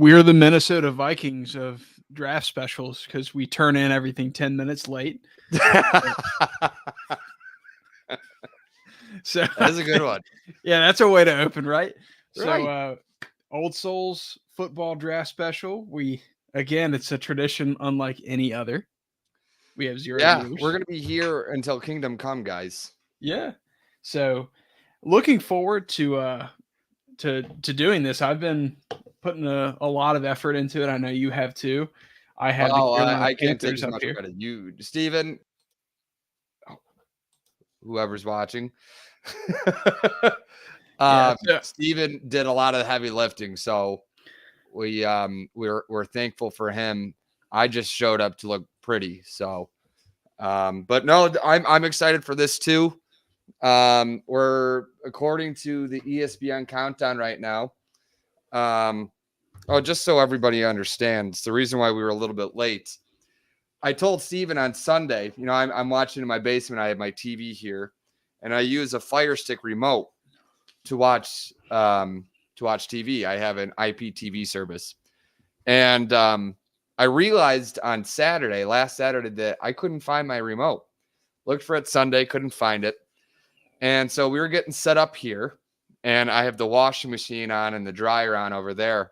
We're the Minnesota Vikings of draft specials because we turn in everything 10 minutes late. So That's a good one. Yeah, that's a way to open, right? Right. So Old Souls football draft special. It's a tradition unlike any other. We have 0 Yeah, we're viewers. gonna be here until Kingdom Come, guys. Yeah. So looking forward to doing this. I've been putting a lot of effort into it. I know you have too. I have the Oh, Carolina I can't take Panthers as up much here. credit. You, Steven, whoever's watching. Yeah. So, Steven did a lot of the heavy lifting, so we're thankful for him. I just showed up to look pretty, so but no, I'm excited for this too. We're according to the ESPN countdown right now. Just so everybody understands, the reason why we were a little bit late. I told Steven on Sunday, I'm watching in my basement. I have my TV here, and I use a Fire Stick remote to watch TV. I have an IPTV service, and I realized on last Saturday, that I couldn't find my remote. Looked for it Sunday, couldn't find it, and so we were getting set up here, and I have the washing machine on and the dryer on over there,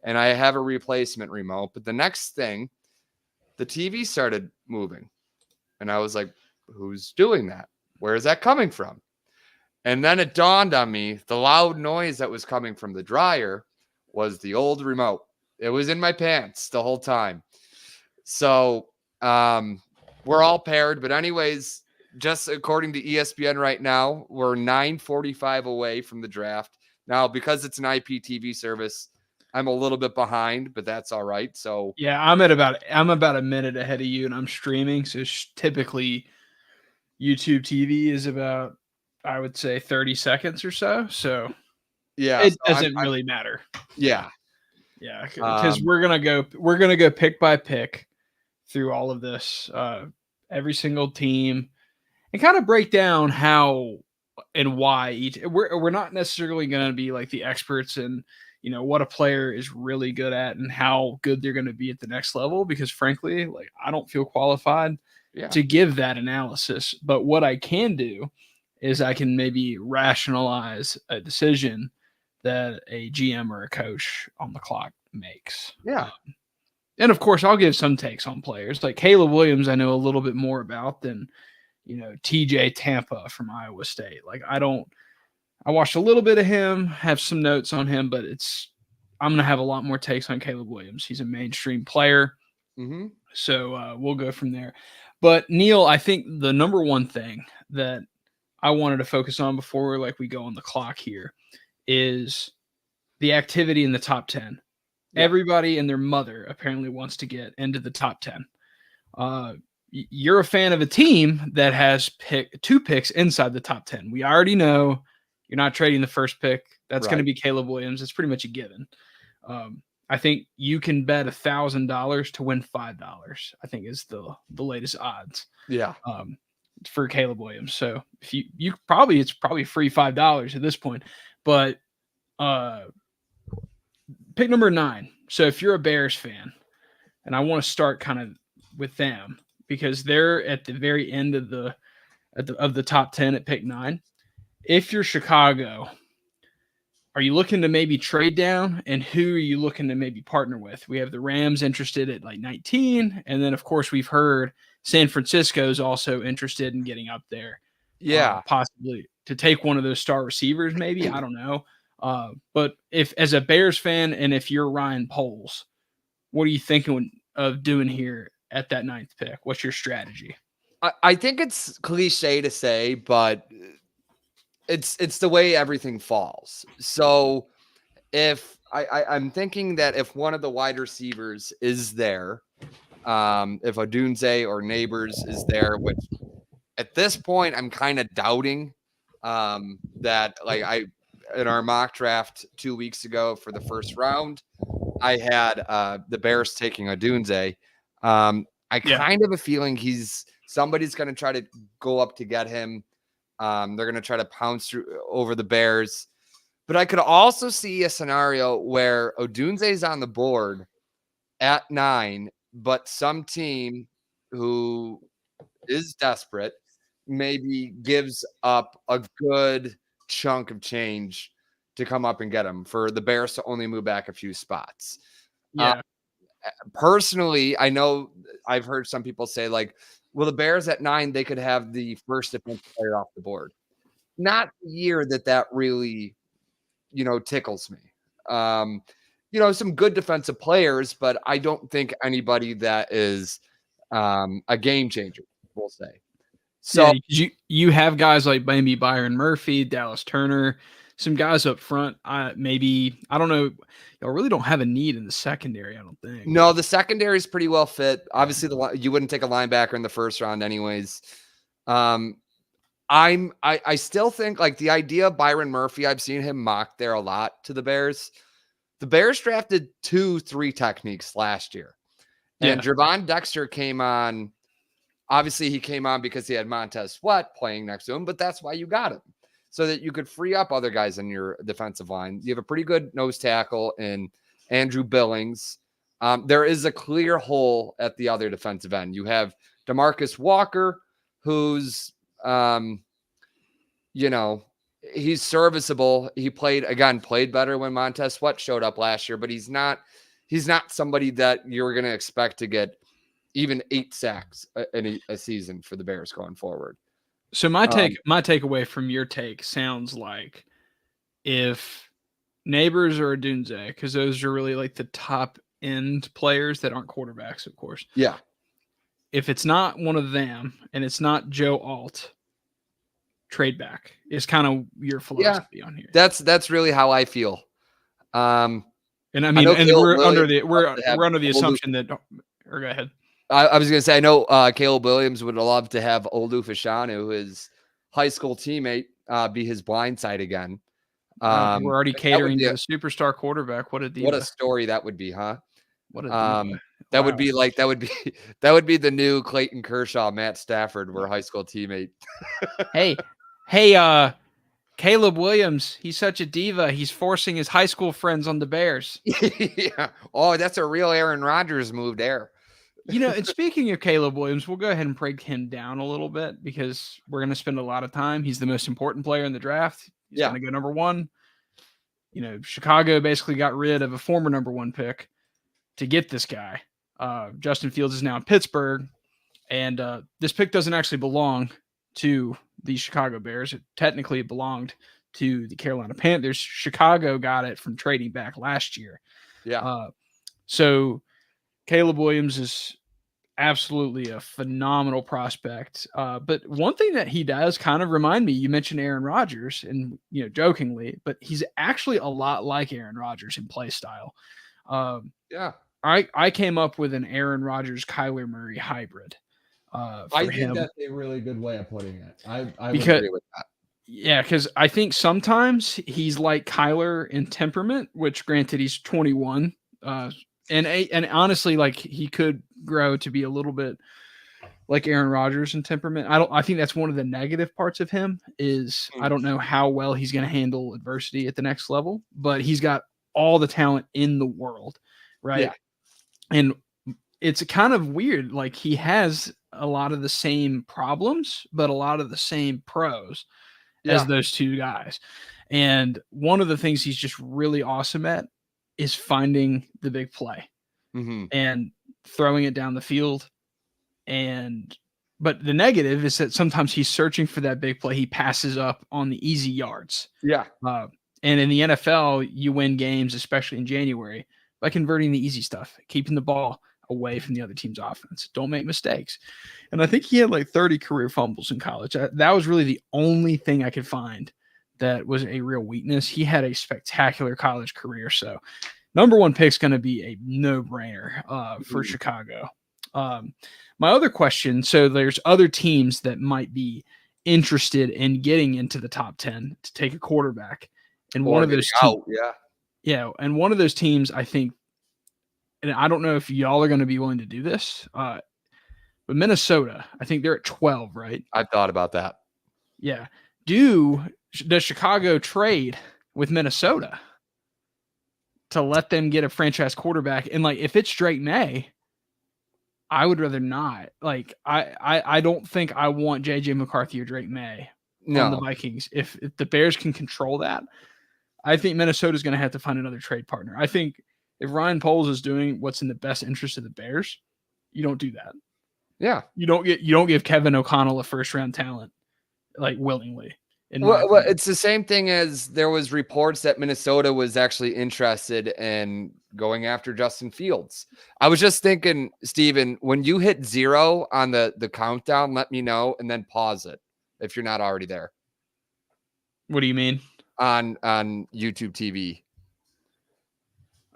and I have a replacement remote. But the next thing, the TV started moving, and I was like, "Who's doing that? Where is that coming from?" And then it dawned on me, the loud noise that was coming from the dryer was the old remote. It was in my pants the whole time. So we're all paired. But anyways, just according to ESPN right now, we're 9:45 away from the draft. Now, because it's an IPTV service, I'm a little bit behind, but that's all right. So yeah, I'm about a minute ahead of you, and I'm streaming. So typically, YouTube TV is about, I would say, 30 seconds or so. So yeah, it so doesn't really matter. Yeah. Yeah, because we're gonna go pick by pick through all of this, every single team, and kind of break down how and why each. We're not necessarily going to be like the experts in what a player is really good at and how good they're going to be at the next level, because frankly, like, I don't feel qualified to give that analysis. But what I can do is I can maybe rationalize a decision that a GM or a coach on the clock makes. Yeah. And of course, I'll give some takes on players. Like Caleb Williams, I know a little bit more about than, TJ Tampa from Iowa State. Like, I watched a little bit of him, have some notes on him, but I'm going to have a lot more takes on Caleb Williams. He's a mainstream player. Mm-hmm. So we'll go from there. But Neil, I think the number one thing that I wanted to focus on before we go on the clock here is the activity in the top 10. Yeah. Everybody and their mother apparently wants to get into the top 10. You're a fan of a team that has two picks inside the top 10. We already know you're not trading the first pick. That's going to be Caleb Williams. It's pretty much a given. I think you can bet $1,000 to win $5. I think is the latest odds. Yeah. For Caleb Williams. So if it's probably free $5 at this point. But pick number 9. So if you're a Bears fan, and I want to start kind of with them because they're at the very end of the top 10 at pick 9. If you're Chicago, are you looking to maybe trade down, and who are you looking to maybe partner with? We have the Rams interested at 19, and then of course we've heard San Francisco is also interested in getting up there. Yeah, possibly to take one of those star receivers, maybe. I don't know. But if as a Bears fan, and if you're Ryan Poles, what are you thinking of doing here at that 9th pick? What's your strategy? I think it's cliche to say, but it's the way everything falls. So if I'm thinking that if one of the wide receivers is there, if Odunze or Neighbors is there, which at this point I'm kind of doubting, that in our mock draft 2 weeks ago for the first round, I had the Bears taking Odunze. I kind of have a feeling somebody's going to try to go up to get him. They're going to try to pounce over the Bears. But I could also see a scenario where Odunze's on the board at 9, but some team who is desperate maybe gives up a good chunk of change to come up and get him for the Bears to only move back a few spots. Yeah. Personally, I know I've heard some people say, like, well, the Bears at 9, they could have the first defensive player off the board. Not the year that really, tickles me. Some good defensive players, but I don't think anybody that is a game changer, we'll say. So you have guys like maybe Byron Murphy, Dallas Turner, some guys up front. I don't know. Y'all really don't have a need in the secondary, I don't think. No, the secondary is pretty well fit. Obviously, you wouldn't take a linebacker in the first round, anyways. I still think like the idea of Byron Murphy. I've seen him mocked there a lot to the Bears. The Bears drafted 2-3 techniques last year, and Gervon Dexter came on. Obviously, he came on because he had Montez Sweat playing next to him, but that's why you got him, so that you could free up other guys in your defensive line. You have a pretty good nose tackle in Andrew Billings. There is a clear hole at the other defensive end. You have DeMarcus Walker, who's, he's serviceable. He played better when Montez Sweat showed up last year, but he's not somebody that you're going to expect to get even 8 sacks in a season for the Bears going forward. So my takeaway from your take sounds like if Neighbors or Odunze, because those are really like the top end players that aren't quarterbacks, of course. Yeah. If it's not one of them and it's not Joe Alt, trade back is kind of your philosophy on here. That's really how I feel. And I mean, we're under the assumption that. Or go ahead. I was going to say, I know Caleb Williams would love to have Olu Fashanu, his high school teammate, be his blind side again. We're already catering to a superstar quarterback. What a story that would be, huh? What a that would be the new Clayton Kershaw, Matt Stafford, were high school teammate. hey, Caleb Williams, he's such a diva. He's forcing his high school friends on the Bears. Yeah. Oh, that's a real Aaron Rodgers move there. And speaking of Caleb Williams, we'll go ahead and break him down a little bit because we're going to spend a lot of time. He's the most important player in the draft. He's going to go number 1. Chicago basically got rid of a former number 1 pick to get this guy. Justin Fields is now in Pittsburgh, and this pick doesn't actually belong to the Chicago Bears. It technically belonged to the Carolina Panthers. Chicago got it from trading back last year. Yeah. So Caleb Williams is absolutely a phenomenal prospect. But one thing that he does kind of remind me, you mentioned Aaron Rodgers and, jokingly, but he's actually a lot like Aaron Rodgers in play style. I came up with an Aaron Rodgers, Kyler Murray hybrid. I think that's a really good way of putting it. I would agree with that. Yeah, because I think sometimes he's like Kyler in temperament, which granted he's 21. And honestly, like he could grow to be a little bit like Aaron Rodgers in temperament. I think that's one of the negative parts of him is I don't know how well he's going to handle adversity at the next level, but he's got all the talent in the world, right? Yeah. And it's kind of weird. Like he has a lot of the same problems, but a lot of the same pros as those two guys. And one of the things he's just really awesome at is finding the big play and throwing it down the field. But the negative is that sometimes he's searching for that big play. He passes up on the easy yards. Yeah. And in the NFL, you win games, especially in January, by converting the easy stuff, keeping the ball away from the other team's offense. Don't make mistakes. And I think he had like 30 career fumbles in college. That was really the only thing I could find that was a real weakness. He had a spectacular college career. So number 1 pick is going to be a no-brainer for Chicago. My other question, so there's other teams that might be interested in getting into the top 10 to take a quarterback. And one of those teams, and one of those teams, I think, and I don't know if y'all are going to be willing to do this, but Minnesota, I think they're at 12, right? I thought about that. Yeah. Does Chicago trade with Minnesota to let them get a franchise quarterback. And like, if it's Drake May, I would rather not. Like, I don't think I want JJ McCarthy or Drake May on the No. Vikings. If the Bears can control that, I think Minnesota's going to have to find another trade partner. I think if Ryan Poles is doing what's in the best interest of the Bears, you don't do that. Yeah. You don't give Kevin O'Connell a first round talent like willingly. Well, it's the same thing as there was reports that Minnesota was actually interested in going after Justin Fields. I was just thinking, Steven, when you hit 0 on the countdown, let me know and then pause it if you're not already there. What do you mean? On YouTube TV.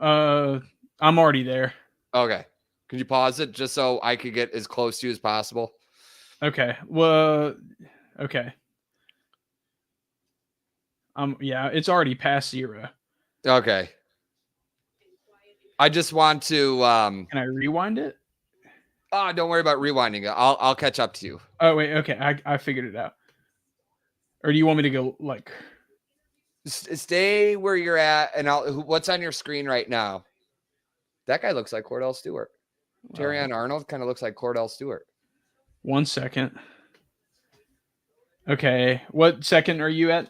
I'm already there. Okay. Can you pause it just so I could get as close to you as possible? Okay. Well, okay. Yeah, it's already past 0. Okay. I just want to Can I rewind it? Oh, don't worry about rewinding it. I'll catch up to you. Oh wait, okay. I figured it out. Or do you want me to go like stay where you're at and what's on your screen right now? That guy looks like Cordell Stewart. Terrion Arnold kind of looks like Cordell Stewart. 1 second. Okay. What second are you at?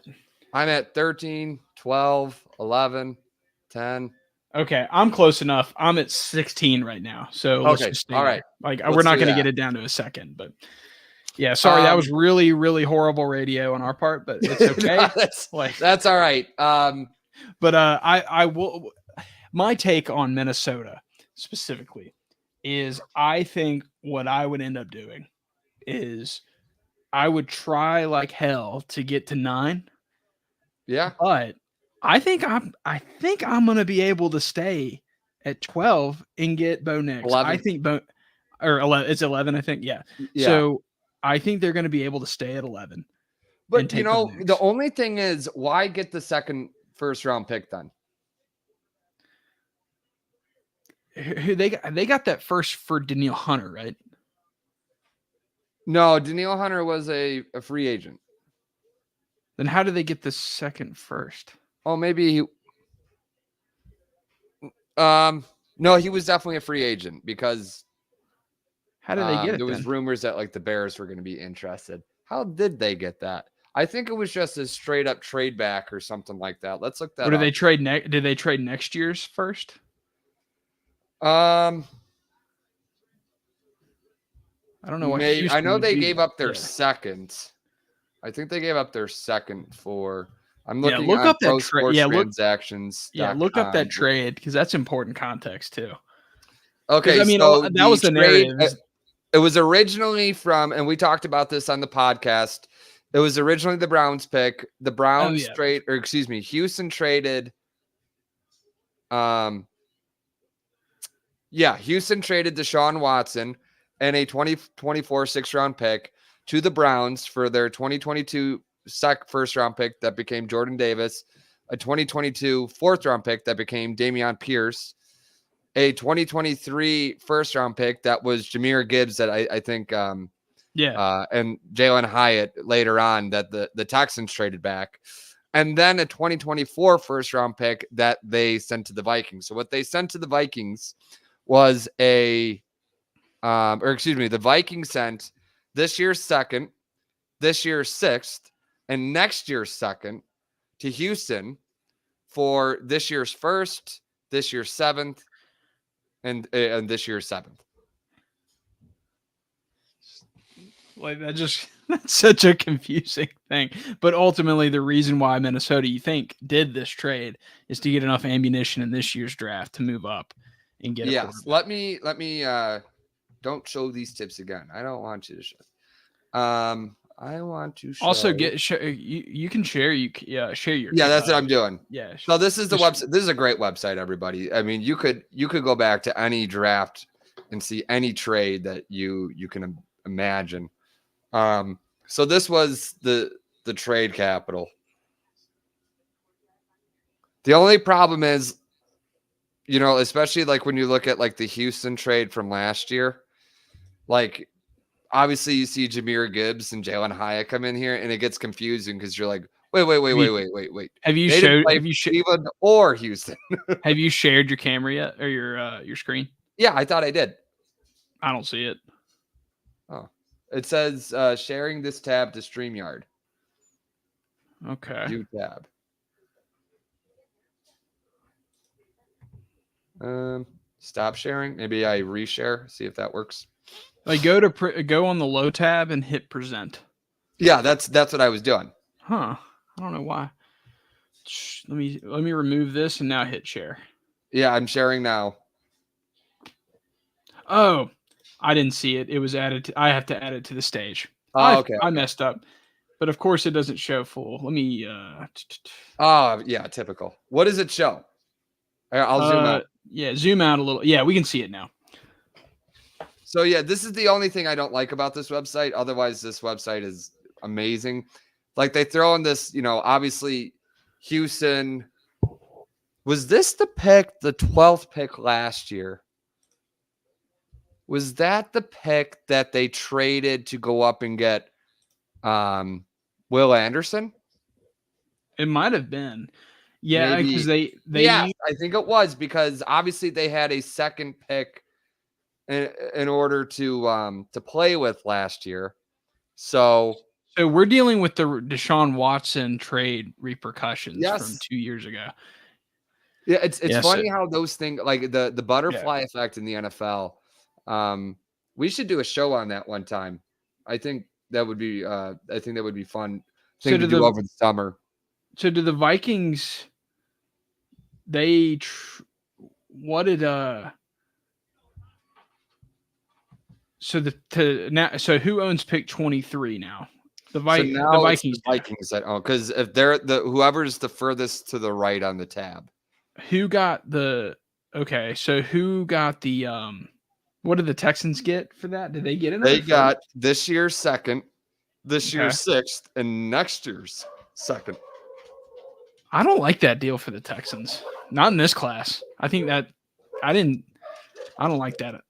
I'm at 13, 12, 11, 10. Okay. I'm close enough. I'm at 16 right now. So let's just stay all there. right. Like Let's we're not do going to that. get it down to a second, but yeah, sorry. That was really, really horrible radio on our part, but it's okay. No, that's all right. But I will. My take on Minnesota specifically is I think what I would end up doing is I would try like hell to get to 9. Yeah. But I think I'm gonna be able to stay at 12 and get Bo Nix. 11. I think or 11. It's 11. I think. Yeah. So I think they're going to be able to stay at 11. But you know, the only thing is, why get the second first round pick then? They got that first for Danielle Hunter, right? No, Danielle Hunter was a free agent. Then how did they get the second first? Oh, maybe no, he was definitely a free agent because how did they get it? There was rumors that like the Bears were going to be interested. How did they get that? I think it was just a straight up trade back or something like that. Let's look that up. Did they trade did they trade next year's first? I don't know. Maybe, I know they gave up their second. I think they gave up their second for. I'm looking. Look up that trade. Transactions. Look up that trade because that's important context too. Okay, I mean so that was the narrative. It was originally from, and we talked about this on the podcast. It was originally the Browns pick. The Browns Houston traded. Houston traded Deshaun Watson and a 2024 6th-round pick to the Browns for their 2022 first-round pick that became Jordan Davis, a 2022 4th-round pick that became Dameon Pierce, a 2023 first-round pick that was Jahmyr Gibbs that I think and Jalen Hyatt later on that the Texans traded back. And then a 2024 first-round pick that they sent to the Vikings. So what they sent to the Vikings was the Vikings sent this year's second, this year's 6th, and next year's second to Houston for this year's 1st, this year's 7th, and this year's 7th. Like that's such a confusing thing. But ultimately, the reason why Minnesota, you think, did this trade is to get enough ammunition in this year's draft to move up and get. Yes, let me. Don't show these tips again. I don't want you to show. I want to show. Also you can share. Share your. Yeah, that's what I'm doing. Yeah. So this is the website. This is a great website, everybody. I mean, you could go back to any draft and see any trade that you can imagine. So this was the trade capital. The only problem is, especially like when you look at like the Houston trade from last year, like obviously you see Jahmyr Gibbs and Jalen Hyatt come in here and it gets confusing because you're like, Wait. Have you They didn't showed? play Have you Cleveland or Houston. have you shared your camera yet or your screen? Yeah, I thought I did. I don't see it. Oh, it says sharing this tab to StreamYard. Okay. View tab. Stop sharing. Maybe I reshare. See if that works. Like go on the low tab and hit present. Yeah, that's what I was doing. Huh. I don't know why. Let me remove this and now hit share. Yeah, I'm sharing now. Oh, I didn't see it. It was added. I have to add it to the stage. Oh, okay. I messed up. But of course it doesn't show full. Let me Oh, yeah, typical. What does it show? I'll zoom out. Yeah, zoom out a little. Yeah, we can see it now. So yeah, this is the only thing I don't like about this website. Otherwise, this website is amazing. Like they throw in this, obviously Houston. Was this the 12th pick last year? Was that the pick that they traded to go up and get Will Anderson? It might have been. Yeah, because they yeah, I think it was because obviously they had a second pick in order to play with last year. So we're dealing with the Deshaun Watson trade repercussions from 2 years ago. Yeah, it's funny how those things like the butterfly effect in the NFL. We should do a show on that one time. I think that would be fun thing to do over the summer. So do the Vikings? So who owns pick 23 now? The Vikings. The Vikings because if they're whoever's the furthest to the right on the tab. Who got the what did the Texans get for that? Did they get it? They got this year's second, this year's sixth, and next year's second. I don't like that deal for the Texans. Not in this class. I think that I don't like that.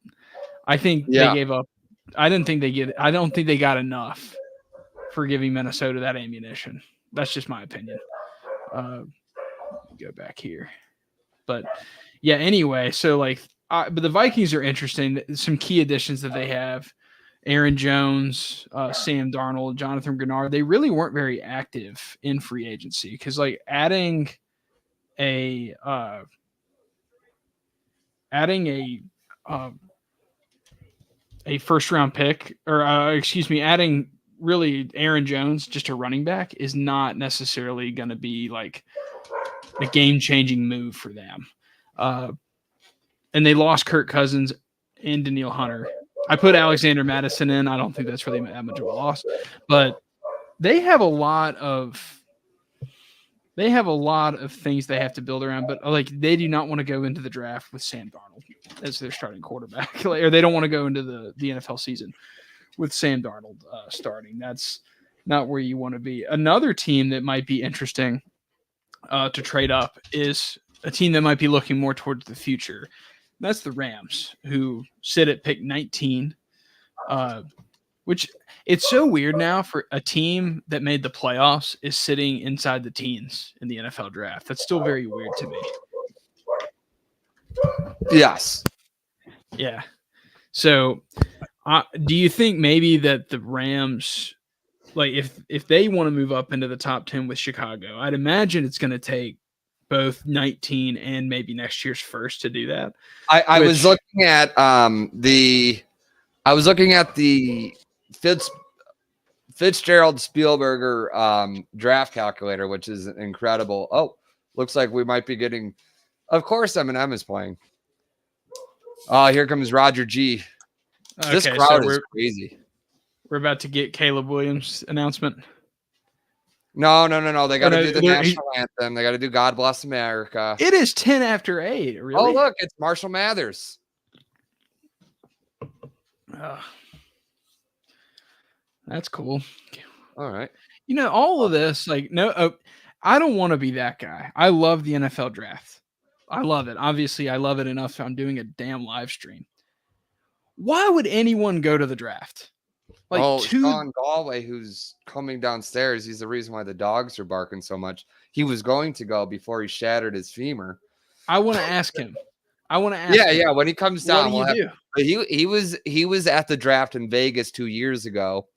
I think they gave up. I don't think they got enough for giving Minnesota that ammunition. That's just my opinion. Go back here. But yeah, anyway, so but the Vikings are interesting. Some key additions that they have: Aaron Jones, Sam Darnold, Jonathan Grenard. They really weren't very active in free agency because adding a first round pick adding really Aaron Jones, just a running back, is not necessarily going to be like a game-changing move for them. And they lost Kirk Cousins and Danielle Hunter. I put Alexander Madison in. I don't think that's really that much of a loss, but they have a lot of things they have to build around. But they do not want to go into the draft with Sam Darnold as their starting quarterback, or they don't want to go into the NFL season with Sam Darnold starting. That's not where you want to be. Another team that might be interesting to trade up is a team that might be looking more towards the future. That's the Rams, who sit at pick 19, which it's so weird now for a team that made the playoffs is sitting inside the teens in the NFL draft. That's still very weird to me. Yes. Yeah. So do you think maybe that the Rams, if they want to move up into the top 10 with Chicago, I'd imagine it's going to take both 19 and maybe next year's first to do that. I was looking at the Fitzgerald Spielberger draft calculator, which is incredible. Oh, looks like we might be getting. Of course, Eminem is playing. Oh, here comes Roger G. This crowd is crazy. We're about to get Caleb Williams' announcement. No. They got to do the national anthem. They got to do God Bless America. It is 10 after 8. Really? Oh, look, it's Marshall Mathers. That's cool. All right. All of this, I don't want to be that guy. I love the NFL draft. I love it. Obviously, I love it enough. I'm doing a damn live stream. Why would anyone go to the draft? Like Sean Galway, who's coming downstairs, he's the reason why the dogs are barking so much. He was going to go before he shattered his femur. I want to ask him. Yeah. When he comes down, what do you do? But he was at the draft in Vegas 2 years ago.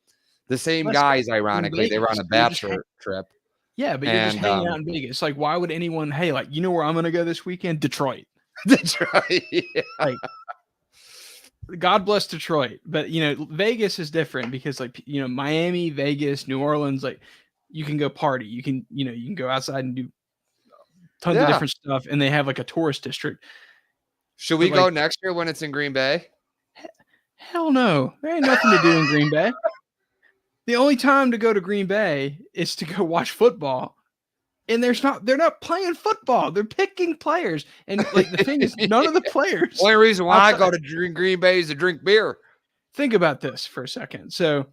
The same Let's guys, ironically, they were on a bachelor trip. Yeah, but you're just hanging out in Vegas. Like, why would anyone? Hey, like, you know where I'm gonna go this weekend? Detroit. Detroit. Yeah. Like, God bless Detroit, but Vegas is different because Miami, Vegas, New Orleans, like you can go party. You can go outside and do tons of different stuff, and they have like a tourist district. Should we go next year when it's in Green Bay? Hell no. There ain't nothing to do in Green Bay. The only time to go to Green Bay is to go watch football. And they're not playing football. They're picking players. And like the thing is, none of the players. The only reason why I go to Green Bay is to drink beer. Think about this for a second. So,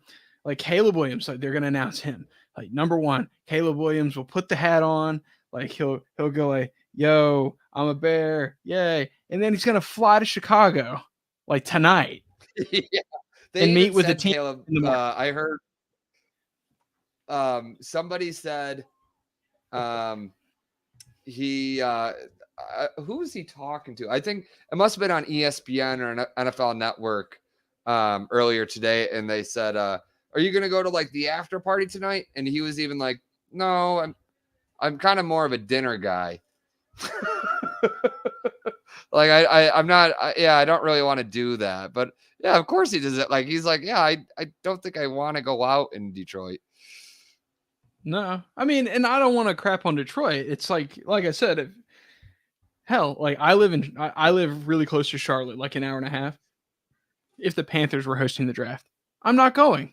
like Caleb Williams, like they're gonna announce him. Like number one, Caleb Williams will put the hat on. Like he'll go like, "Yo, I'm a Bear, yay!" And then he's gonna fly to Chicago, like tonight, and meet with the team. Caleb, I heard somebody said. Who was he talking to? I think it must have been on ESPN or NFL Network earlier today, and they said, "Are you gonna go to like the after party tonight?" And he was even like, "No, I'm kind of more of a dinner guy." Like I'm not. I don't really want to do that, but yeah, of course he does it. Like he's like, yeah, I don't think I want to go out in Detroit. No, I mean, and I don't want to crap on Detroit. It's like I said, like I live really close to Charlotte, like an hour and a half. If the Panthers were hosting the draft, I'm not going.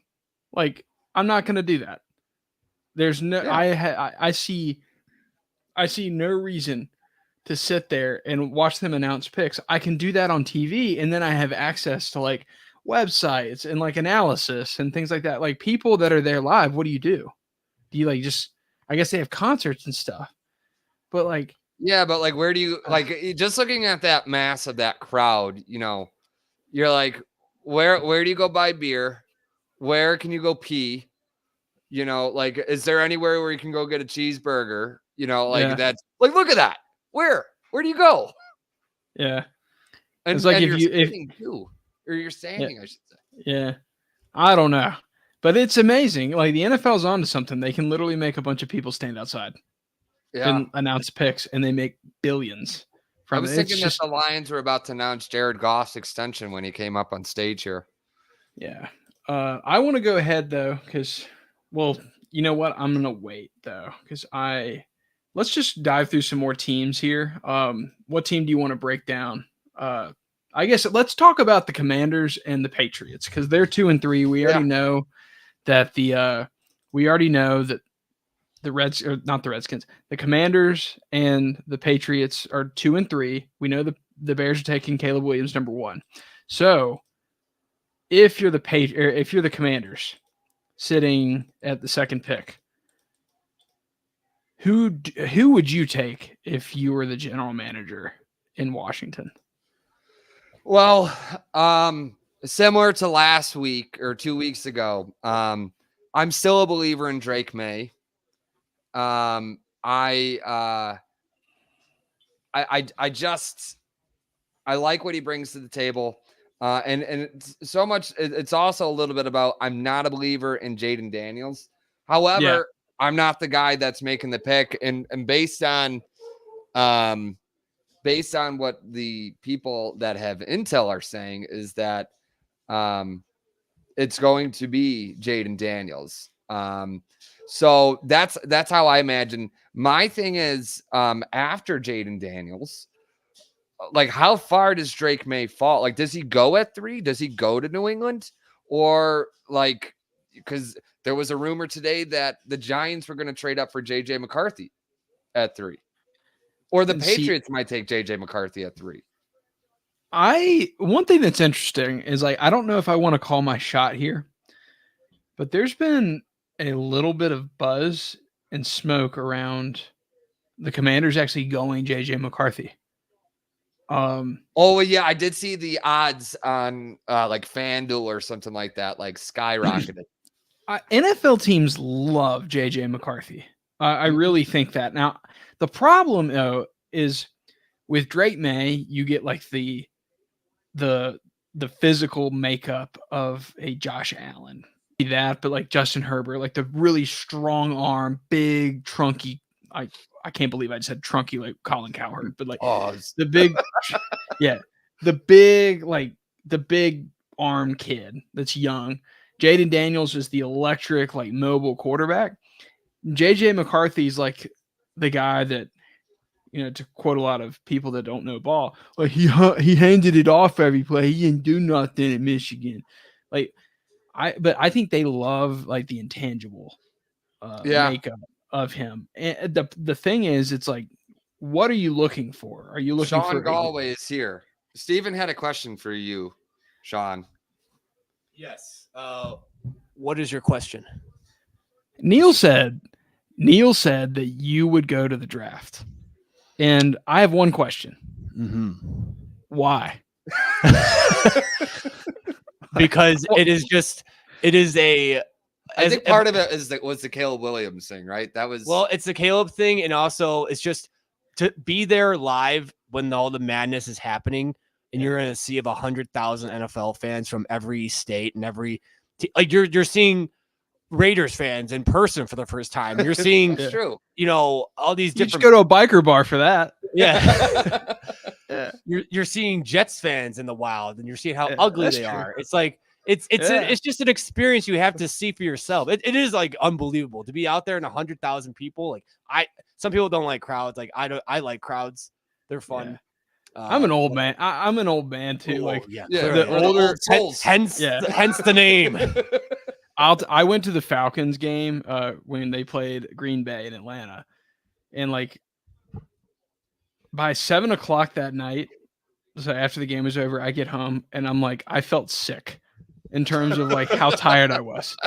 Like, I'm not going to do that. There's no, I see no reason to sit there and watch them announce picks. I can do that on TV, and then I have access to like websites and like analysis and things like that. Like people that are there live, what do? Do you like just? I guess they have concerts and stuff, but like, yeah, but like, where do you like? Just looking at that mass of that crowd, you're like, where do you go buy beer? Where can you go pee? Like, is there anywhere where you can go get a cheeseburger? That's like, look at that. Where do you go? Yeah, and it's like and you're standing, I should say. Yeah, I don't know. But it's amazing. Like the NFL's onto something. They can literally make a bunch of people stand outside and announce picks, and they make billions from it. I was thinking that the Lions were about to announce Jared Goff's extension when he came up on stage here. Yeah. I want to go ahead, though, because, well, you know what? I'm going to wait, though, because let's just dive through some more teams here. What team do you want to break down? I guess let's talk about the Commanders and the Patriots, because they're 2-3. We already know that the Redskins, the Commanders and the Patriots are 2-3. We know the Bears are taking Caleb Williams number 1. So if you're the Commanders sitting at the second pick, who would you take if you were the general manager in Washington? Well, similar to last week or 2 weeks ago, I'm still a believer in Drake May. I like what he brings to the table. And it's so much, it's also a little bit about, I'm not a believer in Jaden Daniels. However, I'm not the guy that's making the pick. And based on what the people that have intel are saying is that, it's going to be Jaden Daniels. So that's how I imagine. My thing is, after Jaden Daniels, like how far does Drake May fall? Like, does he go at 3? Does he go to New England? Or like, because there was a rumor today that the Giants were going to trade up for JJ McCarthy at 3, or the Patriots might take JJ McCarthy at 3. One thing that's interesting is like, I don't know if I want to call my shot here, but there's been a little bit of buzz and smoke around the Commanders actually going JJ McCarthy. Oh yeah, I did see the odds on like FanDuel or something like that, like skyrocketed. NFL teams love JJ McCarthy. I Mhm. really think that. Now, the problem though is with Drake May, you get like the physical makeup of a Josh Allen. That, but like Justin Herbert, like the really strong arm, big, trunky. I can't believe I just said trunky like Colin Cowherd, but like Pause. the big, yeah, the big arm kid that's young. Jaden Daniels is the electric, like mobile quarterback. JJ McCarthy's like the guy that, to quote a lot of people that don't know ball, like he handed it off every play. He didn't do nothing at Michigan. Like but I think they love like the intangible makeup of him. And the thing is, it's like, what are you looking for? Are you looking Sean for Galway is here. Steven had a question for you, Sean. Yes. What is your question? Neil said that you would go to the draft. And I have one question. Mm-hmm. Why? Because it is I think part of it was the Caleb Williams thing, right? That was it's the Caleb thing, and also it's just to be there live when all the madness is happening, and you're in a sea of 100,000 NFL fans from every state and every you're seeing Raiders fans in person for the first time. You're seeing, it's true. All these You different. just go to a biker bar for that. Yeah. Yeah. You're seeing Jets fans in the wild, and you're seeing how Yeah, ugly that's they true. are. It's like it's just an experience you have to see for yourself. It is like unbelievable to be out there in 100,000 people. Like some people don't like crowds. Like I like crowds. They're fun. Yeah. I'm an old man. I'm an old man too. Like yeah, Yeah, clearly. the older, hence Yeah. hence the name. I went to the Falcons game when they played Green Bay in Atlanta, and like by 7:00 that night, so after the game was over, I get home and I'm like, I felt sick in terms of like how tired I was.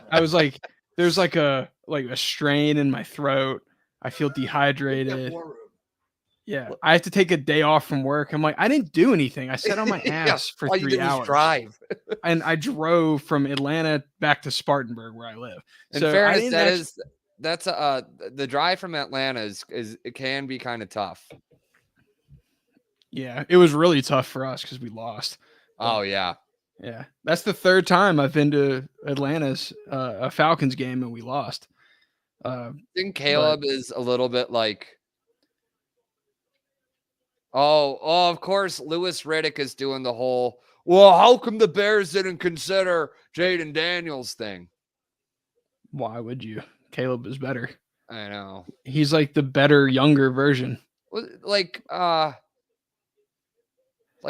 I was like, there's like a strain in my throat. I feel dehydrated. Yeah, I have to take a day off from work. I'm like, I didn't do anything. I sat on my ass for all you 3 did was hours. drive. And I drove from Atlanta back to Spartanburg where I live. In So fairness, that's the drive from Atlanta is it can be kind of tough. Yeah, it was really tough for us because we lost. Oh yeah. Yeah, that's the third time I've been to Atlanta's a Falcons game and we lost. I think Caleb is a little bit like, oh, of course, Louis Riddick is doing the whole, well, how come the Bears didn't consider Jaden Daniels thing? Why would you? Caleb is better. I know. He's like the better, younger version. Like, I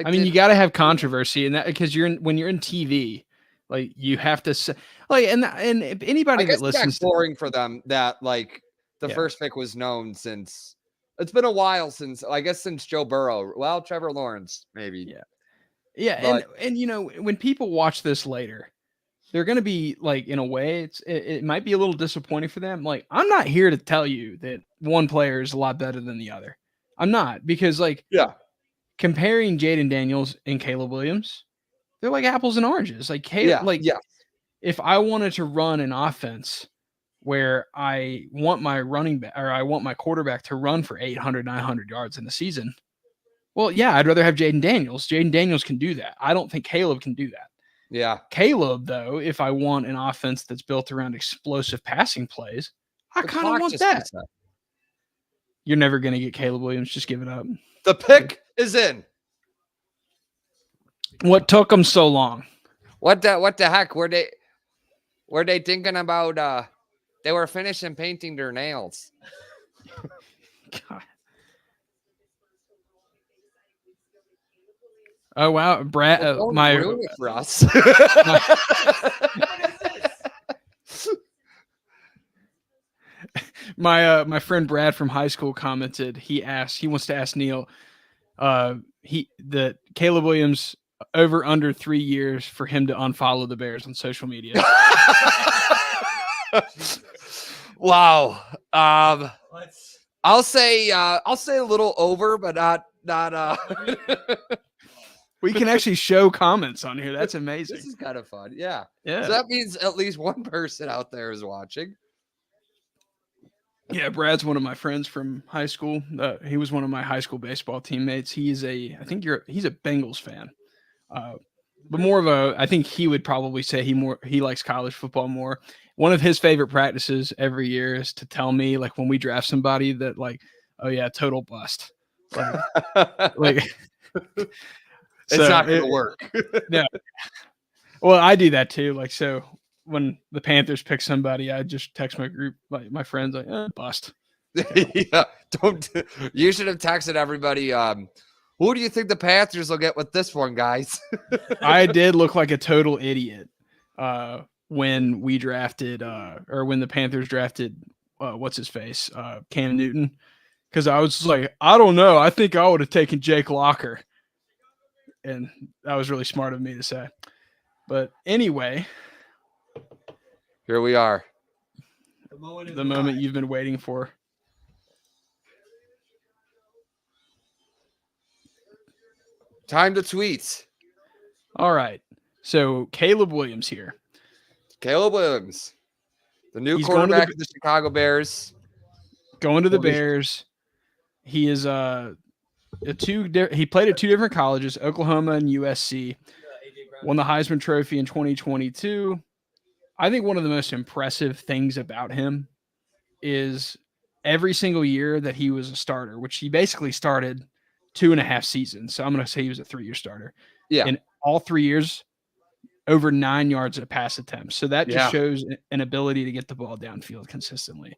mean, you got to have controversy in that because when you're in TV, like you have to say, like, and if anybody I guess that listens, boring for them that like the first pick was known since it's been a while since since Joe Burrow. Well, Trevor Lawrence maybe. Yeah, but, and when people watch this later, they're gonna be like, in a way, it might be a little disappointing for them. Like, I'm not here to tell you that one player is a lot better than the other. I'm not, because like comparing Jaden Daniels and Caleb Williams, they're like apples and oranges. Like if I wanted to run an offense where I want my running back or I want my quarterback to run for 800, 900 yards in a season, well, yeah, I'd rather have Jaden Daniels. Jaden Daniels can do that. I don't think Caleb can do that. Yeah. Caleb, though, if I want an offense that's built around explosive passing plays, I kind of want that. You're never going to get Caleb Williams. Just give it up. The pick is in. What took them so long? What the heck? Were they thinking about they were finishing painting their nails? God. Oh wow, Brad! For us. My friend Brad from high school commented. He wants to ask Neil. That Caleb Williams over under 3 years for him to unfollow the Bears on social media. Wow. I'll say a little over, but not. We can actually show comments on here. That's This amazing. is kind of fun. Yeah. Yeah. So that means at least one person out there is watching. Yeah, Brad's one of my friends from high school. He was one of my high school baseball teammates. He's a Bengals fan, but more of a. I think he would probably say he likes college football more. One of his favorite practices every year is to tell me, like, when we draft somebody that, like, oh yeah, total bust. Like It's not going to work. well, I do that too. Like, so when the Panthers pick somebody, I just text my group, like my friends, like, bust. Yeah, don't. You should have texted everybody. Who do you think the Panthers will get with this one, guys? I did look like a total idiot when we drafted, or when the Panthers drafted, what's his face, Cam Newton, because I was just like, I don't know. I think I would have taken Jake Locker, and that was really smart of me to say. But anyway, Here we are. the moment you've been waiting for. Time to tweet. All right. So Caleb Williams here. Caleb Williams, the new He's going to quarterback of the Chicago Bears. Going to the Well, Bears. He is he played at two different colleges, Oklahoma and USC. Won the Heisman Trophy in 2022. I think one of the most impressive things about him is every single year that he was a starter, which he basically started 2.5 seasons. So I'm going to say he was a 3-year starter. Yeah. In all 3 years, over 9 yards of pass attempts. So that just shows an ability to get the ball downfield consistently.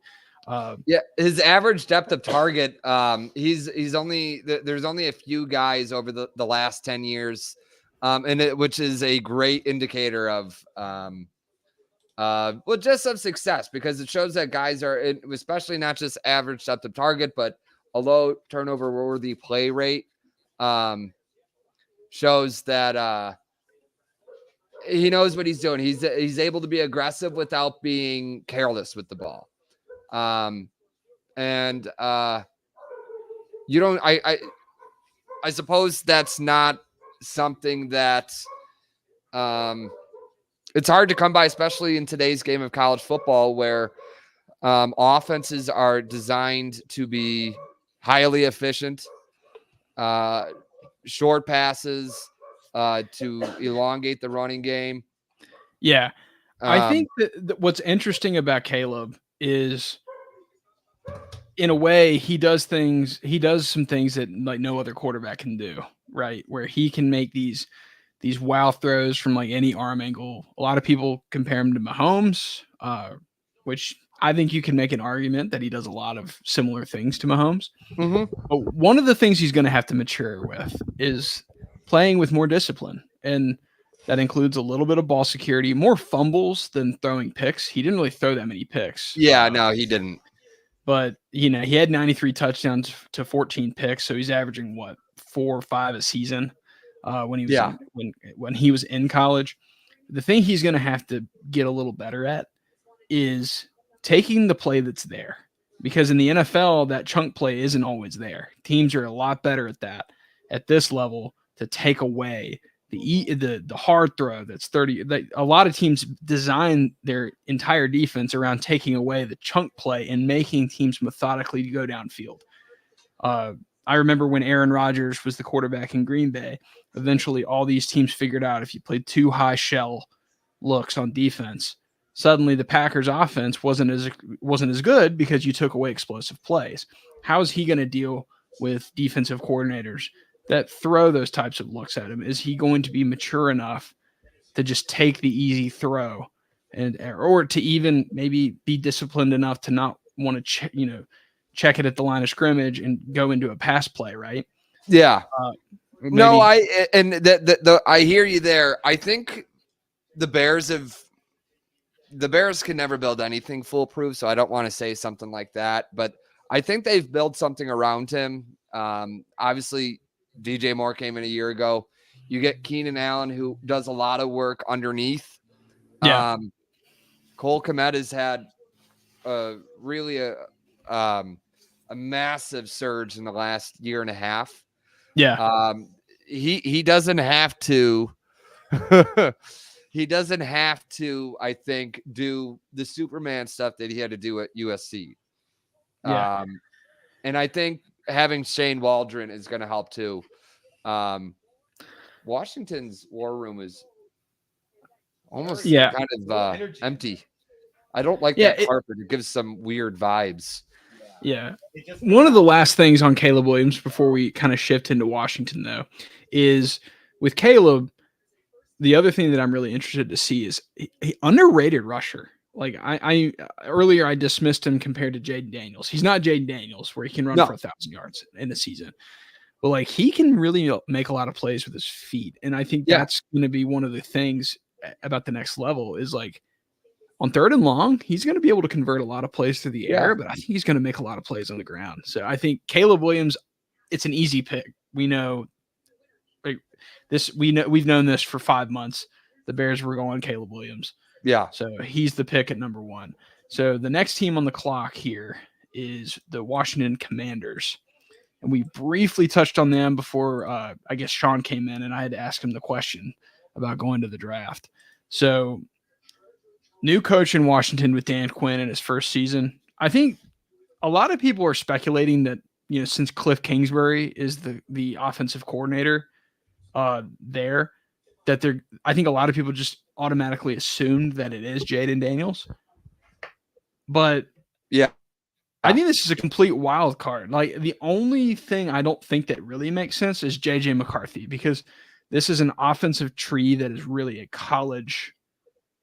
Yeah, his average depth of target. He's only there's only a few guys over the last 10 years, which is a great indicator of just of success, because it shows that guys are, especially not just average depth of target, but a low turnover worthy play rate. Shows that he knows what he's doing. He's able to be aggressive without being careless with the ball. You don't, I suppose that's not something that, it's hard to come by, especially in today's game of college football, where, offenses are designed to be highly efficient, short passes, to elongate the running game. Yeah. I think that what's interesting about Caleb is, in a way, he does some things that like no other quarterback can do, right? Where he can make these wow throws from like any arm angle. A lot of people compare him to Mahomes, which I think you can make an argument that he does a lot of similar things to Mahomes. Mm-hmm. But one of the things he's going to have to mature with is playing with more discipline. And that includes a little bit of ball security, more fumbles than throwing picks. He didn't really throw that many picks. Yeah, no, he didn't. But, he had 93 touchdowns to 14 picks. So he's averaging 4 or 5 a season when he was when he was in college. The thing he's going to have to get a little better at is taking the play that's there, because in the NFL, that chunk play isn't always there. Teams are a lot better at that at this level, to take away the hard throw that's 30. A lot of teams design their entire defense around taking away the chunk play and making teams methodically go downfield. I remember when Aaron Rodgers was the quarterback in Green Bay, eventually all these teams figured out if you played 2 high shell looks on defense, suddenly the Packers offense wasn't as good, because you took away explosive plays. How is he going to deal with defensive coordinators that throw those types of looks at him? Is he going to be mature enough to just take the easy throw, or to even maybe be disciplined enough to not want to check it at the line of scrimmage and go into a pass play, right? Yeah. Maybe, I hear you there. I think the Bears can never build anything foolproof, so I don't want to say something like that, but I think they've built something around him. Obviously, DJ Moore came in a year ago. You get Keenan Allen, who does a lot of work underneath. Yeah. Cole Kmet has had really a massive surge in the last year and a half. Yeah. He doesn't have to. He doesn't have to, I think, do the Superman stuff that he had to do at USC. Yeah. And I think having Shane Waldron is going to help too. Washington's war room is almost kind of empty. I don't like that carpet. It gives some weird vibes. Yeah. One of the last things on Caleb Williams before we kind of shift into Washington, though, is with Caleb, the other thing that I'm really interested to see is he underrated rusher. Like I earlier I dismissed him compared to Jaden Daniels. He's not Jaden Daniels where he can run for 1,000 yards in a season. But like he can really make a lot of plays with his feet. And I think that's going to be one of the things about the next level is like on 3rd and long, he's going to be able to convert a lot of plays through the air, but I think he's going to make a lot of plays on the ground. So I think Caleb Williams, it's an easy pick. We know we've known this for 5 months. The Bears were going Caleb Williams. Yeah. So he's the pick at number 1. So the next team on the clock here is the Washington Commanders. And we briefly touched on them before I guess Sean came in and I had to ask him the question about going to the draft. So new coach in Washington with Dan Quinn in his first season. I think a lot of people are speculating that, since Cliff Kingsbury is the offensive coordinator there, that I think a lot of people just automatically assumed that it is Jaden Daniels. But yeah, I think this is a complete wild card. Like the only thing I don't think that really makes sense is JJ McCarthy, because this is an offensive tree that is really a college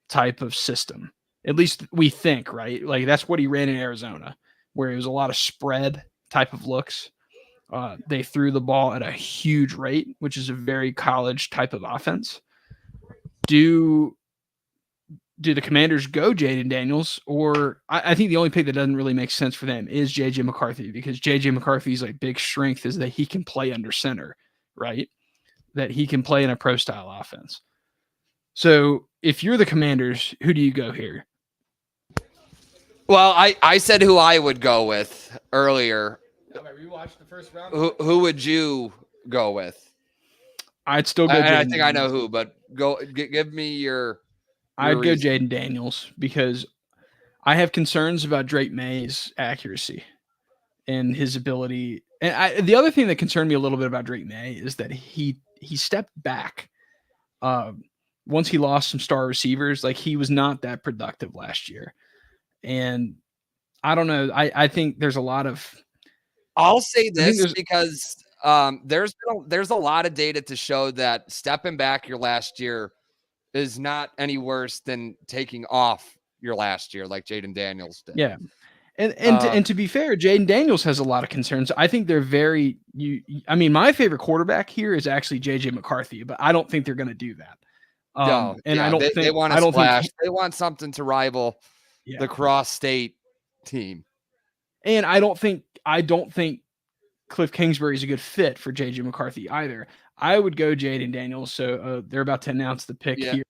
type of system. At least we think, right? Like that's what he ran in Arizona, where it was a lot of spread type of looks. They threw the ball at a huge rate, which is a very college type of offense. Do the Commanders go Jaden Daniels, or I think the only pick that doesn't really make sense for them is JJ McCarthy, because JJ McCarthy's like big strength is that he can play under center, right? That he can play in a pro style offense. So if you're the Commanders, who do you go here? Well, I said who I would go with earlier. Rewatch the first round. Who would you go with? I'd still go. I think I know who, but give me your. I'd go Jaden Daniels, because I have concerns about Drake May's accuracy and his ability. And the other thing that concerned me a little bit about Drake May is that he stepped back. Once he lost some star receivers, like he was not that productive last year. And I don't know. I think there's a lot of. I'll say this because there's a lot of data to show that stepping back your last year is not any worse than taking off your last year, like Jaden Daniels did. Yeah. And to be fair, Jaden Daniels has a lot of concerns. I think they're my favorite quarterback here is actually JJ McCarthy, but I don't think they're going to do that. I don't think they want to splash. They want something to rival the cross-state team. And I don't think Cliff Kingsbury is a good fit for JJ McCarthy either. I would go Jaden Daniels. So they're about to announce the pick here.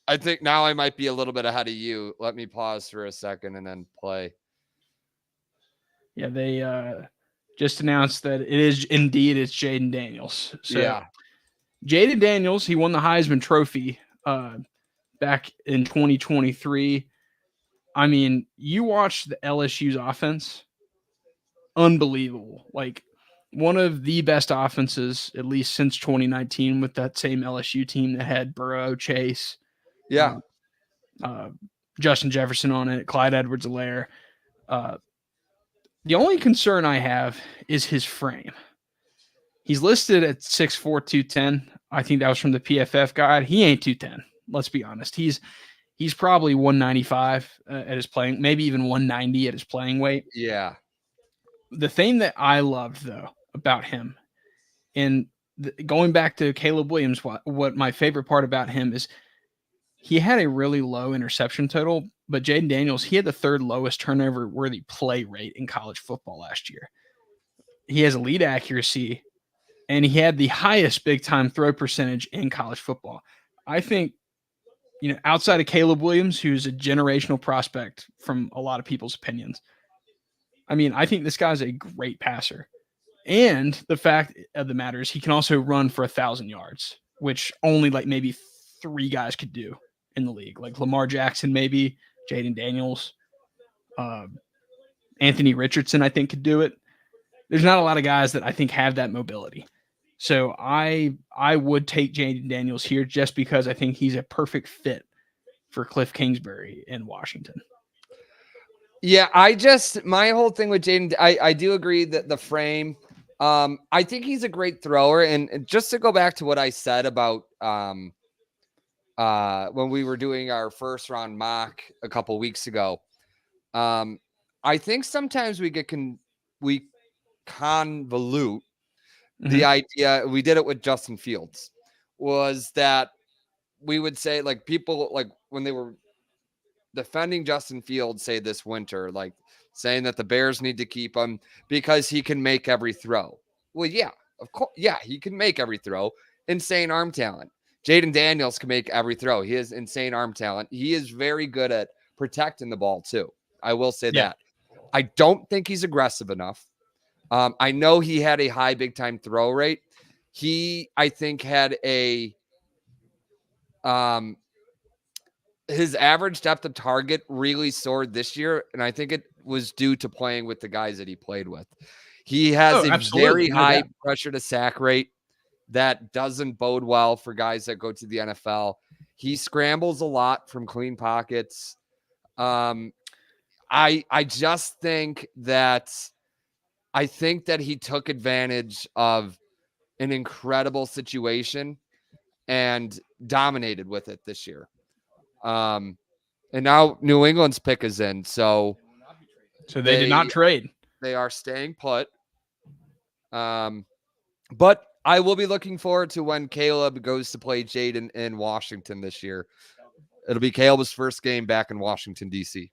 I think now I might be a little bit ahead of you. Let me pause for a second and then play. Yeah, they just announced that it's Jaden Daniels. So Jaden Daniels, he won the Heisman Trophy back in 2023. I mean, you watch the LSU's offense, unbelievable. Like one of the best offenses, at least since 2019, with that same LSU team that had Burrow, Chase, Justin Jefferson on it, Clyde Edwards-Helaire. The only concern I have is his frame. He's listed at 6'4", 210. I think that was from the PFF guide. He ain't 210. Let's be honest. He's probably 195 at his playing, maybe even 190 at his playing weight. Yeah. The thing that I loved though about him, and going back to Caleb Williams, what my favorite part about him is he had a really low interception total, but Jaden Daniels, he had the 3rd lowest turnover worthy play rate in college football last year. He has elite accuracy, and he had the highest big time throw percentage in college football. I think, outside of Caleb Williams, who's a generational prospect from a lot of people's opinions, I mean, I think this guy's a great passer. And the fact of the matter is he can also run for 1,000 yards, which only like maybe 3 guys could do in the league. Like Lamar Jackson, maybe Jaden Daniels, Anthony Richardson, I think could do it. There's not a lot of guys that I think have that mobility. So I would take Jaden Daniels here just because I think he's a perfect fit for Cliff Kingsbury in Washington. Yeah, my whole thing with Jaden, I do agree that the frame, I think he's a great thrower. And just to go back to what I said about when we were doing our first round mock a couple weeks ago, I think sometimes we convolute the idea. We did it with Justin Fields, was that we would say, like, people, like, when they were defending Justin Fields, say this winter, like saying that the Bears need to keep him because he can make every throw. Well, yeah, of course. Yeah, he can make every throw. Insane arm talent. Jaden Daniels can make every throw. He has insane arm talent. He is very good at protecting the ball too. I will say that. I don't think he's aggressive enough. I know he had a high big time throw rate. He, I think, had his average depth of target really soared this year, and I think it was due to playing with the guys that he played with. He has a very high pressure to sack rate that doesn't bode well for guys that go to the NFL. He scrambles a lot from clean pockets. I just think that he took advantage of an incredible situation and dominated with it this year. And now New England's pick is in, so they did not trade. They are staying put. But I will be looking forward to when Caleb goes to play Jaden in Washington this year. It'll be Caleb's first game back in Washington, D.C.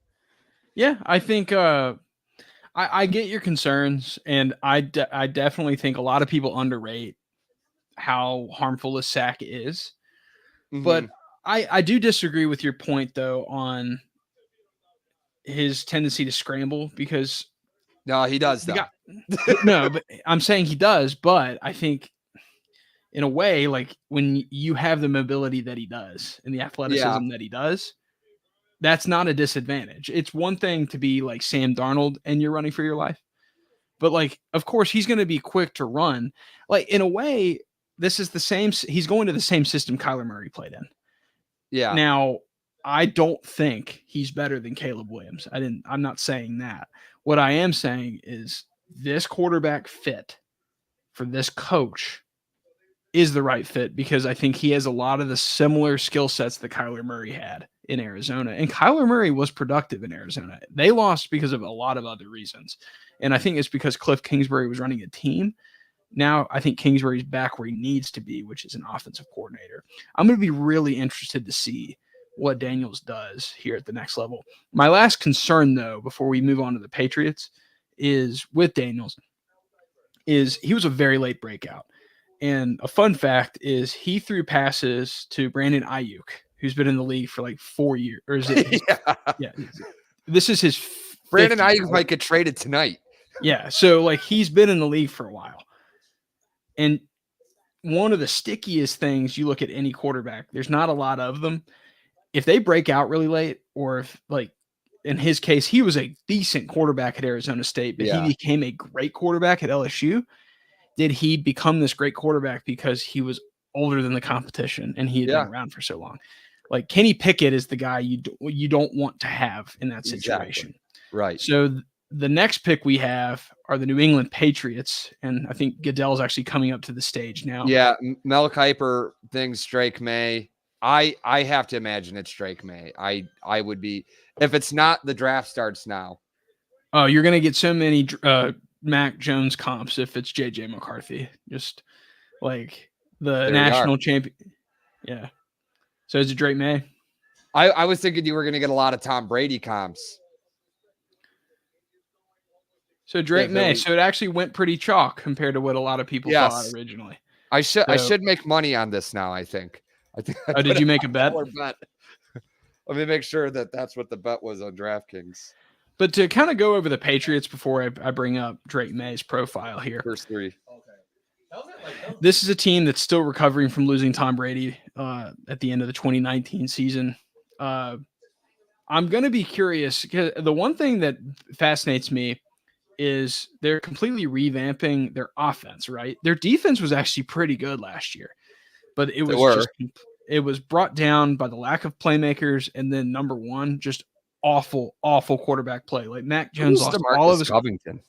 Yeah, I think I get your concerns, and I definitely think a lot of people underrate how harmful a sack is. Mm-hmm. But I do disagree with your point, though, on his tendency to scramble, because no, he does though. No, but I'm saying he does. But I think in a way, like when you have the mobility that he does and the athleticism that he does, that's not a disadvantage. It's one thing to be like Sam Darnold and you're running for your life, but like, of course, he's going to be quick to run. Like in a way, this is the same. He's going to the same system Kyler Murray played in. Yeah. Now, I don't think he's better than Caleb Williams. I'm not saying that. What I am saying is this quarterback fit for this coach is the right fit, because I think he has a lot of the similar skill sets that Kyler Murray had in Arizona. And Kyler Murray was productive in Arizona. They lost because of a lot of other reasons. And I think it's because Cliff Kingsbury was running a team. Now I think Kingsbury's back where he needs to be, which is an offensive coordinator. I'm going to be really interested to see what Daniels does here at the next level. My last concern, though, before we move on to the Patriots, is with Daniels, is he was a very late breakout. And a fun fact is he threw passes to Brandon Ayuk, who's been in the league for like 4 years. Or is it? Yeah. This is his Brandon Ayuk might get traded tonight. Yeah. So like he's been in the league for a while. And one of the stickiest things you look at any quarterback, there's not a lot of them. If they break out really late, or if like in his case, he was a decent quarterback at Arizona State, but he became a great quarterback at LSU. Did he become this great quarterback because he was older than the competition and he had been around for so long? Like Kenny Pickett is the guy you don't want to have in that situation. Exactly. Right. So the next pick we have are the New England Patriots, and I think Goodell's actually coming up to the stage now. Yeah, Mel Kiper thinks Drake May. I have to imagine it's Drake May. I would be, if it's not, the draft starts now. Oh, you're gonna get so many Mac Jones comps if it's JJ McCarthy. Just like the national champion. Yeah. So is it Drake May? I was thinking you were gonna get a lot of Tom Brady comps. So Drake May. So it actually went pretty chalk compared to what a lot of people thought originally. I should make money on this now, I think. Did you make a bet? Let me make sure that that's what the bet was on DraftKings. But to kind of go over the Patriots before I bring up Drake May's profile here. First three. This is a team that's still recovering from losing Tom Brady at the end of the 2019 season. I'm going to be curious because the one thing that fascinates me is they're completely revamping their offense, right? Their defense was actually pretty good last year, but it was brought down by the lack of playmakers, and then number one, just awful quarterback play. Like Mac Jones lost all of his. Covington.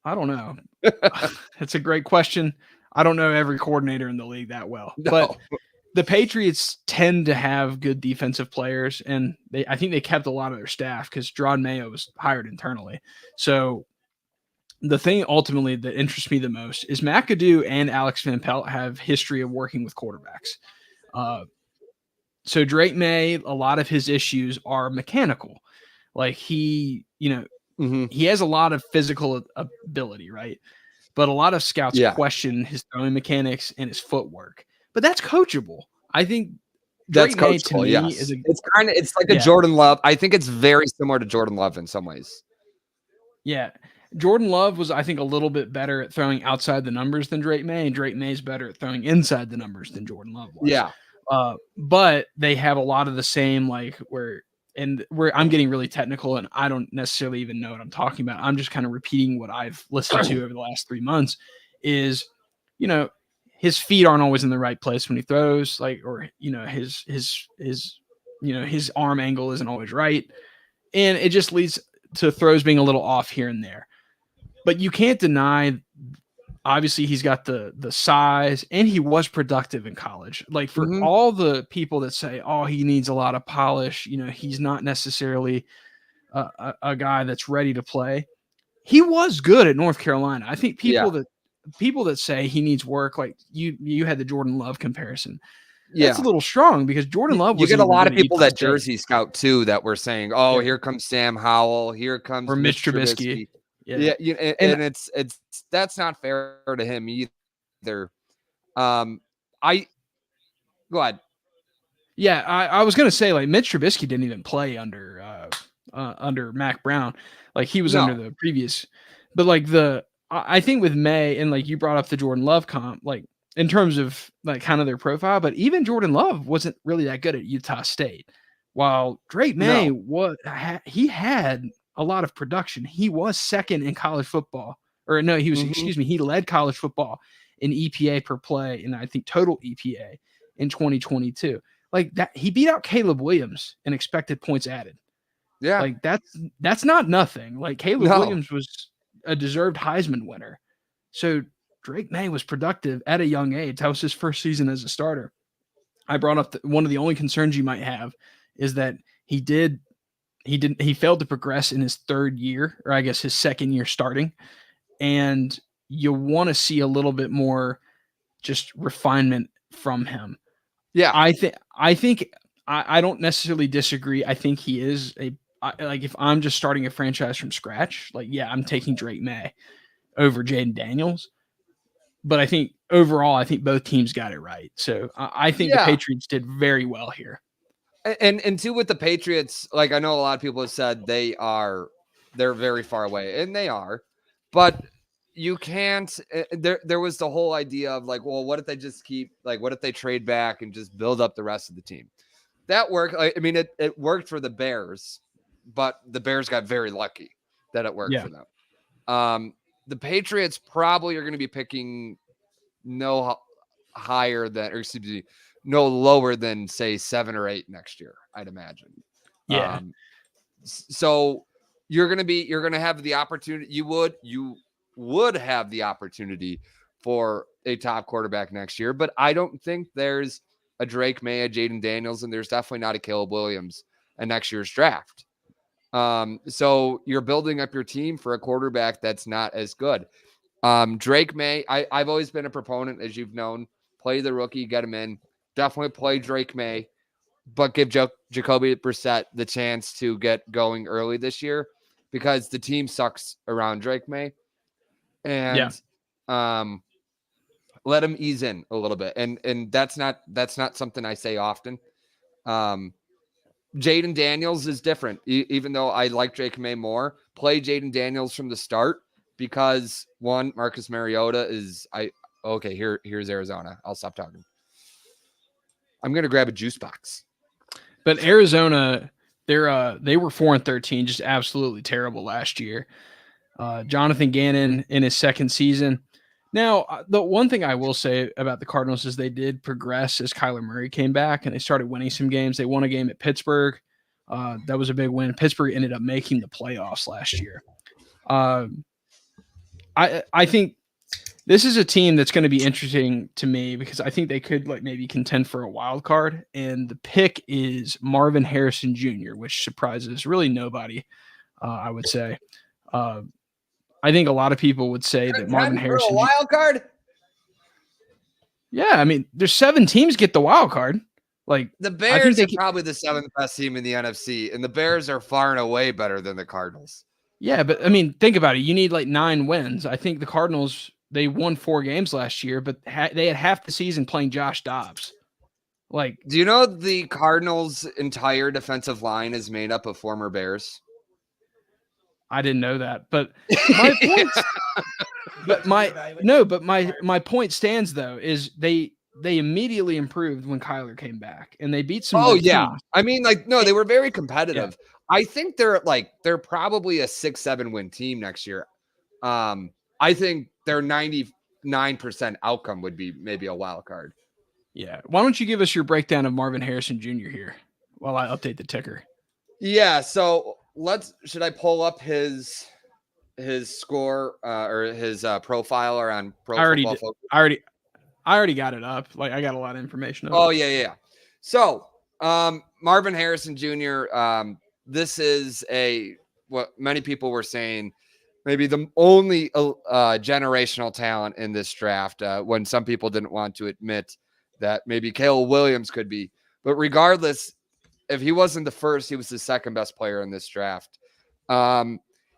I don't know. It's a great question. I don't know every coordinator in the league that well, but the Patriots tend to have good defensive players, and I think they kept a lot of their staff because Jerod Mayo was hired internally. So the thing ultimately that interests me the most is McAdoo and Alex Van Pelt have history of working with quarterbacks. So Drake May, a lot of his issues are mechanical. Like he has a lot of physical ability, right? But a lot of scouts question his throwing mechanics and his footwork. But that's coachable. I think that's Drake May, coachable. to me, Yes, it's like a Jordan Love. I think it's very similar to Jordan Love in some ways. Yeah. Jordan Love was, I think, a little bit better at throwing outside the numbers than Drake May, and Drake May is better at throwing inside the numbers than Jordan Love was. Yeah. But they have a lot of the same, where I'm getting really technical and I don't necessarily even know what I'm talking about. I'm just kind of repeating what I've listened to over the last 3 months is, his feet aren't always in the right place when he throws, his arm angle isn't always right. And it just leads to throws being a little off here and there. But you can't deny, obviously, he's got the size, and he was productive in college. Like for all the people that say, oh, he needs a lot of polish, he's not necessarily a guy that's ready to play. He was good at North Carolina. I think people that say he needs work, like you had the Jordan Love comparison. That's a little strong because Jordan Love was. You get a lot of people that Jersey scout too that were saying, "Oh, here comes Sam Howell, here comes or Mitch Trubisky." And it's that's not fair to him either. Go ahead. Yeah, I was gonna say, like, Mitch Trubisky didn't even play under Mac Brown, like he was under the previous. But like I think with May, and like you brought up the Jordan Love comp, like in terms of like kind of their profile, but even Jordan Love wasn't really that good at Utah State, while Drake May he had a lot of production. He was second in college football, or no, he was, he led college football in EPA per play, and I think total EPA in 2022. Like that, he beat out Caleb Williams in expected points added. Yeah. Like that's not nothing. Like Caleb Williams was a deserved Heisman winner. So Drake May was productive at a young age. That was his first season as a starter. I brought up one of the only concerns you might have is that he failed to progress in his third year, or I guess his second year starting. And you want to see a little bit more just refinement from him. Yeah. I think I don't necessarily disagree. I think he is like if I'm just starting a franchise from scratch, like, yeah, I'm taking Drake May over Jaden Daniels. But I think overall, I think both teams got it right. So I think the Patriots did very well here. And too, with the Patriots, like I know a lot of people have said they're very far away, and they are, but you can't. There was the whole idea of like, well, what if they just what if they trade back and just build up the rest of the team? That worked. I mean, it worked for the Bears, but the Bears got very lucky that it worked for them. The Patriots probably are going to be picking no lower than say 7 or 8 next year, I'd imagine. Yeah. So you're going to have the opportunity. You would have the opportunity for a top quarterback next year, but I don't think there's a Drake May, a Jaden Daniels, and there's definitely not a Caleb Williams in next year's draft. So you're building up your team for a quarterback that's not as good. Drake May, I've always been a proponent, as you've known, play the rookie, get him in. Definitely play Drake May, but give Jacoby Brissett the chance to get going early this year because the team sucks around Drake May. And let him ease in a little bit. And that's not something I say often. Jaden Daniels is different. Even though I like Drake May more, play Jaden Daniels from the start because one, Marcus Mariota is here's Arizona. I'll stop talking. I'm gonna grab a juice box. But Arizona, they were 4-13, just absolutely terrible last year. Jonathan Gannon in his second season. Now, the one thing I will say about the Cardinals is they did progress as Kyler Murray came back and they started winning some games. They won a game at Pittsburgh. That was a big win. Pittsburgh ended up making the playoffs last year. I think this is a team that's going to be interesting to me because I think they could maybe contend for a wild card. And the pick is Marvin Harrison Jr., which surprises really nobody, I would say. I think a lot of people would say that Marvin Harrison wild card. Yeah, I mean, there's 7 teams get the wild card. Like the Bears are probably the 7th best team in the NFC, and the Bears are far and away better than the Cardinals. Yeah, but I mean, think about it. You need 9 wins. I think the Cardinals, they won 4 games last year, but they had half the season playing Josh Dobbs. Do you know the Cardinals' entire defensive line is made up of former Bears? I didn't know that, but my point stands though is they immediately improved when Kyler came back and they beat some. Oh yeah, teams. I mean, they were very competitive. Yeah. I think they're probably a 6-7 win team next year. I think their 99% outcome would be maybe a wild card. Yeah. Why don't you give us your breakdown of Marvin Harrison Jr. here while I update the ticker? Yeah. So should I pull up his score or his profile or on Pro Football Focus? I already got it up. I got a lot of information. Oh yeah. So Marvin Harrison Jr. This is what many people were saying, maybe the only generational talent in this draft. When some people didn't want to admit that maybe Caleb Williams could be, but regardless. If he wasn't the first, he was the second best player in this draft.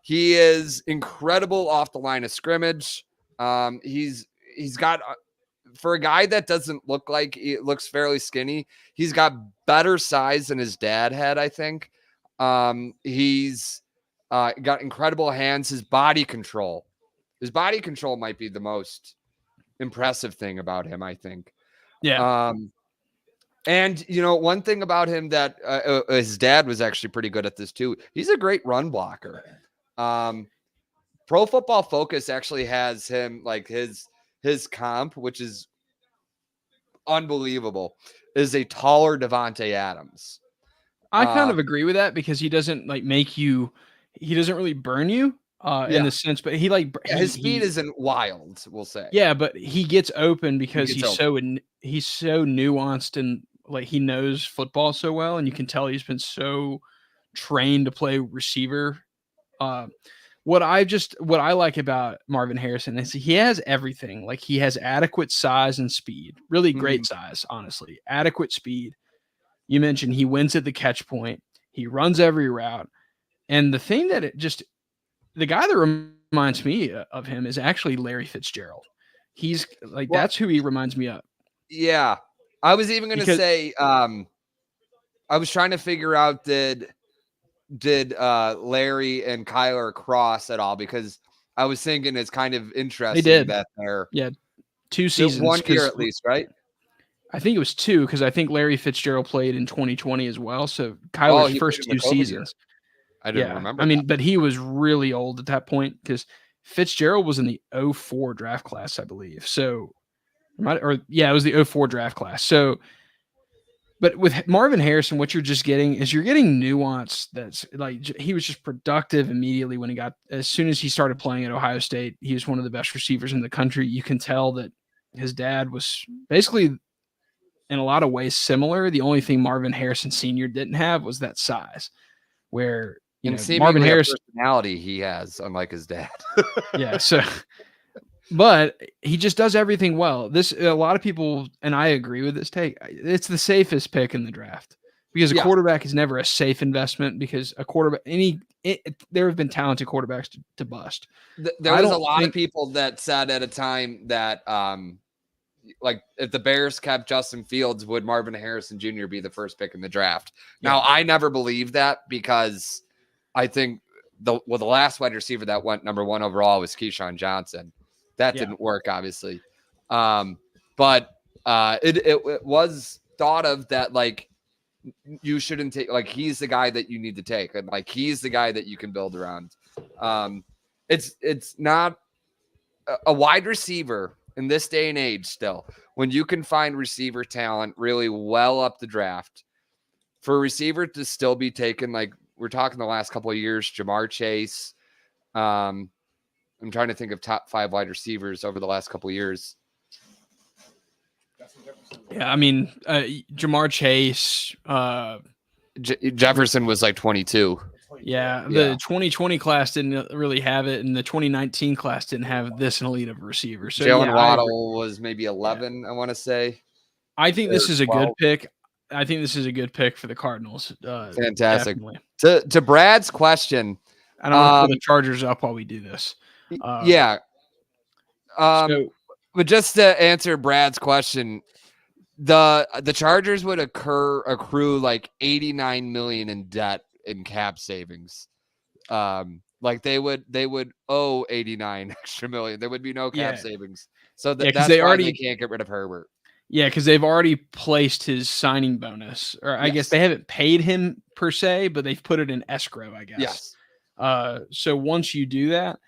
He is incredible off the line of scrimmage. He's got, for a guy that doesn't look like he looks fairly skinny, he's got better size than his dad had, I think. He's got incredible hands. His body control might be the most impressive thing about him, I think. Yeah. And, one thing about him that his dad was actually pretty good at this too. He's a great run blocker. Pro Football Focus actually has him his comp, which is unbelievable, is a taller Devontae Adams. I kind of agree with that because he doesn't he doesn't really burn you in the sense, but his speed isn't wild, we'll say. Yeah, but he gets open because he's so nuanced and he knows football so well, and you can tell he's been so trained to play receiver. What I like about Marvin Harrison is he has everything. He has adequate size and speed, really great size, honestly, adequate speed. You mentioned he wins at the catch point. He runs every route. And the thing that the guy that reminds me of him is actually Larry Fitzgerald. He's that's who he reminds me of. Yeah. I was even going to say, I was trying to figure out, did Larry and Kyler cross at all? Because I was thinking it's kind of interesting that they're 2 seasons, 1 year at least, right? I think it was 2 because I think Larry Fitzgerald played in 2020 as well. So Kyler's first 2 seasons. I didn't remember. I mean, but he was really old at that point because Fitzgerald was in the 2004 draft class, I believe. So. It was the 2004 draft class. So, but with Marvin Harrison, what you're just getting is you're getting nuance. That's he was just productive immediately when as soon as he started playing at Ohio State, he was one of the best receivers in the country. You can tell that his dad was basically in a lot of ways similar. The only thing Marvin Harrison Sr. didn't have was that size where, Marvin Harrison personality he has, unlike his dad. Yeah. So, but he just does everything well. A lot of people, and I agree with this take, it's the safest pick in the draft because a quarterback is never a safe investment because a quarterback, there have been talented quarterbacks to bust. There was a lot of people that said at a time that, like if the Bears kept Justin Fields, would Marvin Harrison Jr. be the first pick in the draft? Now, I never believed that because I think the last wide receiver that went number 1 overall was Keyshawn Johnson. That didn't work, obviously. But it was thought of that, like, you shouldn't take, like, he's the guy that you need to take, and like he's the guy that you can build around. It's not a wide receiver in this day and age still, when you can find receiver talent really well up the draft, for a receiver to still be taken, like we're talking the last couple of years, Jamar Chase. I'm trying to think of top 5 wide receivers over the last couple of years. Yeah, I mean, Jamar Chase. Jefferson was like 22. Yeah, the 2020 class didn't really have it, and the 2019 class didn't have this elite of a receiver. So Jalen Waddle was maybe 11, I want to say. I think this is a good pick. I think this is a good pick for the Cardinals. Fantastic. Definitely. To Brad's question, I don't want to put the Chargers up while we do this. But just to answer Brad's question, the Chargers would accrue like $89 million in debt in cap savings. Like they would owe 89 extra million. There would be no cap savings. So that's why they can't get rid of Herbert. Yeah, because they've already placed his signing bonus, or I guess they haven't paid him per se, but they've put it in escrow, I guess. Yes. So once you do that,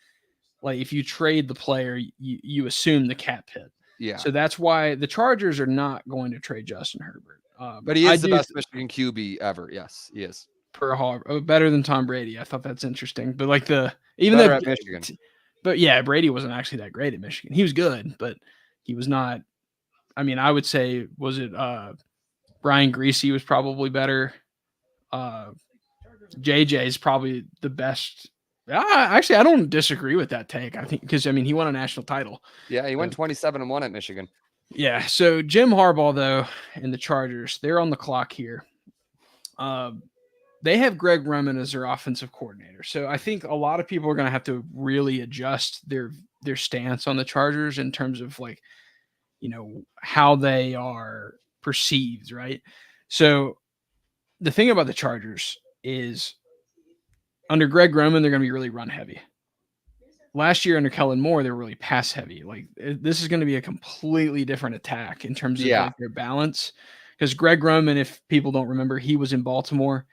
like if you trade the player, you assume the cap hit. Yeah. So that's why the Chargers are not going to trade Justin Herbert. But he is the best Michigan QB ever. Yes, he is. Better than Tom Brady. I thought that's interesting. But like at Michigan. But yeah, Brady wasn't actually that great at Michigan. He was good, but he was not. I mean, I would say, was it Brian Greasy was probably better. JJ is probably the best. Actually, I don't disagree with that take. I think because he won a national title. Yeah, he went 27-1 at Michigan. Yeah. So Jim Harbaugh though, and the Chargers, they're on the clock here. They have Greg Roman as their offensive coordinator. So I think a lot of people are going to have to really adjust their stance on the Chargers in terms of like, how they are perceived, right? So the thing about the Chargers is under Greg Roman, they're going to be really run heavy. Last year under Kellen Moore, they were really pass heavy. Like this is going to be a completely different attack in terms of like, their balance. Because Greg Roman, if people don't remember, he was in Baltimore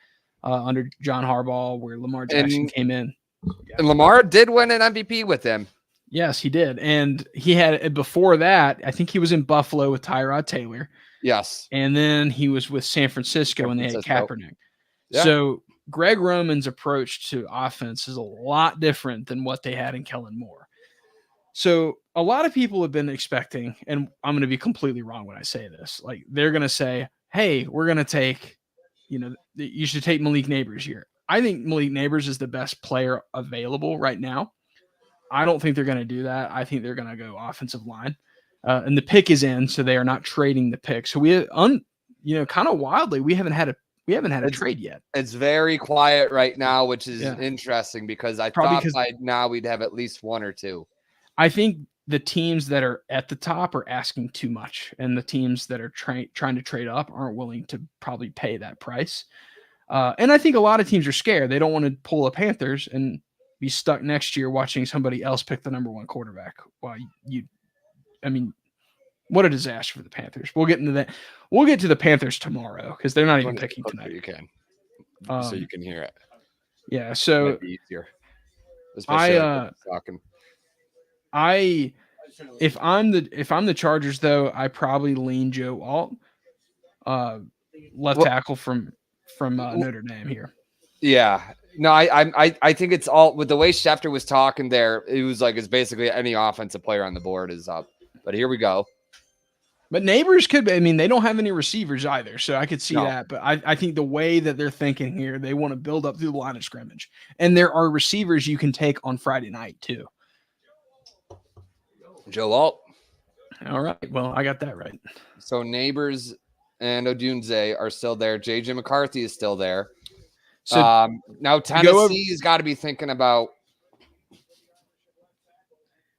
under John Harbaugh, where Lamar Jackson came in. And Lamar did win an MVP with him. Yes, he did. And he had, before that, I think he was in Buffalo with Tyrod Taylor. Yes. And then he was with San Francisco when they had Kaepernick. Yeah. So Greg Roman's approach to offense is a lot different than what they had in Kellen Moore. So a lot of people have been expecting, and I'm going to be completely wrong when I say this, like they're going to say, hey, we're going to take, you should take Malik Neighbors here. I think Malik Neighbors is the best player available right now. I don't think they're going to do that. I think they're going to go offensive line. And the pick is in, so they are not trading the pick. So we, kind of wildly, we haven't had a trade yet. It's very quiet right now, which is interesting because I thought by now we'd have at least one or two. I think the teams that are at the top are asking too much, and the teams that are trying to trade up aren't willing to probably pay that price. And I think a lot of teams are scared. They don't want to pull the Panthers and be stuck next year watching somebody else pick the number 1 quarterback. What a disaster for the Panthers. We'll get into that. We'll get to the Panthers tomorrow because they're not even picking tonight. You can, so you can hear it. Yeah. So might be easier. Talking. If I'm the Chargers though, I probably lean Joe Alt, left tackle from Notre Dame here. Yeah. No, I think it's all with the way Schefter was talking there. It was like it's basically any offensive player on the board is up. But here we go. But Neighbors could be. They don't have any receivers either, so I could see that. But I think the way that they're thinking here, they want to build up through the line of scrimmage, and there are receivers you can take on Friday night too. Joe Alt. All right. Well, I got that right. So Neighbors and Odunze are still there. JJ McCarthy is still there. So now Tennessee's got to be thinking about.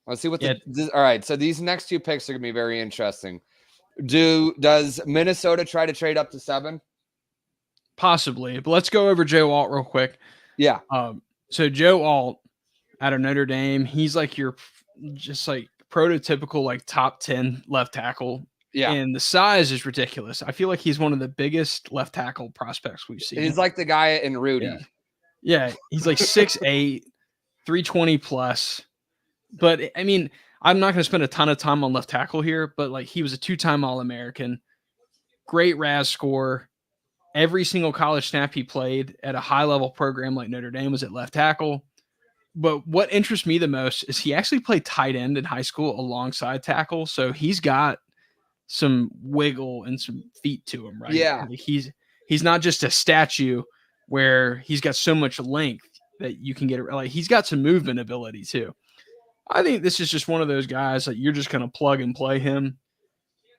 Let's see what Yeah. all right. So these next two picks are gonna be very interesting. Does Minnesota try to trade up to 7? Possibly, but let's go over Joe Alt real quick. Yeah. So Joe Alt out of Notre Dame, he's like your just like prototypical like top 10 left tackle. Yeah. And the size is ridiculous. I feel like he's one of the biggest left tackle prospects we've seen. He's like the guy in Rudy. Yeah, he's like 6'8", 320 plus. But I mean, I'm not going to spend a ton of time on left tackle here, but like he was a 2-time All-American, great RAS score. Every single college snap he played at a high-level program like Notre Dame was at left tackle. But what interests me the most is he actually played tight end in high school alongside tackle, so he's got some wiggle and some feet to him, right? Yeah. Like he's not just a statue where he's got so much length that you can get it. Like he's got some movement ability too. I think this is just one of those guys that you're just going to plug and play him,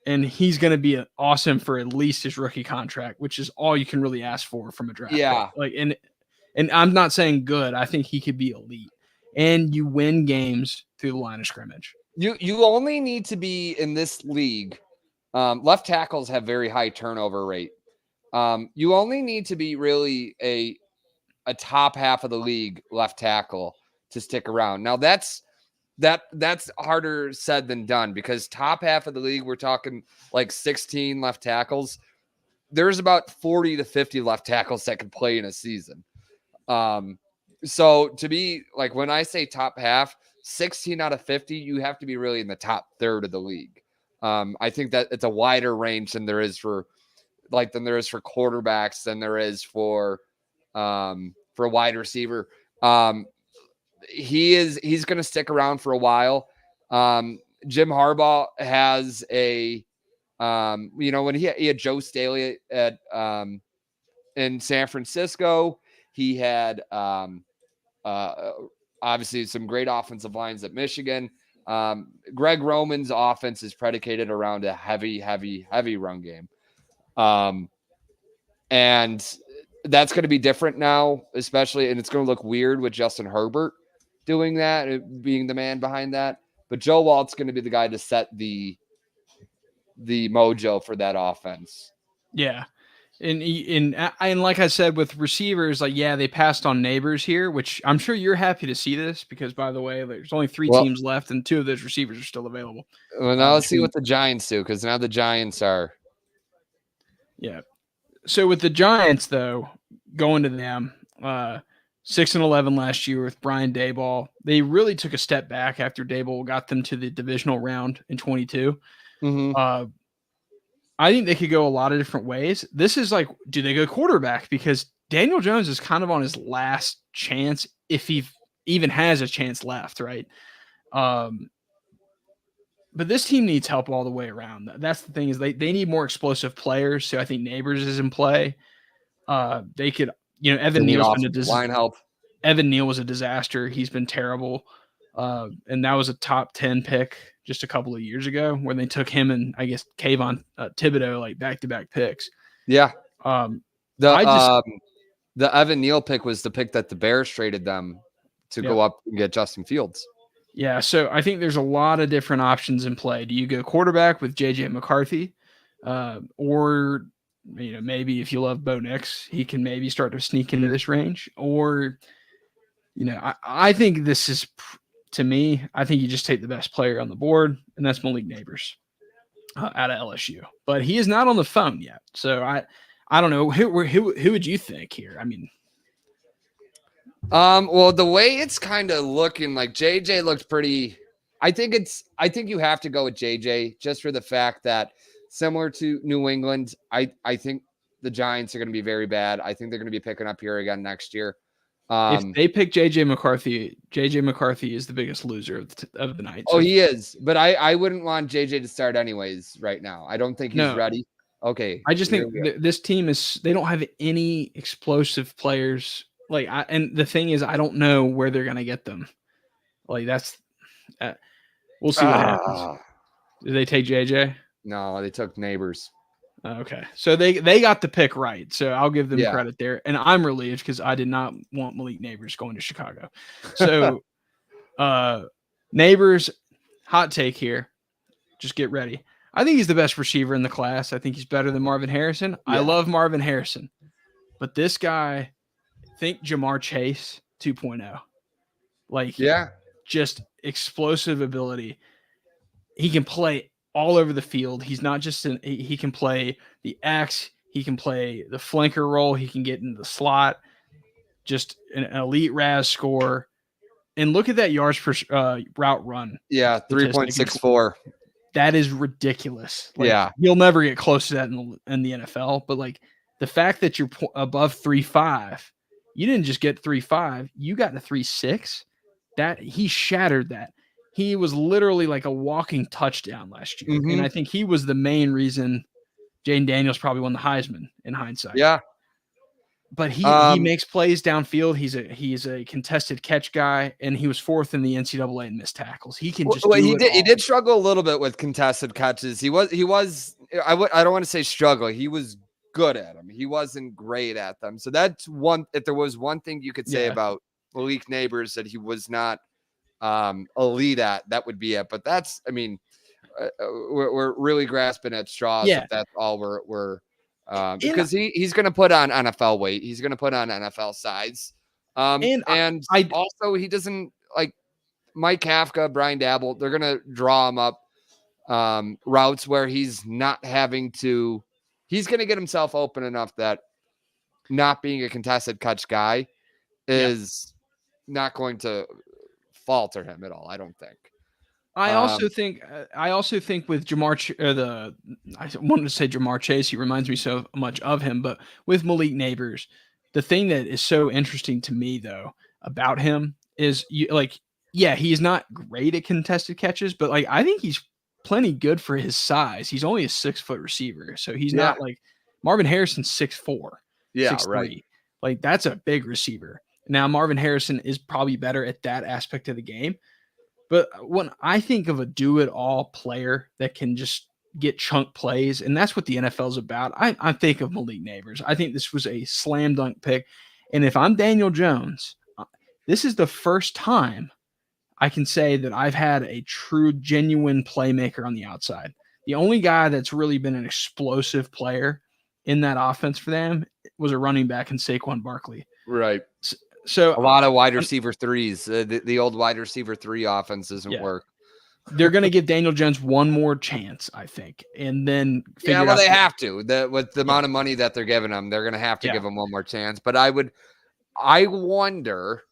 and he's going to be awesome for at least his rookie contract, which is all you can really ask for from a draft. Yeah. Pick. Like, and I'm not saying good. I think he could be elite, and you win games through the line of scrimmage. You only need to be in this league. Left tackles have very high turnover rate. You only need to be really a top half of the league left tackle to stick around. Now that's harder said than done, because top half of the league, we're talking like 16 left tackles. There's about 40 to 50 left tackles that can play in a season. So to be like, when I say top half, 16 out of 50, you have to be really in the top third of the league. I think that it's a wider range than there is for quarterbacks, than there is for a wide receiver. He's going to stick around for a while. Jim Harbaugh has when he had Joe Staley at in San Francisco, he had obviously some great offensive lines at Michigan. Greg Roman's offense is predicated around a heavy run game. And that's going to be different now, especially, and it's going to look weird with Justin Herbert doing that, being the man behind that. But Joe Alt's going to be the guy to set the mojo for that offense. Yeah. And like I said, with receivers, like, yeah, they passed on Neighbors here, which I'm sure you're happy to see this, because, by the way, there's only 3 teams left and 2 of those receivers are still available. Well, now let's see what the Giants do, because now the Giants are. Yeah. So with the Giants, though, going to them, 6-11 last year with Brian Daboll, they really took a step back after Daboll got them to the divisional round in 22. Mm-hmm. I think they could go a lot of different ways. This is like, do they go quarterback? Because Daniel Jones is kind of on his last chance, if he even has a chance left, right? But this team needs help all the way around. That's the thing, is they need more explosive players. So I think Neighbors is in play. They could, Evan Neal's been line help. Evan Neal was a disaster. He's been terrible. And that was a top 10 pick just a couple of years ago, when they took him and I guess Kayvon Thibodeau, like back-to-back picks. Yeah. The Evan Neal pick was the pick that the Bears traded them to go up and get Justin Fields. Yeah. So I think there's a lot of different options in play. Do you go quarterback with JJ McCarthy? Or, maybe if you love Bo Nix, he can maybe start to sneak into this range. Or, I think this is, to me, I think you just take the best player on the board, and that's Malik Neighbors out of LSU. But he is not on the phone yet, so I don't know who would you think here? I mean, well, the way it's kind of looking, like JJ looked pretty. I think you have to go with JJ, just for the fact that, similar to New England, I think the Giants are going to be very bad. I think they're going to be picking up here again next year. If they pick JJ McCarthy is the biggest loser of the night. So. Oh, he is. But I wouldn't want JJ to start anyways right now. I don't think he's ready. Okay. I just think this team they don't have any explosive players. And the thing is, I don't know where they're going to get them. Like, that's we'll see what happens. Did they take JJ? No, they took Neighbors. Okay. So they got the pick right. So I'll give them credit there. And I'm relieved, because I did not want Malik Neighbors going to Chicago. So Neighbors, hot take here. Just get ready. I think he's the best receiver in the class. I think he's better than Marvin Harrison. I Yeah. love Marvin Harrison. But this guy, think Jamar Chase 2.0. Like, Yeah. just explosive ability. He can play all over the field. He's not just he can play the X, he can play the flanker role, he can get into the slot. Just an elite RAS score. And look at that yards per route run. Yeah. 3.64. That is ridiculous. Like, Yeah. You'll never get close to that in the NFL. But like the fact that you're above 3.5, you didn't just get 3.5, you got to 3.6. That he shattered that. He was literally like a walking touchdown last year. Mhm. And I think he was the main reason Jaden Daniels probably won the Heisman in hindsight. Yeah. But he Um, makes plays downfield. He's a contested catch guy, and he was fourth in the NCAA in missed tackles. He can just Well, do he it did. He all. did struggle a little bit with contested catches. He was. I don't want to say struggle. He was good at them. He wasn't great at them. So that's one. If there was one thing you could say Yeah. about Malik Neighbors that he was not elite at, that would be it. But that's. I mean, we're really grasping at straws. Yeah. If that's all we're because he's going to put on NFL weight. He's going to put on NFL size. And And I- also he doesn't like Mike Kafka, Brian Dabble. They're going to draw him up routes where he's not having to. He's going to get himself open enough that not being a contested catch guy is not going to falter him at all. I don't think. I also think with Jamar, I wanted to say Jamar Chase. He reminds me so much of him, but with Malik Neighbors, the thing that is so interesting to me though about him is he's not great at contested catches, but like I think he's plenty good for his size. He's only a 6-foot receiver, so he's not like Marvin Harrison's 6'4". Yeah, 6'3". right. Like that's a big receiver. Now Marvin Harrison is probably better at that aspect of the game. But when I think of a do-it-all player that can just get chunk plays, and that's what the NFL is about, I think of Malik Neighbors. I think this was a slam dunk pick. And if I'm Daniel Jones, this is the first time I can say that I've had a true, genuine playmaker on the outside. The only guy that's really been an explosive player in that offense for them was a running back in Saquon Barkley. Right. So a lot of wide receiver threes. The old wide receiver 3 offense doesn't work. They're going to give Daniel Jones one more chance, I think, and then they have to. With the amount of money that they're giving him, they're going to have to give him one more chance. But I wonder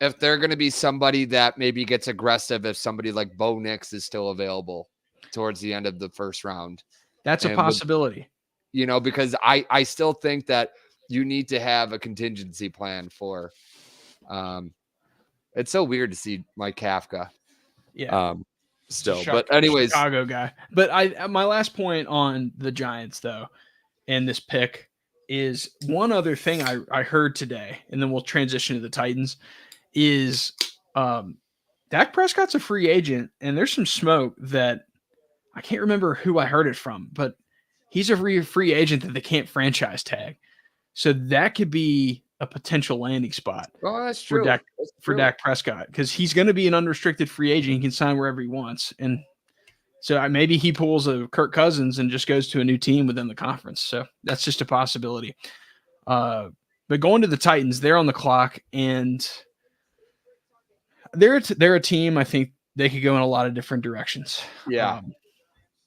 if they're going to be somebody that maybe gets aggressive if somebody like Bo Nix is still available towards the end of the first round. That's a possibility. Because I still think that you need to have a contingency plan for. It's so weird to see Mike Kafka. Yeah. Still, but anyways, Chicago guy. But my last point on the Giants though, and this pick is one other thing I heard today, and then we'll transition to the Titans. Is Dak Prescott's a free agent, and there's some smoke that I can't remember who I heard it from, but he's a free agent that they can't franchise tag. So that could be a potential landing spot. Oh, that's true. For Dak Prescott, because he's going to be an unrestricted free agent. He can sign wherever he wants. And so maybe he pulls a Kirk Cousins and just goes to a new team within the conference. So that's just a possibility. But going to the Titans, they're on the clock, and they're a team I think they could go in a lot of different directions. Yeah.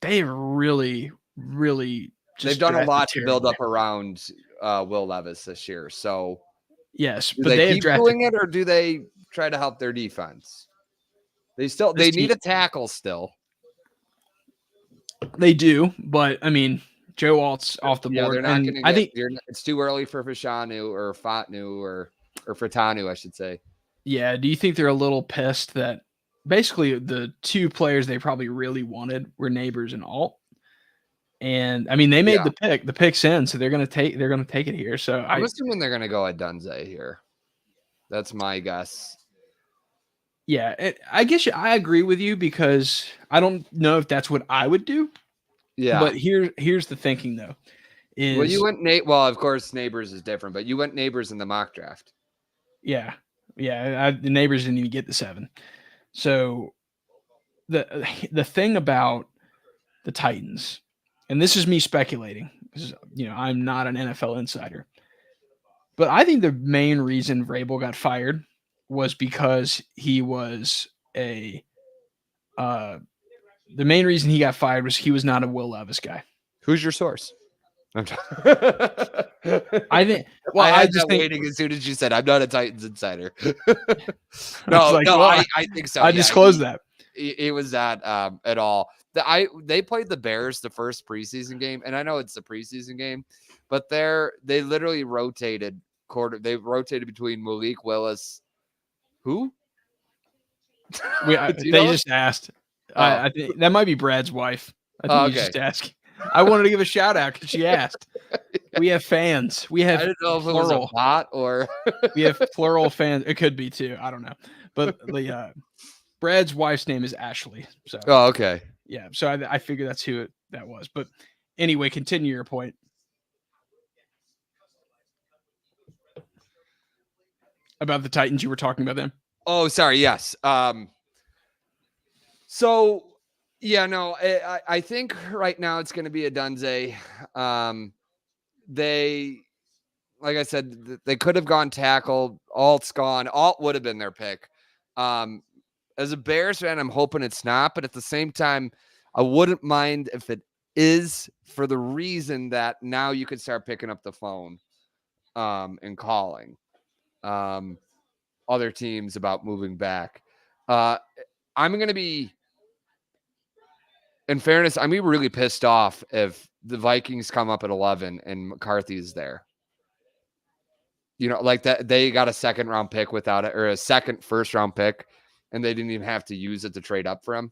They really, really they've done a lot to build up around Will Levis this year. So yes, but they keep doing it, or do they try to help their defense? They need a tackle still. They do, but I mean, Joe Alt's off the board. They're not going to. I think it's too early for Fashanu or Fatnu or Fratanu, I should say. Yeah. Do you think they're a little pissed that basically the two players they probably really wanted were Neighbors and Alt? And I mean, they made the pick's in, so they're gonna take it here. So I'm assuming they're gonna go at Dunze here. That's my guess. Yeah, I guess I agree with you because I don't know if that's what I would do. Yeah, but here's the thinking though. You went Nate. Well, of course, Neighbors is different, but you went Neighbors in the mock draft. Yeah, the Neighbors didn't even get the 7. So the thing about the Titans, and this is me speculating, because I'm not an NFL insider, but I think the main reason Vrabel got fired was because he was the main reason he got fired was he was not a Will Levis guy. Who's your source? I think. Well, I I just just think waiting as soon as you said I'm not a Titans insider. I think so. I yeah. disclosed that. It was that at all. They played the Bears the first preseason game, and I know it's the preseason game, but they literally rotated They rotated between Malik Willis. Who? They just asked. Oh. I think that might be Brad's wife. I think Okay. he's just asking. I wanted to give a shout out because she asked. We have fans. We have I don't know if plural. it was a bot or We have plural fans. It could be too. I don't know. But the Brad's wife's name is Ashley. So Oh, okay. yeah. So I figured that's who that was. But anyway, continue your point. About the Titans, you were talking about them. Oh, sorry. Yes. So yeah, no, I think right now it's going to be a Dunze. They, like I said, they could have gone tackle. Alt's gone. Alt would have been their pick. As a Bears fan, I'm hoping it's not, but at the same time, I wouldn't mind if it is, for the reason that now you could start picking up the phone and calling other teams about moving back. I'm going to be, in fairness, I'm going to be really pissed off if the Vikings come up at 11 and McCarthy's there. Like that, they got a second round pick without it, or a second first round pick, and they didn't even have to use it to trade up for him.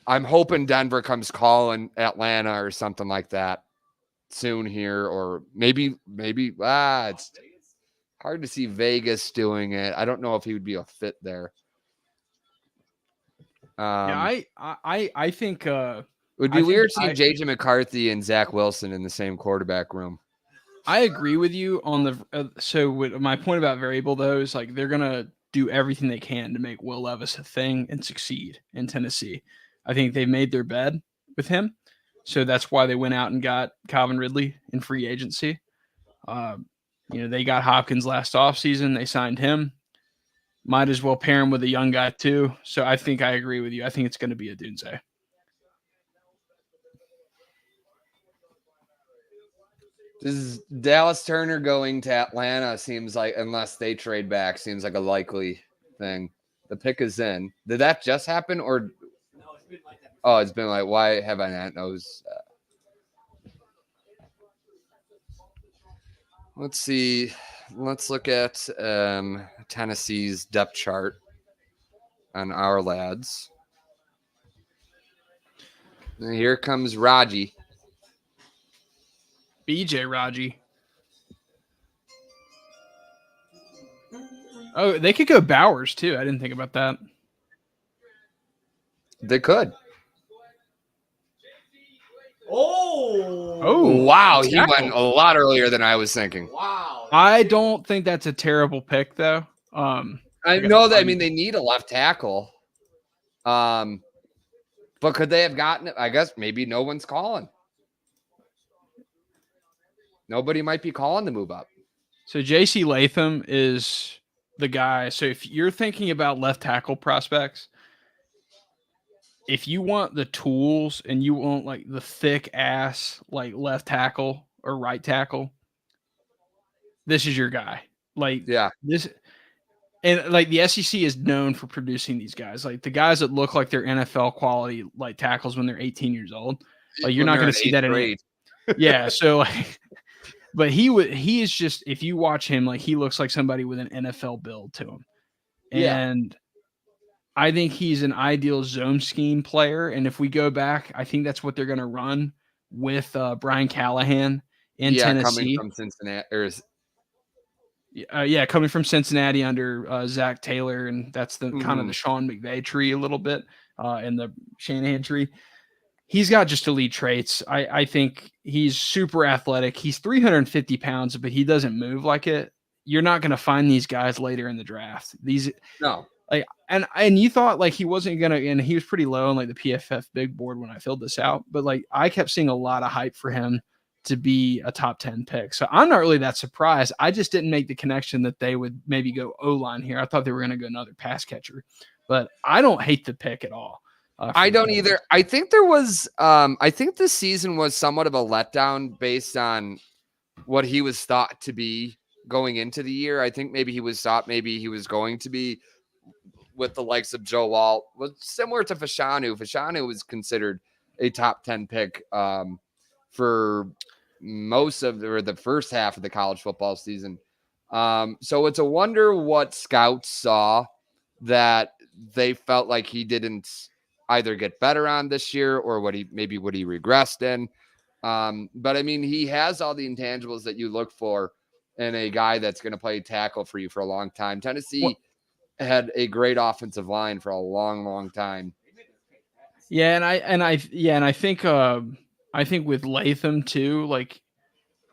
I'm hoping Denver comes calling Atlanta or something like that soon here, or maybe it's hard to see Vegas doing it. I don't know if he would be a fit there. Yeah, I think it would be weird seeing JJ McCarthy and Zach Wilson in the same quarterback room. I agree with you on the so with my point about Vrabel though is like they're gonna do everything they can to make Will Levis a thing and succeed in Tennessee. I think they made their bed with him, so that's why they went out and got Calvin Ridley in free agency. They got Hopkins last offseason. They signed him. Might as well pair him with a young guy too. So I think I agree with you. I think it's going to be a Dunze. This is Dallas Turner going to Atlanta seems like, unless they trade back, seems like a likely thing. The pick is in. Did that just happen, or? No, it's been like that. Oh, it's been like, why have I not knows? Let's see. Let's look at Tennessee's depth chart on our lads. And here comes Raji. BJ Raji. Oh, they could go Bowers too. I didn't think about that. They could. Oh, wow. He went a lot earlier than I was thinking. Wow. I don't think that's a terrible pick though. I know that. I mean, they need a left tackle. But could they have gotten it? I guess maybe no one's calling. Nobody might be calling to move up. So JC Latham is the guy. So if you're thinking about left tackle prospects, if you want the tools and you want like the thick ass like left tackle or right tackle, this is your guy. Like this, and like the SEC is known for producing these guys. Like the guys that look like they're NFL quality like tackles when they're 18 years old. Like you're not going to see that in. Yeah. So like. But he is just, if you watch him, like he looks like somebody with an NFL build to him. And I think he's an ideal zone scheme player. And if we go back, I think that's what they're going to run with Brian Callahan in Tennessee. Coming from Cincinnati. Coming from Cincinnati under Zach Taylor. And that's the kind of the Sean McVay tree a little bit and the Shanahan tree. He's got just elite traits. I think he's super athletic. He's 350 pounds, but he doesn't move like it. You're not going to find these guys later in the draft. And you thought like he wasn't gonna, and he was pretty low on like the PFF big board when I filled this out, but like I kept seeing a lot of hype for him to be a top 10 pick. So I'm not really that surprised. I just didn't make the connection that they would maybe go O-line here. I thought they were going to go another pass catcher, but I don't hate the pick at all. I don't either. I think there was, I think this season was somewhat of a letdown based on what he was thought to be going into the year. I think maybe he was going to be with the likes of Joe Walt, was similar to Fashanu. Fashanu was considered a top 10 pick for most of the first half of the college football season. So it's a wonder what scouts saw that they felt like he didn't either get better on this year or what he regressed in. But I mean, he has all the intangibles that you look for in a guy that's going to play tackle for you for a long time. Tennessee had a great offensive line for a long, long time. Yeah. And I think with Latham too, like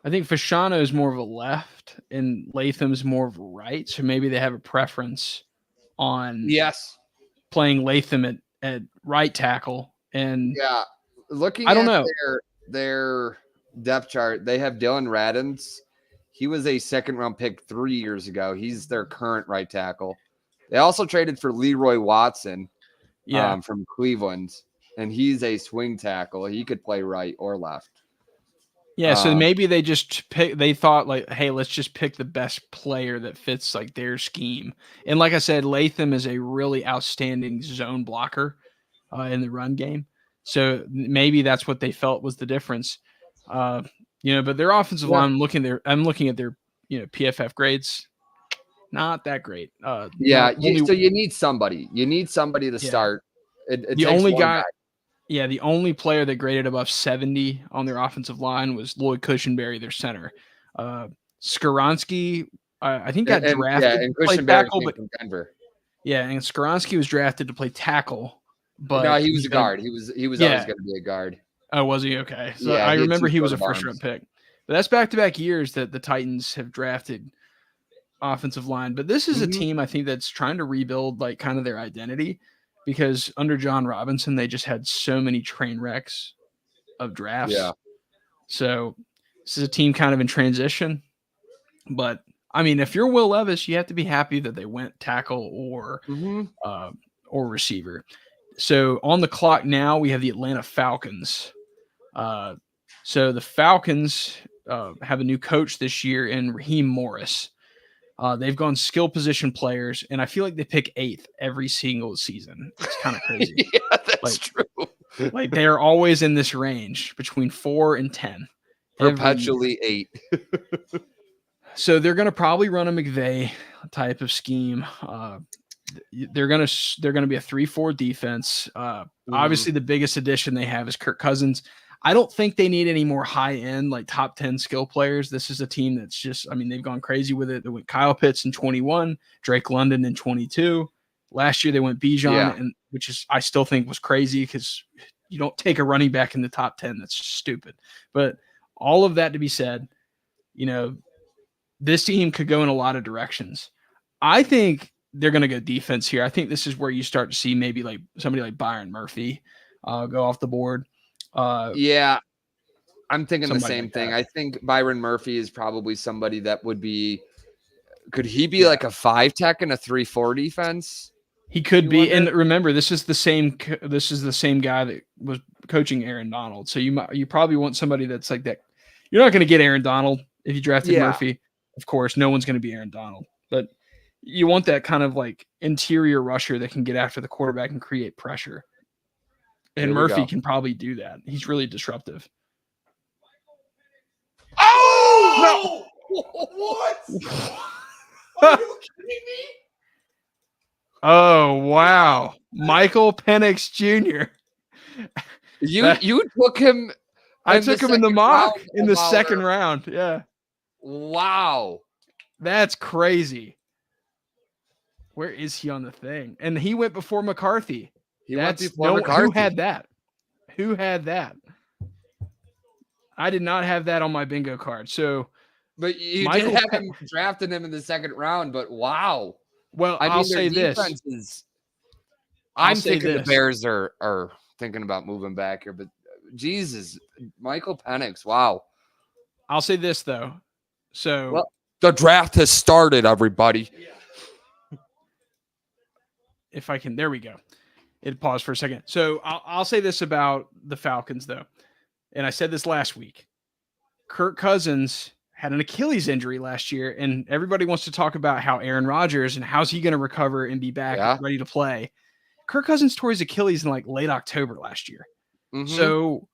I think Fashanu is more of a left and Latham's more of a right. So maybe they have a preference on playing Latham at right tackle. And yeah, looking I don't at know their depth chart, they have Dylan Radins. He was a second-round pick 3 years ago. He's their current right tackle. They also traded for Leroy Watson from Cleveland, and he's a swing tackle. He could play right or left. Yeah, so maybe they just they thought like, hey, let's just pick the best player that fits like their scheme. And like I said, Latham is a really outstanding zone blocker in the run game. So maybe that's what they felt was the difference. But their offensive line, I'm looking at their PFF grades, not that great. So you need somebody. You need somebody to start. The only guy. Yeah, the only player that graded above 70 on their offensive line was Lloyd Cushenberry, their center. Skoronsky, I think got drafted and to play Cushenberry tackle, came from Denver. Yeah, and Skoronsky was drafted to play tackle, but no, he was a guard. He was always going to be a guard. Oh, was he? Okay. So I remember he was a first-round pick. But that's back-to-back years that the Titans have drafted offensive line. But this is a team, I think, that's trying to rebuild like kind of their identity. Because under John Robinson, they just had so many train wrecks of drafts. Yeah. So this is a team kind of in transition. But, I mean, if you're Will Levis, you have to be happy that they went tackle or receiver. So on the clock now, we have the Atlanta Falcons. So the Falcons have a new coach this year in Raheem Morris. They've gone skill position players, and I feel like they pick 8th every single season. It's kind of crazy. Yeah, that's true. Like they're always in this range between 4 and 10. Perpetually 8. So they're going to probably run a McVay type of scheme. They're going to be a 3-4 defense. Obviously, the biggest addition they have is Kirk Cousins. I don't think they need any more high-end, like top 10 skill players. This is a team that's just, I mean, they've gone crazy with it. They went Kyle Pitts in 21, Drake London in 22. Last year they went Bijan, and which is I still think was crazy because you don't take a running back in the top 10. That's just stupid. But all of that to be said, this team could go in a lot of directions. I think they're going to go defense here. I think this is where you start to see maybe like somebody like Byron Murphy go off the board. I'm thinking the same thing. I think Byron Murphy is probably somebody that would be. Could he be like a 5 tech in a 3-4 defense? He could be. And remember, this is the same guy that was coaching Aaron Donald. So you probably want somebody that's like that. You're not going to get Aaron Donald if you drafted Murphy. Of course, no one's going to be Aaron Donald, but you want that kind of like interior rusher that can get after the quarterback and create pressure. And Murphy can probably do that. He's really disruptive. Oh! No! What? Are you kidding me? Oh, wow. Michael Penix Jr. You took him. I took him in the mock in the second round. Yeah. Wow. That's crazy. Where is he on the thing? And he went before McCarthy. McCarthy. Who had that? Who had that? I did not have that on my bingo card. So, but you did have him drafting him in the second round. But wow, Well, I I'll mean, their say this. defense is. I'll I'm say thinking the this. Bears are thinking about moving back here, but Jesus, Michael Penix, wow. I'll say this though. So Well, the draft has started, everybody. if I can, there we go. It paused for a second. So I'll say this about the Falcons though, and I said this last week. Kirk Cousins had an Achilles injury last year, and everybody wants to talk about how Aaron Rodgers and how's he going to recover and be back Yeah. ready to play. Kirk Cousins tore his Achilles in like late October last year. Mhm. So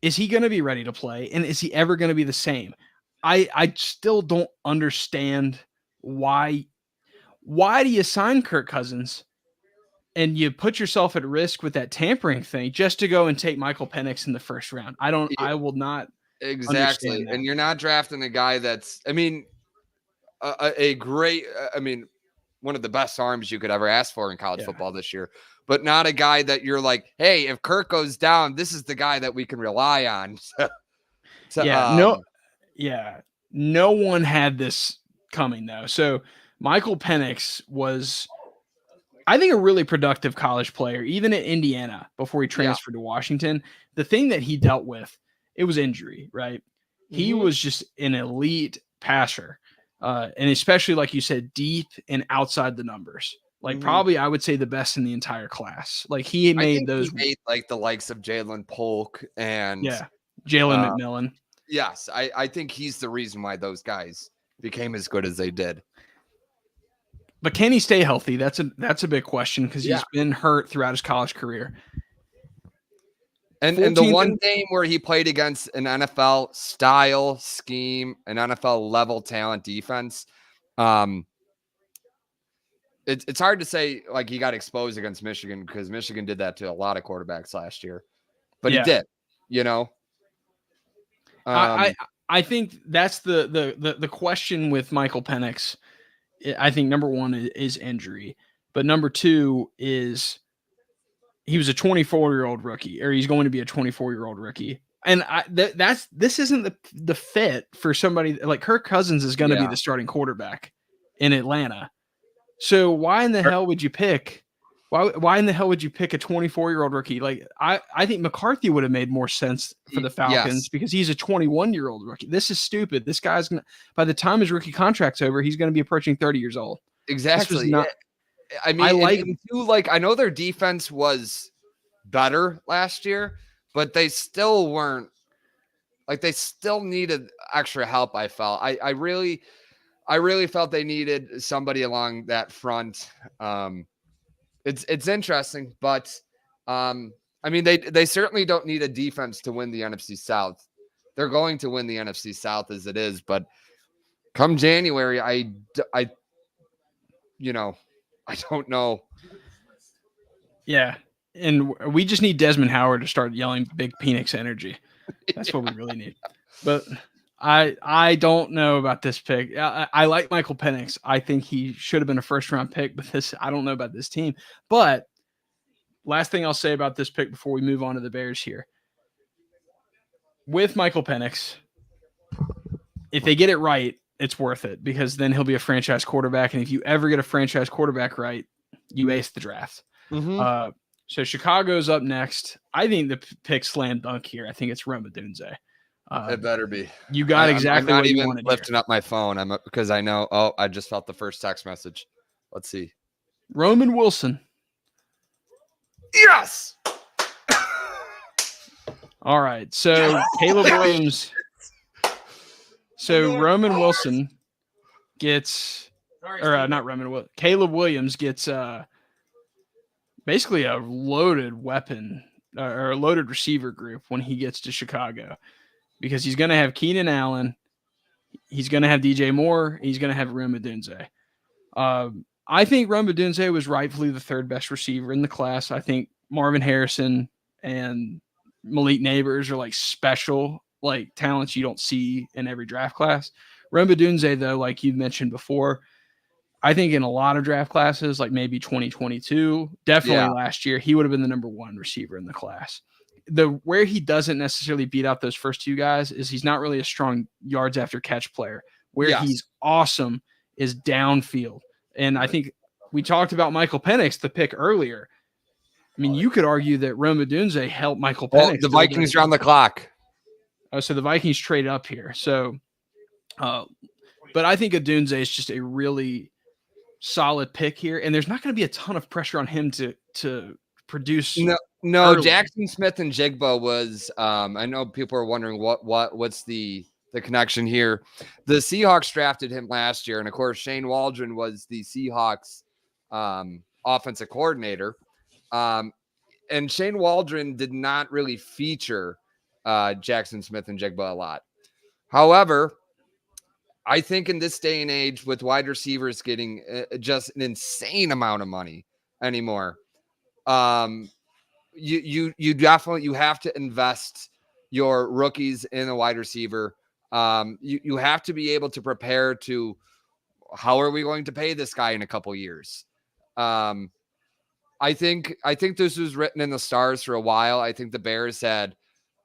is he going to be ready to play? And is he ever going to be the same? I still don't understand why do you sign Kirk Cousins and you put yourself at risk with that tampering thing just to go and take Michael Penix in the first round? I will not Exactly. understand that. And you're not drafting a guy that's, I mean, a great, I mean, one of the best arms you could ever ask for in college football this year, but not a guy that you're like, hey, if Kirk goes down, this is the guy that we can rely on. No one had this coming though. So Michael Penix was, I think, a really productive college player, even at Indiana before he transferred to Washington. The thing that he dealt with, it was injury, right? He was just an elite passer. And especially, like you said, deep and outside the numbers. Like probably, I would say the best in the entire class. Like he made those. He made like the likes of Jalen Polk and Jalen McMillan. Yes, I think he's the reason why those guys became as good as they did. But can he stay healthy? That's a big question because he's been hurt throughout his college career. And the one game where he played against an NFL style scheme, an NFL level talent defense, it's hard to say like he got exposed against Michigan because Michigan did that to a lot of quarterbacks last year, but he did, you know. I think that's the question with Michael Penix. I think number one is injury, but number two is he was a 24-year-old rookie, or he's going to be a 24-year-old rookie. And this isn't the fit for somebody like Kirk Cousins is going to be the starting quarterback in Atlanta. So why in the hell would you pick? Why in the hell would you pick a 24-year-old rookie? Like I think McCarthy would have made more sense for the Falcons because he's a 21-year-old rookie. This is stupid. This guy's gonna, by the time his rookie contract's over, he's going to be approaching 30 years old. Exactly. I mean, I know their defense was better last year, but they still weren't like they still needed extra help. I felt I really felt they needed somebody along that front. It's interesting, but I mean they certainly don't need a defense to win the NFC South. They're going to win the NFC South as it is, but come January, I don't know. Yeah, and we just need Desmond Howard to start yelling "Big Penix energy." That's what we really need. But I don't know about this pick. I like Michael Penix. I think he should have been a first-round pick, but I don't know about this team. But last thing I'll say about this pick before we move on to the Bears here. With Michael Penix, if they get it right, it's worth it because then he'll be a franchise quarterback. And if you ever get a franchise quarterback right, you ace the draft. So Chicago's up next. I think the pick slam dunk here. I think it's Rome Odunze. It better be. You got exactly I'm what you even wanted. lifting up my phone. I'm up because I know. Oh, I just felt the first text message. Let's see. Roman Wilson. Yes. All right. So Caleb Williams. So Roman Wilson gets, Caleb Williams gets basically a loaded weapon or a loaded receiver group when he gets to Chicago because he's going to have Keenan Allen, he's going to have DJ Moore, he's going to have Rome Odunze. I think Rome Odunze was rightfully the third best receiver in the class. I think Marvin Harrison and Malik Neighbors are like special, like talents you don't see in every draft class. Rome Odunze, though, like you mentioned before, I think in a lot of draft classes, like maybe 2022, definitely last year, he would have been the number one receiver in the class. Where he doesn't necessarily beat out those first two guys is he's not really a strong yards after catch player. Where he's awesome is downfield. And I think we talked about Michael Penix, the pick earlier. I mean, you could argue that Rome Odunze helped Michael Penix. Well, the Vikings are on the clock. So the Vikings trade up here. So, but I think Odunze is just a really solid pick here, and there's not going to be a ton of pressure on him to produce. No, early. Jackson Smith and Jigba was. I know people are wondering what's the connection here. The Seahawks drafted him last year, and of course Shane Waldron was the Seahawks offensive coordinator. And Shane Waldron did not really feature Jackson Smith and Jigba a lot. However, I think in this day and age, with wide receivers getting just an insane amount of money anymore, you definitely have to invest your rookies in a wide receiver. You have to be able to prepare to how are we going to pay this guy in a couple years. I think this was written in the stars for a while. I think the Bears had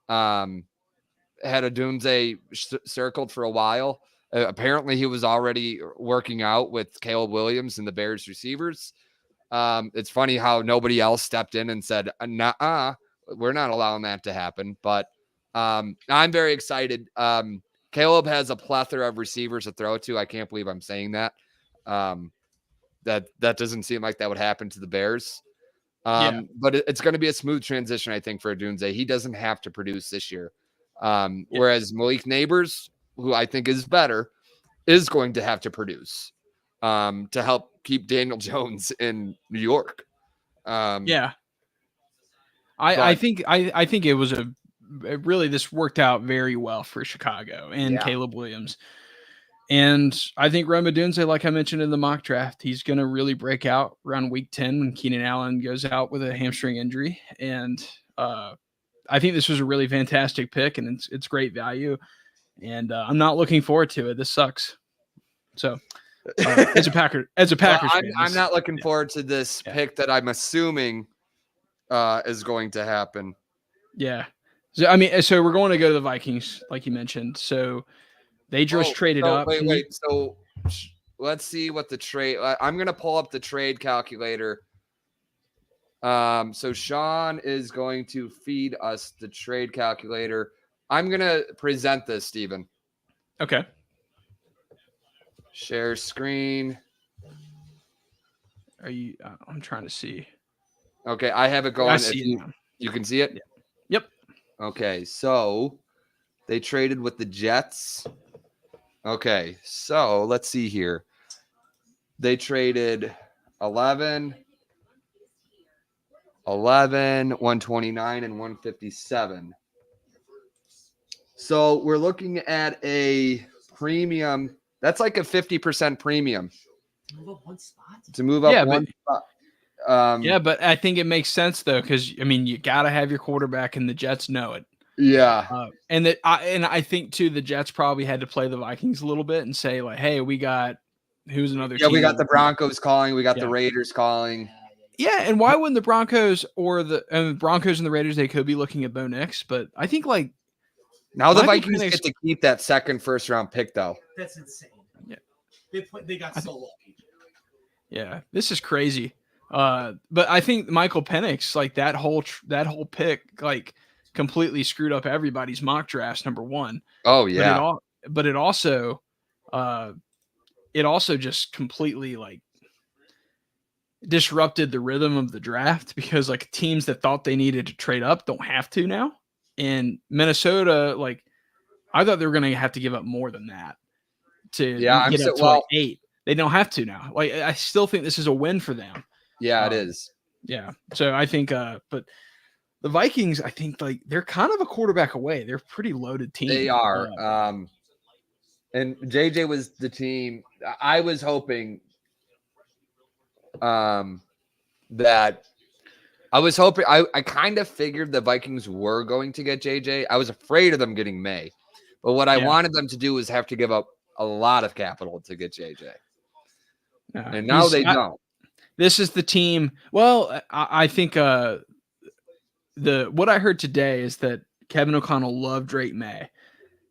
Odunze circled for a while. Apparently, he was already working out with Caleb Williams and the Bears receivers. It's funny how nobody else stepped in and said, "Nah, we're not allowing that to happen." But I'm very excited. Caleb has a plethora of receivers to throw to. I can't believe I'm saying that. That doesn't seem like that would happen to the Bears. But it's going to be a smooth transition, I think, for Odunze. He doesn't have to produce this year. Whereas Malik Neighbors, who I think is better, is going to have to produce to help keep Daniel Jones in New York. I think it was this worked out very well for Chicago and Caleb Williams. And I think Rome Odunze, like I mentioned in the mock draft, he's going to really break out around week 10 when Keenan Allen goes out with a hamstring injury. And I think this was a really fantastic pick, and it's great value. And I'm not looking forward to it. This sucks. So as a Packers fan, I'm not looking forward to this pick that I'm assuming is going to happen. Yeah. So we're going to go to the Vikings, like you mentioned. So they just traded up. Wait. So let's see what the trade. I'm going to pull up the trade calculator. So Sean is going to feed us the trade calculator. I'm going to present this, Steven. Okay. Share screen. Are you? I'm trying to see. Okay, I have it going. I see it now. You can see it? Yeah. Yep. Okay, so they traded with the Jets. Okay, so let's see here. They traded 11, 129, and 157. So we're looking at a premium. That's like a 50% premium. Move up one spot. To move up one spot. But I think it makes sense though, because I mean you got to have your quarterback, and the Jets know it. Yeah, and I think too the Jets probably had to play the Vikings a little bit and say like, hey, we got who's another team? We got the Broncos calling, we got the Raiders calling. Yeah, and why wouldn't the Broncos or the Broncos and the Raiders? They could be looking at Bo Nix, but I think like now the Vikings get to keep that second first round pick though. That's insane. Yeah, they got so lucky. Yeah, this is crazy. But I think Michael Penix, like that whole pick, like completely screwed up everybody's mock drafts. Number one. Oh yeah. But it also just completely like disrupted the rhythm of the draft, because like teams that thought they needed to trade up don't have to now. And Minnesota, like I thought they were going to have to give up more than that to get up to like 8. They don't have to now. Like I still think this is a win for them. Yeah, it is. Yeah. So I think, but the Vikings, I think like they're kind of a quarterback away. They're a pretty loaded team. They are. And JJ was the team. I was hoping that I kind of figured the Vikings were going to get JJ. I was afraid of them getting May, but what I wanted them to do was have to give up a lot of capital to get JJ. And now they don't. This is the team. Well, I think what I heard today is that Kevin O'Connell loved Drake May.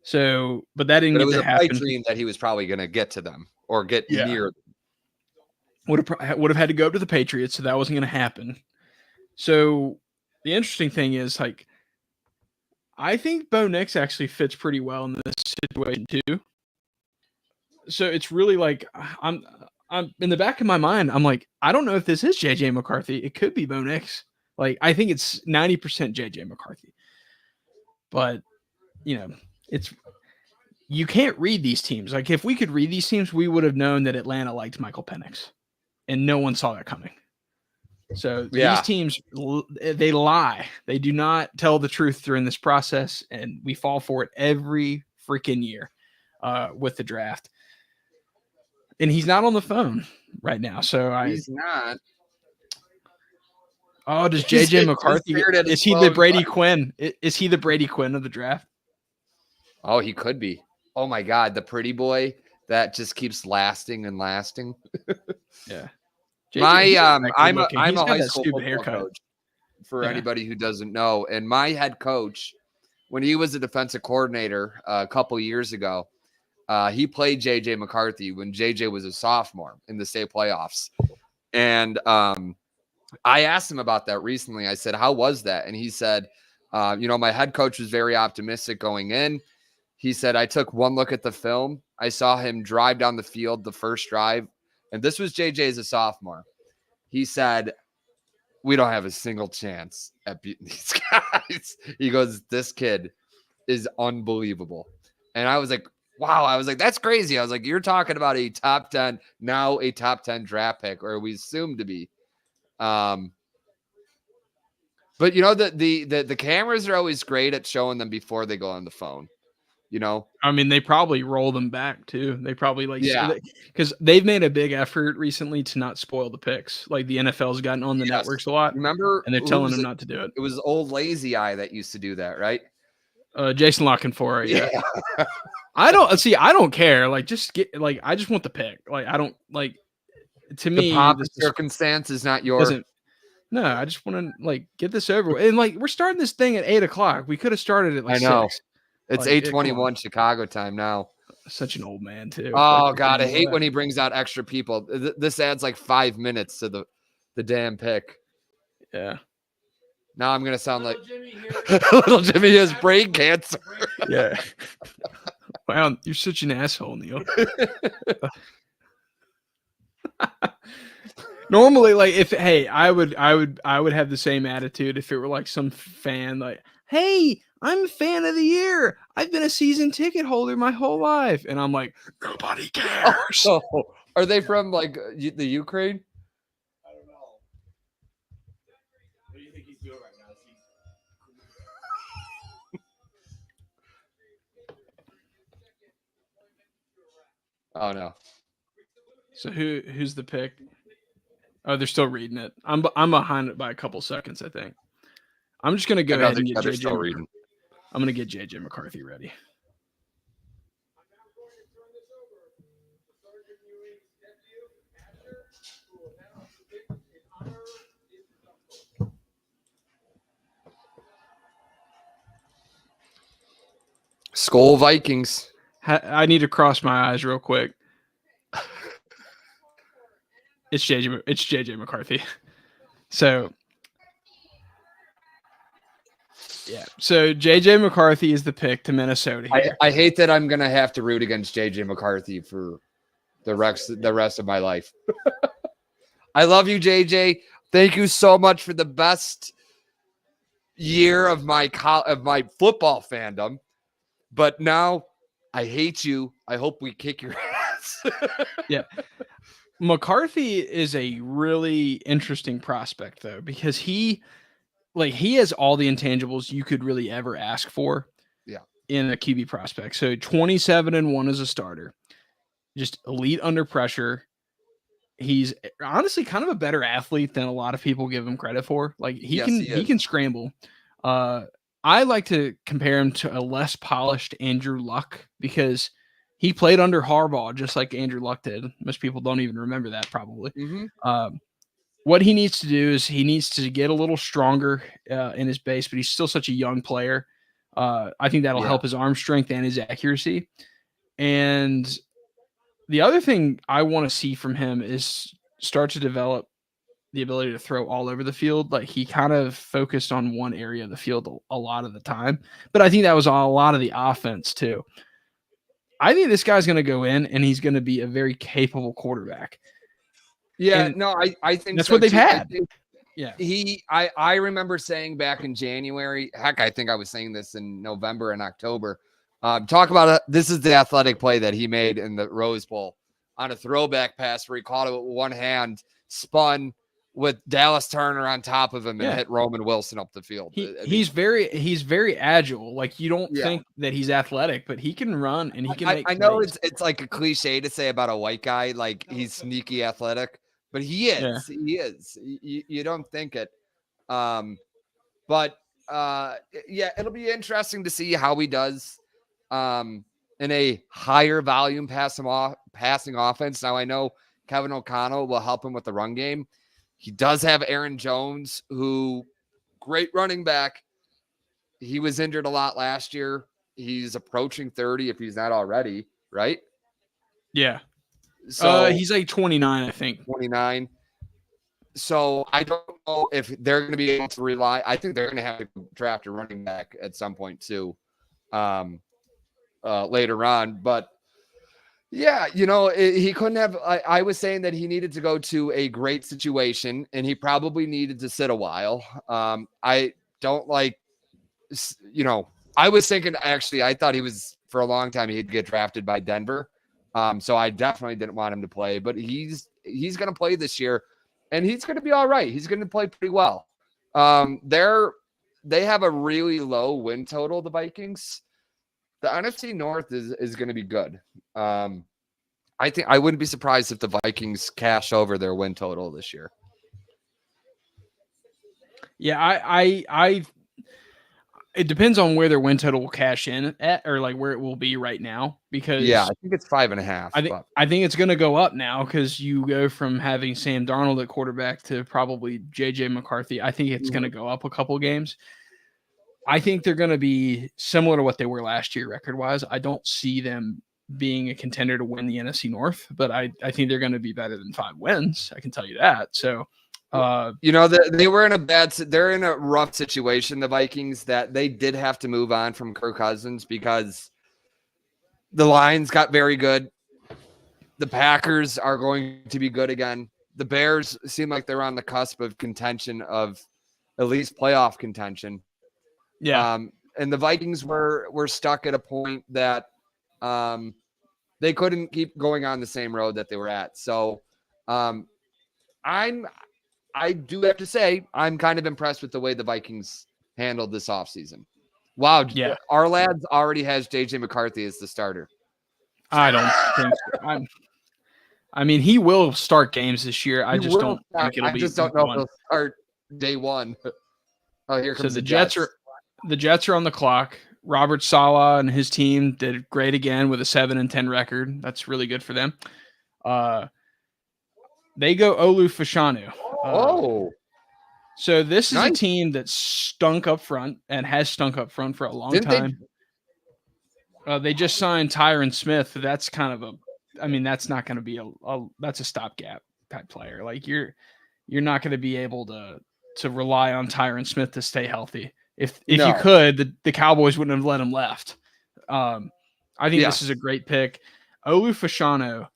So, but that didn't get to happen. It was a pipe dream that he was probably going to get to them or get near them. would have had to go up to the Patriots, so that wasn't going to happen. So the interesting thing is, like, I think Bo Nix actually fits pretty well in this situation too. So it's really like I'm in the back of my mind, I'm like, I don't know if this is JJ McCarthy. It could be Bo Nix. Like, I think it's 90% JJ McCarthy. But you can't read these teams. Like, if we could read these teams, we would have known that Atlanta liked Michael Penix, and no one saw that coming. So these teams, they lie. They do not tell the truth during this process, and we fall for it every freaking year with the draft. And he's not on the phone right now, so He's not. Oh, does JJ McCarthy? Is he the Brady Quinn? Is he the Brady Quinn of the draft? Oh, he could be. Oh my God, the pretty boy that just keeps lasting and lasting. Yeah. I'm a high school football coach for anybody who doesn't know. And my head coach, when he was a defensive coordinator a couple years ago, he played JJ McCarthy when JJ was a sophomore in the state playoffs. And I asked him about that recently. I said, how was that? And he said, my head coach was very optimistic going in. He said, I took one look at the film. I saw him drive down the field the first drive. And this was JJ as a sophomore. He said, we don't have a single chance at beating these guys. He goes, this kid is unbelievable. And I was like, wow. I was like, that's crazy. I was like, you're talking about a top 10, now a top 10 draft pick, or we assume to be. But the cameras are always great at showing them before they go on the phone. I mean, they probably roll them back too. They probably because they've made a big effort recently to not spoil the picks. Like, the NFL's gotten on the networks a lot. Remember, and they're telling them not to do it. It was old Lazy Eye that used to do that, right? Jason Lockenfora. Yeah. I don't care. Like, just get, like, I just want the pick. Like, I don't like, to me, the pomp and circumstance is not yours. No, I just want to, like, get this over with. And, like, we're starting this thing at 8:00. We could have started at like 6. It's 8:21 Chicago time now. Such an old man too. Oh God, I hate when he brings out extra people. This adds like 5 minutes to the damn pick. Yeah. Now I'm gonna sound like little Jimmy has brain cancer. Yeah. Wow, you're such an asshole, Neil. Normally, like, I would have the same attitude if it were like some fan, like, hey, I'm a fan of the year. I've been a season ticket holder my whole life. And I'm like, nobody cares. Oh, are they from like the Ukraine? I don't know. What do you think he's doing right now? Oh no. So who's the pick? Oh, they're still reading it. I'm behind it by a couple seconds, I think. I'm just gonna go ahead and get JJ. I'm gonna get JJ McCarthy ready. Skol Vikings. I need to cross my eyes real quick. It's JJ McCarthy. So yeah. So JJ McCarthy is the pick to Minnesota here. I hate that I'm gonna have to root against JJ McCarthy for the rest of my life. I love you, JJ. Thank you so much for the best year of my football fandom. But now I hate you. I hope we kick your ass. Yeah. McCarthy is a really interesting prospect, though, because he has all the intangibles you could really ever ask for in a QB prospect. So 27-1 as a starter, just elite under pressure. He's honestly kind of a better athlete than a lot of people give him credit for. Like, he can scramble. I like to compare him to a less polished Andrew Luck because he played under Harbaugh just like Andrew Luck did. Most people don't even remember that probably. Mm-hmm. What he needs to do is he needs to get a little stronger in his base, but he's still such a young player. I think that'll help his arm strength and his accuracy. And the other thing I want to see from him is start to develop the ability to throw all over the field, like he kind of focused on one area of the field a lot of the time. But I think that was a lot of the offense too. I think this guy's going to go in and he's going to be a very capable quarterback. Yeah, And no, I think that's so what they've too. I had. think Yeah. I remember saying back in January, heck, I think I was saying this in November and October. Talk about it. This is the athletic play that he made in the Rose Bowl on a throwback pass where he caught it with one hand, spun with Dallas Turner on top of him and Yeah. hit Roman Wilson up the field. He's very agile. Like you don't Yeah. think that he's athletic, but he can run and he can make I know plays. it's like a cliche to say about a white guy, like he's sneaky athletic, but he is. He is. You don't think it. But yeah, it'll be interesting to see how he does in a higher volume passing offense. Now I know Kevin O'Connell will help him with the run game. He does have Aaron Jones, who great running back. He was injured a lot last year. He's approaching 30 if he's not already, right? Yeah. So He's like 29, I think. 29. So I don't know if they're going to be able to rely. I think they're going to have to draft a running back at some point too, later on. But yeah, he couldn't have. I was saying that he needed to go to a great situation, and he probably needed to sit a while. I don't like, I was thinking actually, I thought he was for a long time he'd get drafted by Denver. So I definitely didn't want him to play, but he's going to play this year, and he's going to be all right. He's going to play pretty well. They have a really low win total, the Vikings. The NFC North is going to be good. I think I wouldn't be surprised if the Vikings cash over their win total this year. Yeah, it depends on where their win total will cash in at, or like where it will be right now. Because yeah, I think it's 5.5. I think it's going to go up now because you go from having Sam Darnold at quarterback to probably JJ McCarthy. I think it's going to go up a couple games. I think they're going to be similar to what they were last year record-wise. I don't see them being a contender to win the NFC North, but I think they're going to be better than 5 wins. I can tell you that. So, they were in they're in a rough situation, the Vikings, that they did have to move on from Kirk Cousins because the Lions got very good. The Packers are going to be good again. The Bears seem like they're on the cusp of contention, of at least playoff contention. yeah. And the Vikings were stuck at a point that they couldn't keep going on the same road that they were at. So I do have to say I'm kind of impressed with the way the Vikings handled this offseason. Wow. Yeah. Our lads already has JJ McCarthy as the starter. I don't think so. I mean, he will start games this year. I just don't think it'll be. I just don't know one. if he'll start day one. Oh, here comes So the Jets are on the clock. Robert Saleh and his team did great again with a 7-10 record. That's really good for them. They go Olu Fashanu. So this is a team that stunk up front and has stunk up front for a long time. They just signed Tyron Smith. That's kind of that's not going to be that's a stopgap type player. Like you're not going to be able to rely on Tyron Smith to stay healthy. If you could, the Cowboys wouldn't have let him left. I think this is a great pick. Olu Fashanu.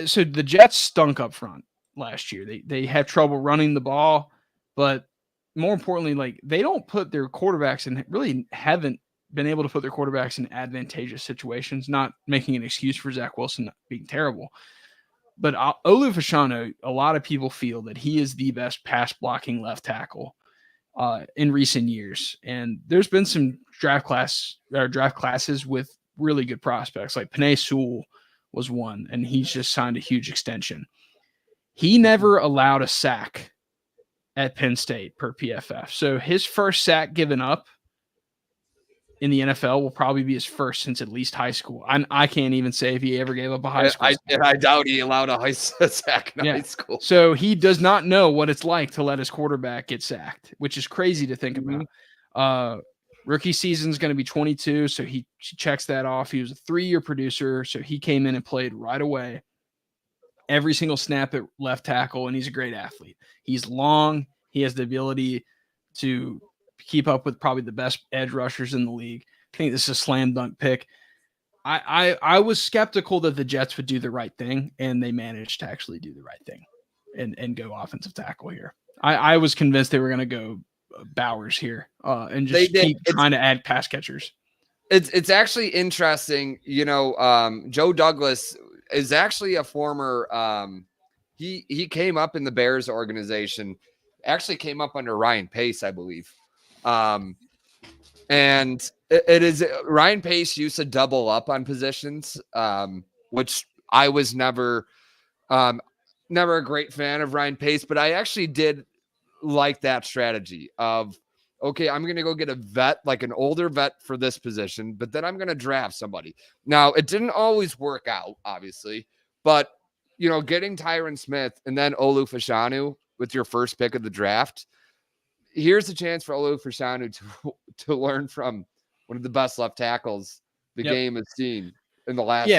So the Jets stunk up front last year. They have trouble running the ball, but more importantly, like they don't put their quarterbacks in, really haven't been able to put their quarterbacks in advantageous situations, not making an excuse for Zach Wilson being terrible. But Olu Fashanu, a lot of people feel that he is the best pass blocking left tackle in recent years. And there's been some draft classes with really good prospects, like Penei Sewell was one, and he's just signed a huge extension. He never allowed a sack at Penn State per PFF. So his first sack given up in the NFL will probably be his first since at least high school. I can't even say if he ever gave up a high school sack. I doubt he allowed a sack in high school. So he does not know what it's like to let his quarterback get sacked, which is crazy to think about. Rookie season is going to be 22, so he checks that off. He was a 3-year producer, so he came in and played right away. every single snap at left tackle, and he's a great athlete. He's long. He has the ability to keep up with probably the best edge rushers in the league. I think this is a slam dunk pick. I was skeptical that the Jets would do the right thing, and they managed to actually do the right thing and go offensive tackle here. I was convinced they were going to go Bowers here and just keep trying to add pass catchers. It's actually interesting. Joe Douglas is actually a former he came up in the Bears organization, actually came up under Ryan Pace, I believe. And it is Ryan Pace used to double up on positions, which I was never a great fan of Ryan Pace, but I actually did like that strategy of, okay, I'm going to go get a vet, like an older vet for this position, but then I'm going to draft somebody. Now, it didn't always work out, obviously, but, getting Tyron Smith and then Olu Fashanu with your first pick of the draft, here's a chance for Olu Fashanu to learn from one of the best left tackles the game has seen in the last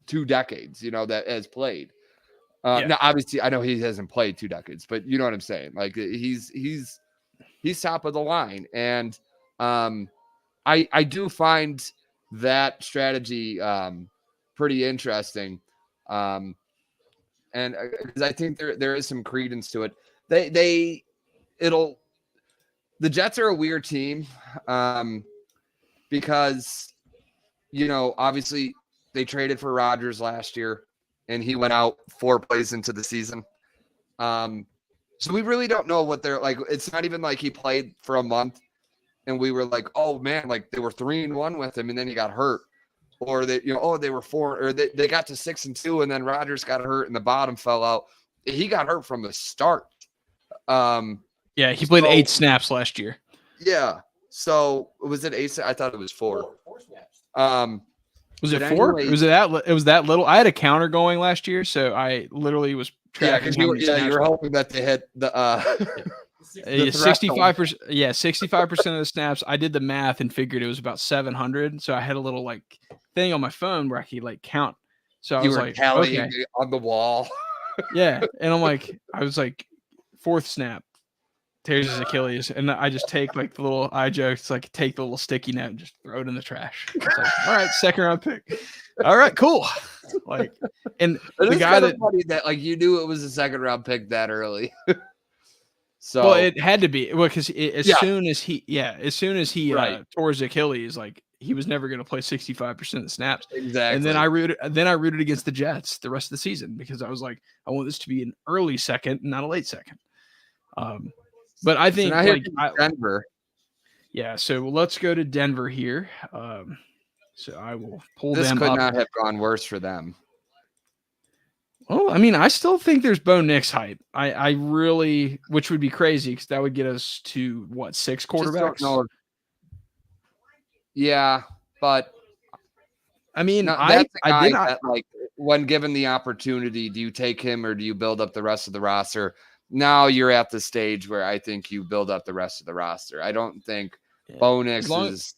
2 decades, that has played. Now, obviously, I know he hasn't played 2 decades, but you know what I'm saying? Like, he's top of the line. And I do find that strategy pretty interesting. And because I think there is some credence to it. The Jets are a weird team because, obviously they traded for Rodgers last year and he went out 4 plays into the season. So we really don't know what they're like. It's not even like he played for a month and we were like, oh man, like they were 3-1 with him and then he got hurt. Or they, they were 4, or they got to 6-2 and then Rodgers got hurt and the bottom fell out. He got hurt from the start. He played 8 snaps last year. Yeah. So was it 8? I thought it was 4. 4 snaps. Was it 4? It was that little. I had a counter going last year, so I literally was tracking. You were hoping that they hit the 65%. Yeah, 65% of the snaps. I did the math and figured it was about 700. So I had a little like thing on my phone where I could like count. So I was like, okay, on the wall. Yeah, and I was like, 4th snap, tears his Achilles, and I just take like the little eye jokes, like take the little sticky note and just throw it in the trash. It's like, all right, 2nd round pick. All right, cool. Like, and the guy that funny that like you knew it was a 2nd round pick that early. So well, it had to be because as soon as he tore his Achilles, like he was never going to play 65% of the snaps. Exactly. And then I rooted against the Jets the rest of the season because I was like, I want this to be an early 2nd, not a late 2nd. But I think Denver. Yeah, so let's go to Denver here. So I will pull this them up. This could not have gone worse for them. Well, I mean, I still think there's Bo Nix hype. I really, which would be crazy because that would get us to what, 6 quarterbacks? Yeah, but I mean, like when given the opportunity, do you take him or do you build up the rest of the roster? Now you're at the stage where I think you build up the rest of the roster. I don't think Bo Nix is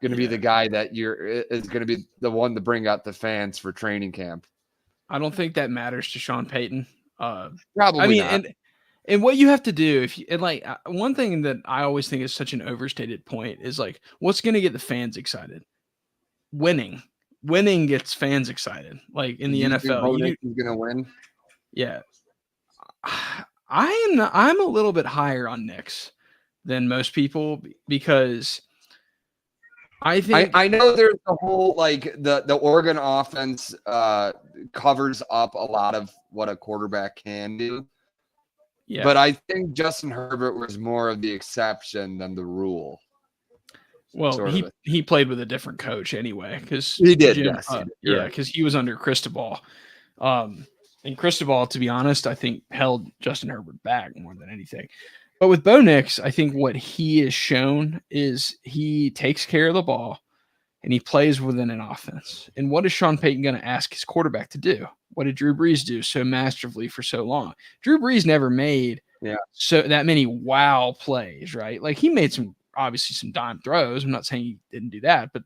going to be the guy that is going to be the one to bring out the fans for training camp. I don't think that matters to Sean Payton. Probably. I mean, not. And what you have to do one thing that I always think is such an overstated point is like, what's going to get the fans excited? Winning gets fans excited. Like in the NFL, he's going to win. Yeah. I'm a little bit higher on Nix than most people because I think I know there's the whole like the Oregon offense covers up a lot of what a quarterback can do. Yeah. But I think Justin Herbert was more of the exception than the rule. Well, he played with a different coach anyway because he did. Because he was under Cristobal. And Cristobal, to be honest, I think held Justin Herbert back more than anything. But with Bo Nix, I think what he has shown is he takes care of the ball and he plays within an offense. And what is Sean Payton going to ask his quarterback to do? What did Drew Brees do so masterfully for so long? Drew Brees never made so that many wow plays, right? Like he made obviously some dime throws. I'm not saying he didn't do that, but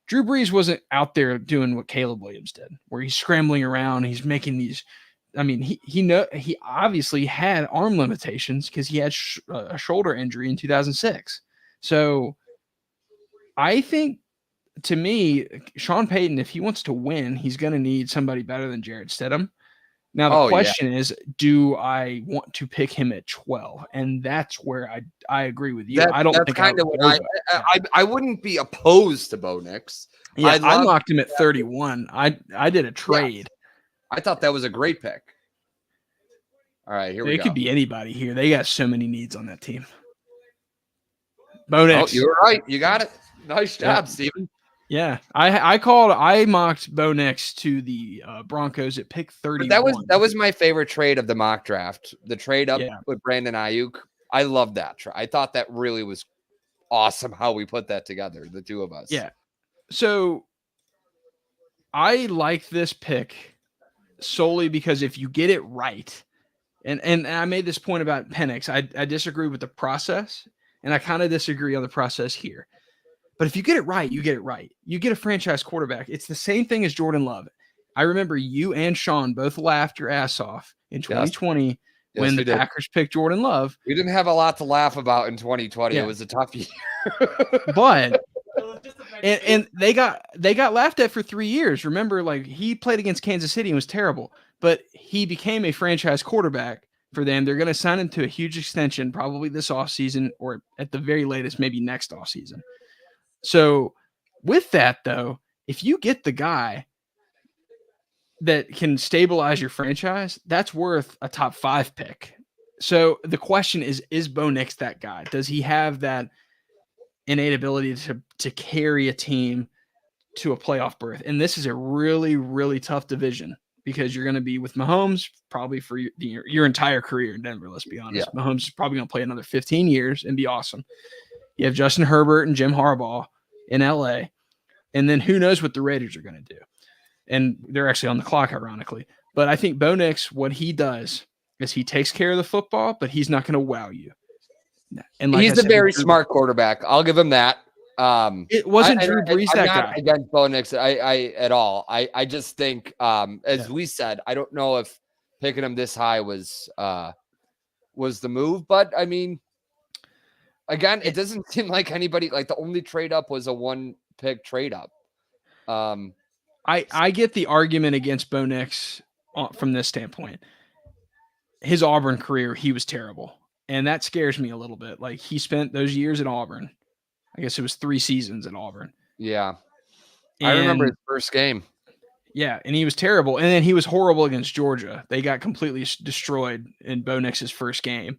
Drew Brees wasn't out there doing what Caleb Williams did, where he's scrambling around, he's making these. I mean, he obviously had arm limitations because he had a shoulder injury in 2006. So I think, to me, Sean Payton, if he wants to win, he's going to need somebody better than Jarrett Stidham. Now, the question is, do I want to pick him at 12? And that's where I agree with you. I don't that's think kind of what I wouldn't be opposed to Bo Nix. Yeah, I locked him at 31. I did a trade. Yeah. I thought that was a great pick. All right, here we go. It could be anybody here. They got so many needs on that team. Bo Nix. Oh, you were right. You got it. Nice job, Steven. Yeah, I mocked Bo Nix to the Broncos at pick 31. But that was my favorite trade of the mock draft. The trade up with Brandon Ayuk. I love that. I thought that really was awesome how we put that together, the two of us. Yeah. So I like this pick solely because if you get it right, and I made this point about Penix, I disagree with the process, and I kind of disagree on the process here. But if you get it right, you get it right. You get a franchise quarterback. It's the same thing as Jordan Love. I remember you and Sean both laughed your ass off in 2020 when the Packers picked Jordan Love. We didn't have a lot to laugh about in 2020. It was a tough year. But and they got laughed at for 3 years. Remember, like, he played against Kansas City and was terrible, but he became a franchise quarterback for them. They're going to sign him to a huge extension probably this offseason, or at the very latest, maybe next offseason. So with that, though, if you get the guy that can stabilize your franchise, that's worth a top 5 pick. So the question is Bo Nix that guy? Does he have that innate ability to carry a team to a playoff berth? And this is a really, really tough division because you're going to be with Mahomes probably for your entire career in Denver, let's be honest. Yeah. Mahomes is probably going to play another 15 years and be awesome. You have Justin Herbert and Jim Harbaugh in LA. And then who knows what the Raiders are going to do. And they're actually on the clock, ironically. But I think Bo Nix, what he does is he takes care of the football, but he's not going to wow you. And like he's a very smart quarterback. I'll give him that. It wasn't Drew Brees that guy. I'm not against Bo Nix I at all. I just think, as we said, I don't know if picking him this high was the move. But, I mean, again, it doesn't seem like anybody, like the only trade up was a 1-pick trade up. I get the argument against Bo Nix from this standpoint. His Auburn career, he was terrible. And that scares me a little bit. Like, he spent those years at Auburn. I guess it was 3 seasons at Auburn. Yeah. I remember his first game. Yeah, and he was terrible. And then he was horrible against Georgia. They got completely destroyed in Bo Nix's first game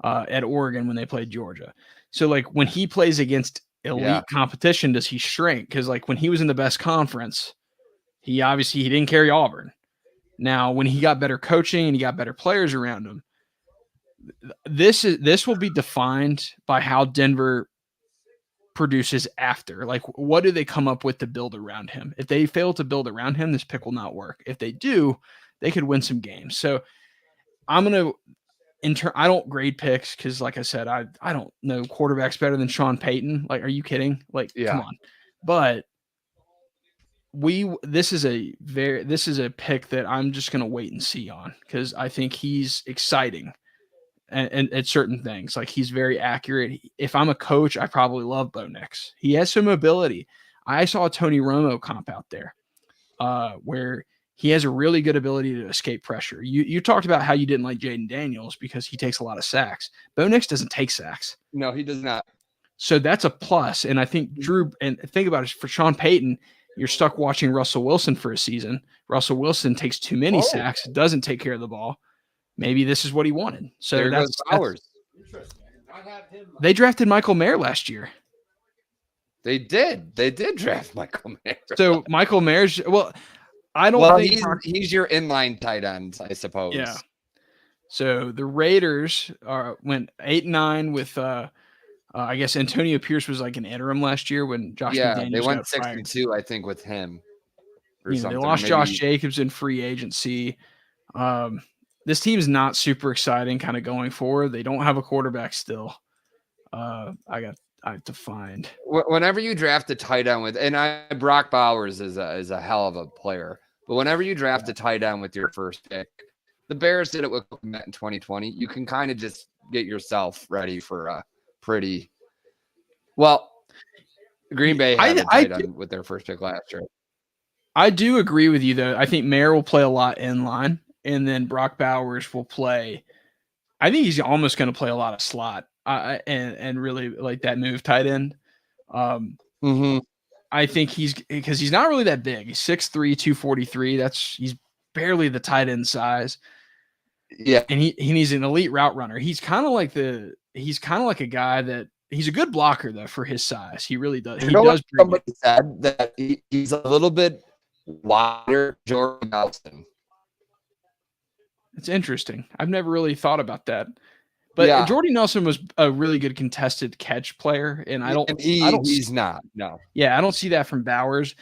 at Oregon when they played Georgia. So, like, when he plays against elite competition, does he shrink? Because, like, when he was in the best conference, he didn't carry Auburn. Now, when he got better coaching and he got better players around him, this will be defined by how Denver produces after. Like, what do they come up with to build around him? If they fail to build around him, this pick will not work. If they do, they could win some games. So I'm going to I don't grade picks because, like I said, I don't know quarterbacks better than Sean Payton. Like, are you kidding? Like, come on. But this is a pick that I'm just going to wait and see on because I think he's exciting. And at certain things, like, he's very accurate. If I'm a coach, I probably love Bo Nix. He has some ability. I saw a Tony Romo comp out there where he has a really good ability to escape pressure. You talked about how you didn't like Jaden Daniels because he takes a lot of sacks. Bo Nix doesn't take sacks. No, he does not. So that's a plus. And I think think about it, for Sean Payton, you're stuck watching Russell Wilson for a season. Russell Wilson takes too many sacks, doesn't take care of the ball. Maybe this is what he wanted. So there that's Bowers. They drafted Michael Mayer last year. They did. They did draft Michael Mayer. So Michael Mayer's I don't think he's your inline tight end, I suppose. Yeah. So the Raiders went 8-9 with I guess Antonio Pierce was like an interim last year when Josh McDaniels they went 6-2, I think, with him. They lost Josh Jacobs in free agency. This team's not super exciting kind of going forward. They don't have a quarterback still. I I have to find. Whenever you draft a tight end with, and Brock Bowers is a hell of a player, but whenever you draft a tight end with your first pick, the Bears did it with Met in 2020. You can kind of just get yourself ready for a pretty well. Green Bay had a tight end with their first pick last year. I do agree with you, though. I think Mayer will play a lot in line, and then Brock Bowers will play. I think he's almost going to play a lot of slot and really like that move tight end. I think because he's not really that big. He's 6'3", 243. He's barely the tight end size. Yeah, and he's an elite route runner. He's kind of like a guy that he's a good blocker though for his size. He really does. Somebody said that he's a little bit wider, Jordy Nelson. It's interesting. I've never really thought about that. But yeah. Jordy Nelson was a really good contested catch player, and he's not. No. Yeah, I don't see that from Bowers.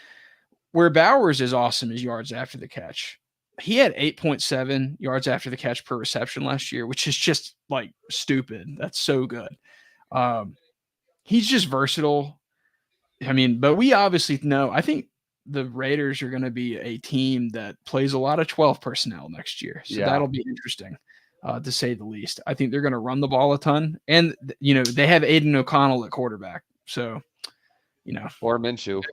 Where Bowers is awesome is yards after the catch. He had 8.7 yards after the catch per reception last year, which is just like stupid. That's so good. He's just versatile. I mean, but we obviously know, I think the Raiders are going to be a team that plays a lot of 12 personnel next year. So that'll be interesting, to say the least. I think they're going to run the ball a ton. And, they have Aiden O'Connell at quarterback. So, Or Minshew.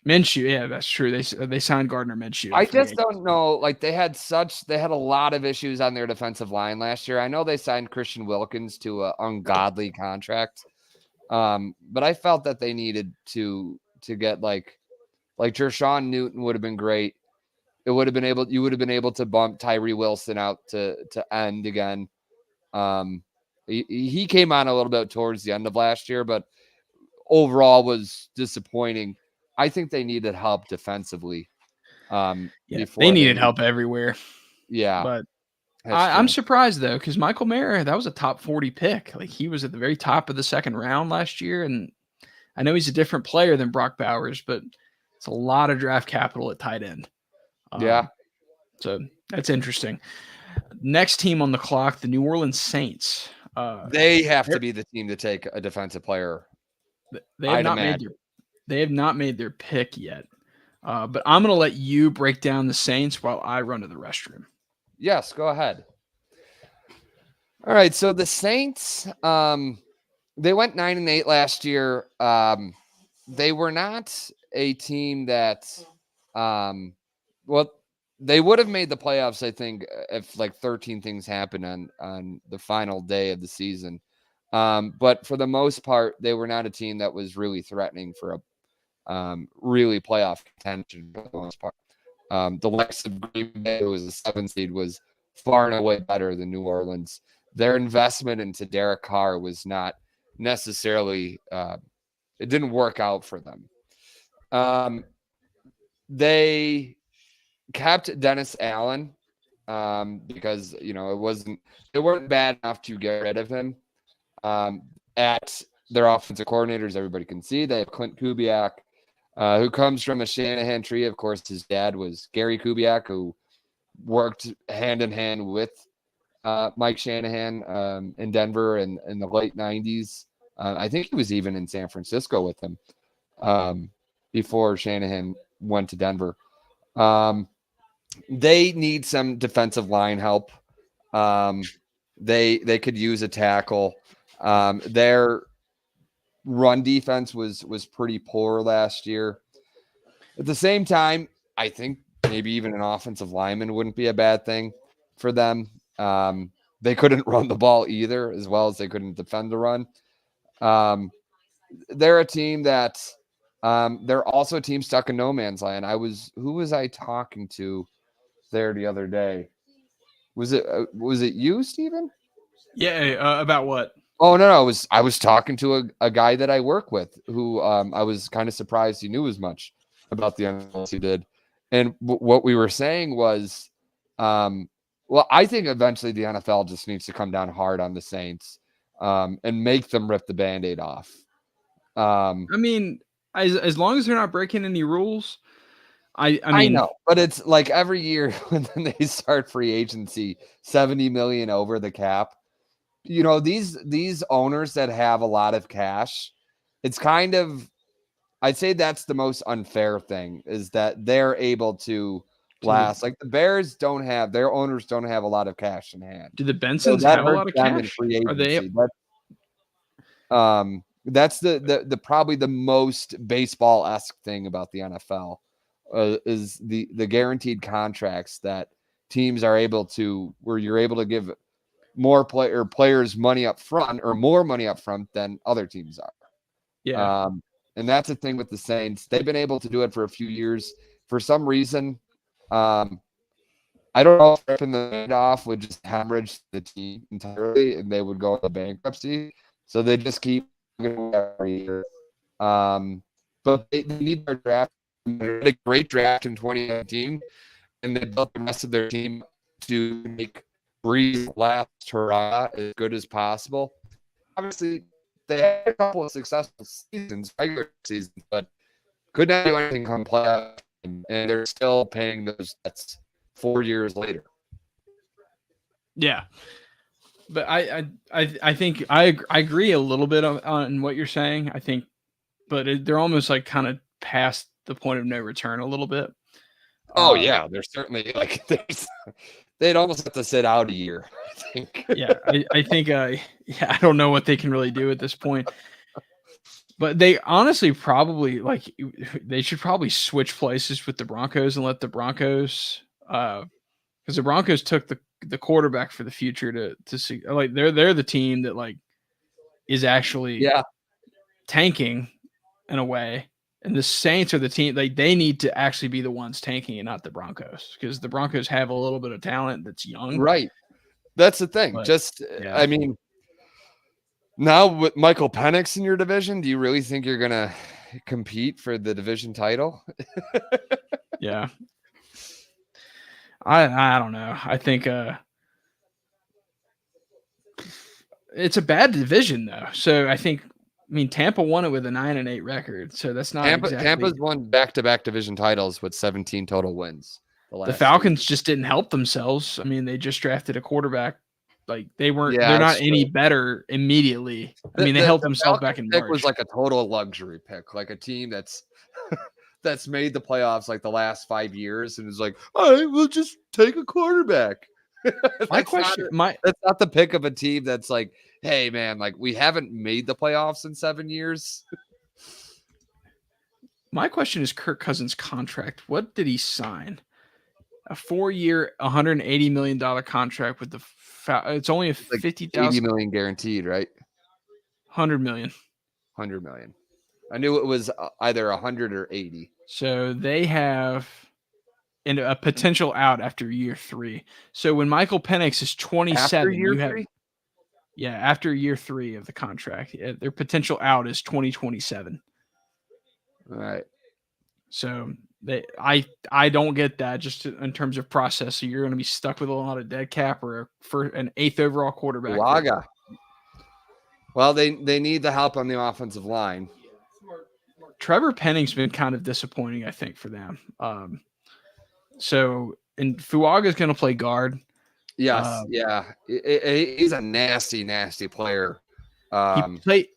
Minshew, yeah, that's true. They signed Gardner Minshew. I just don't know. Like they had a lot of issues on their defensive line last year. I know they signed Christian Wilkins to an ungodly contract, but I felt that they needed to get like Jershawn Newton would have been great. You would have been able to bump Tyree Wilson out to end again. He came on a little bit towards the end of last year, but overall was disappointing. I think they needed help defensively. They needed help everywhere. Yeah. But I'm surprised, though, because Michael Mayer, that was a top 40 pick. Like, he was at the very top of the second round last year. And I know he's a different player than Brock Bowers, but it's a lot of draft capital at tight end. So that's interesting. Next team on the clock, the New Orleans Saints. They have to be the team to take a defensive player. They have not made their pick yet, but I'm going to let you break down the Saints while I run to the restroom. Yes, go ahead. All right, so the Saints, they went 9-8 last year. They were not a team that, they would have made the playoffs, I think, if like 13 things happened on the final day of the season. But for the most part, they were not a team that was really threatening for a really playoff contention for the most part. The likes of Green Bay, who was a 7 seed, was far and away better than New Orleans. Their investment into Derek Carr was not necessarily it didn't work out for them. They kept Dennis Allen because they weren't bad enough to get rid of him. At their offensive coordinators, everybody can see they have Clint Kubiak, who comes from a Shanahan tree. Of course, his dad was Gary Kubiak, who worked hand in hand with Mike Shanahan in Denver in the late 90s. I think he was even in San Francisco with him before Shanahan went to Denver. They need some defensive line help. They could use a tackle. Their run defense was pretty poor last year. At the same time, I think maybe even an offensive lineman wouldn't be a bad thing for them. They couldn't run the ball either, as well as they couldn't defend the run. They're a team that they're also a team stuck in no man's land. Who was I talking to there the other day? Was it you, Steven? Yeah, about what? Oh no, I was talking to a guy that I work with who I was kind of surprised he knew as much about the NFL as he did. And what we were saying was, I think eventually the NFL just needs to come down hard on the Saints and make them rip the Band-Aid off. I mean, as long as they're not breaking any rules, I know, but it's like every year when they start free agency, $70 million over the cap. you know, these owners that have a lot of cash, it's kind of, I'd say that's the most unfair thing, is that they're able to last. Like the Bears don't have, their owners don't have a lot of cash in hand. Do the So Bensons that have a hurts lot of them in cash? free Are they? agency. That's the probably the most baseball-esque thing about the NFL is the guaranteed contracts that teams are able to, where you're able to give more players money up front, or more money up front than other teams are. Yeah. And that's the thing with the Saints. They've been able to do it for a few years. For some reason, I don't know if ripping the band off would just hemorrhage the team entirely and they would go into bankruptcy. So they just keep every year. But they need their draft. They had a great draft in 2019, and they built the rest of their team to make Breeze last hurrah as good as possible. Obviously, they had a couple of successful seasons, regular seasons, but could not do anything come playoff, and they're still paying those debts 4 years later. Yeah. But I think I agree a little bit on what you're saying. I think, but they're almost like kind of past the point of no return a little bit. Oh yeah, they're certainly like they'd almost have to sit out a year, I think. Yeah, I think I don't know what they can really do at this point. But they honestly probably they should probably switch places with the Broncos and let the Broncos because the Broncos took the quarterback for the future to see, like they're the team that like is actually tanking in a way, and the Saints are the team they need to actually be the ones tanking and not the Broncos, because the Broncos have a little bit of talent that's young. Right. That's the thing. But, I mean, now with Michael Penix in your division, do you really think you're gonna compete for the division title? Yeah. I don't know. I think it's a bad division though. So I mean Tampa won it with a 9-8 record. So that's not Tampa's won back-to-back division titles with 17 total wins. The Falcons just didn't help themselves. I mean, they just drafted a quarterback. Like they're not any better immediately. I mean, they helped themselves back in March. It was like a total luxury pick, like a team that's that's made the playoffs like the last 5 years and is like, all right, we'll just take a quarterback. That's not the pick of a team that's like, hey man, like we haven't made the playoffs in 7 years. My question is Kirk Cousins' contract. What did he sign? A 4-year, $180 million contract with it's only a $50,000, $80 million guaranteed, right? $100 million. $100 million. I knew it was either 100 or 80. So they have a potential out after year 3. So when Michael Penix is 27, after year 3 of the contract, their potential out is 2027. All right. So I don't get that just in terms of process. So you're going to be stuck with a lot of dead cap or for an 8th overall quarterback. Laga. Well, they need the help on the offensive line. Trevor Penning's been kind of disappointing, I think, for them. So and Fuaga's going to play guard. Yes, he's a nasty, nasty player. I like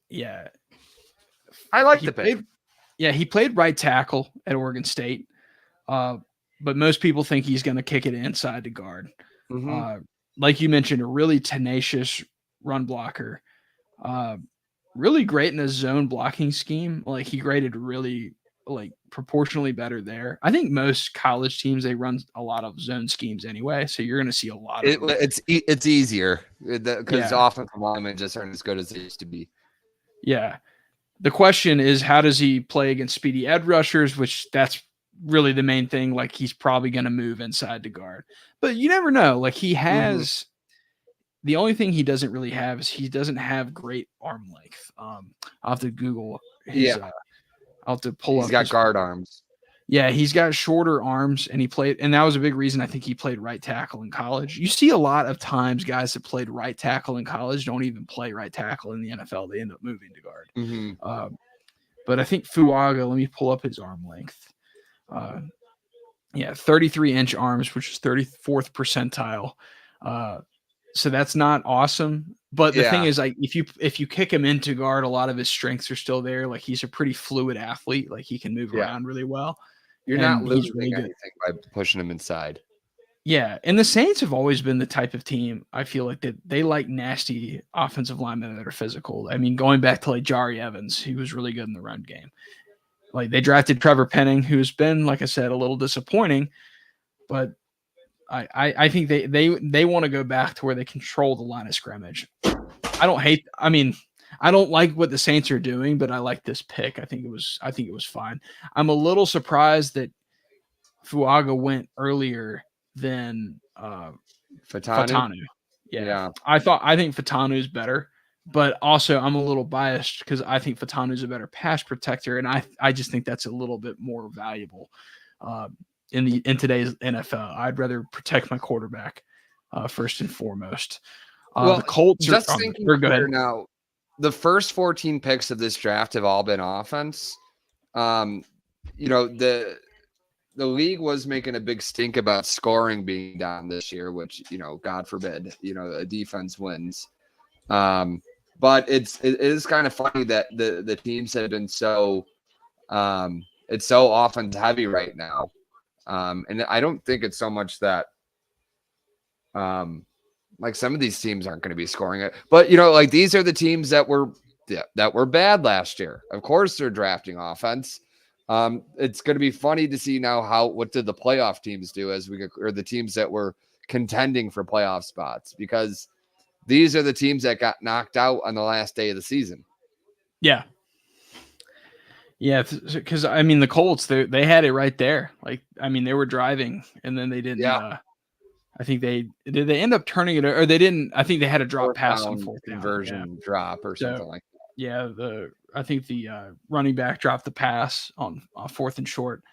the pick. He played right tackle at Oregon State, but most people think he's going to kick it inside to guard. Mm-hmm. Like you mentioned, a really tenacious run blocker, really great in a zone blocking scheme. Like he graded really proportionally better there. I think most college teams, they run a lot of zone schemes anyway, so you're going to see a lot of it's easier because offensive linemen just aren't as good as they used to be. Yeah. The question is, how does he play against speedy edge rushers, which that's really the main thing. Like he's probably going to move inside to guard, but you never know. Like he has the only thing he doesn't really have is he doesn't have great arm length. I'll have to Google his, I'll have to pull up. He's got guard arms. Yeah, he's got shorter arms, and that was a big reason I think he played right tackle in college. You see a lot of times guys that played right tackle in college don't even play right tackle in the NFL. They end up moving to guard. Mm-hmm. But I think Fuaga, let me pull up his arm length. 33-inch arms, which is 34th percentile. So that's not awesome, But the thing Yeah. is, like, if you kick him into guard, a lot of his strengths are still there. Like, he's a pretty fluid athlete. Like, he can move Yeah. around really well. You're not And he's losing really good. anything by pushing him inside. Yeah, and the Saints have always been the type of team, I feel like, that they like nasty offensive linemen that are physical. I mean, going back to like Jari Evans, he was really good in the run game. Like, they drafted Trevor Penning, who's been, like I said, a little disappointing, but I think they want to go back to where they control the line of scrimmage. I don't like what the Saints are doing, but I like this pick. I think it was fine. I'm a little surprised that Fuaga went earlier than Fatanu. Yeah. I think Fatanu's is better, but also I'm a little biased because I think Fatanu's is a better pass protector, and I just think that's a little bit more valuable in today's NFL. I'd rather protect my quarterback first and foremost. Well, the Colts just are thinking go ahead. here now, the first 14 picks of this draft have all been offense. The league was making a big stink about scoring being down this year, which, God forbid, a defense wins. But it is kind of funny that the teams have been so it's so offense heavy right now. And I don't think it's so much that like some of these teams aren't going to be scoring it, but like these are the teams that were bad last year. Of course they're drafting offense. It's going to be funny to see now what did the playoff teams do or the teams that were contending for playoff spots, because these are the teams that got knocked out on the last day of the season. Yeah. Yeah, because the Colts, they had it right there. Like, they were driving and then they didn't. Yeah. I think they end up turning it, or they didn't. I think they had a drop pass on fourth conversion drop or something like that. Yeah, I think the running back dropped the pass on fourth and short.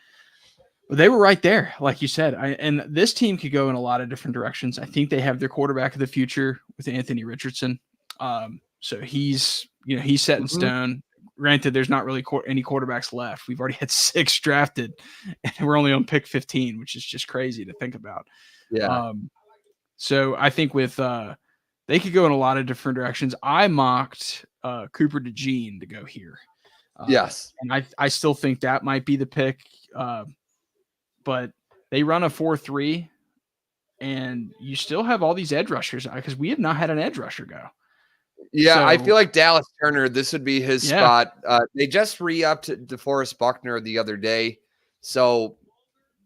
But they were right there, like you said. And this team could go in a lot of different directions. I think they have their quarterback of the future with Anthony Richardson. So he's set in stone. Granted, there's not really any quarterbacks left. We've already had 6 drafted, and we're only on pick 15, which is just crazy to think about. Yeah. So I think with they could go in a lot of different directions. I mocked Cooper DeJean to go here. Yes. And I still think that might be the pick. But they run a 4-3, and you still have all these edge rushers because we have not had an edge rusher go. Yeah, So, I feel like Dallas Turner, this would be his spot. They just re-upped DeForest Buckner the other day. So,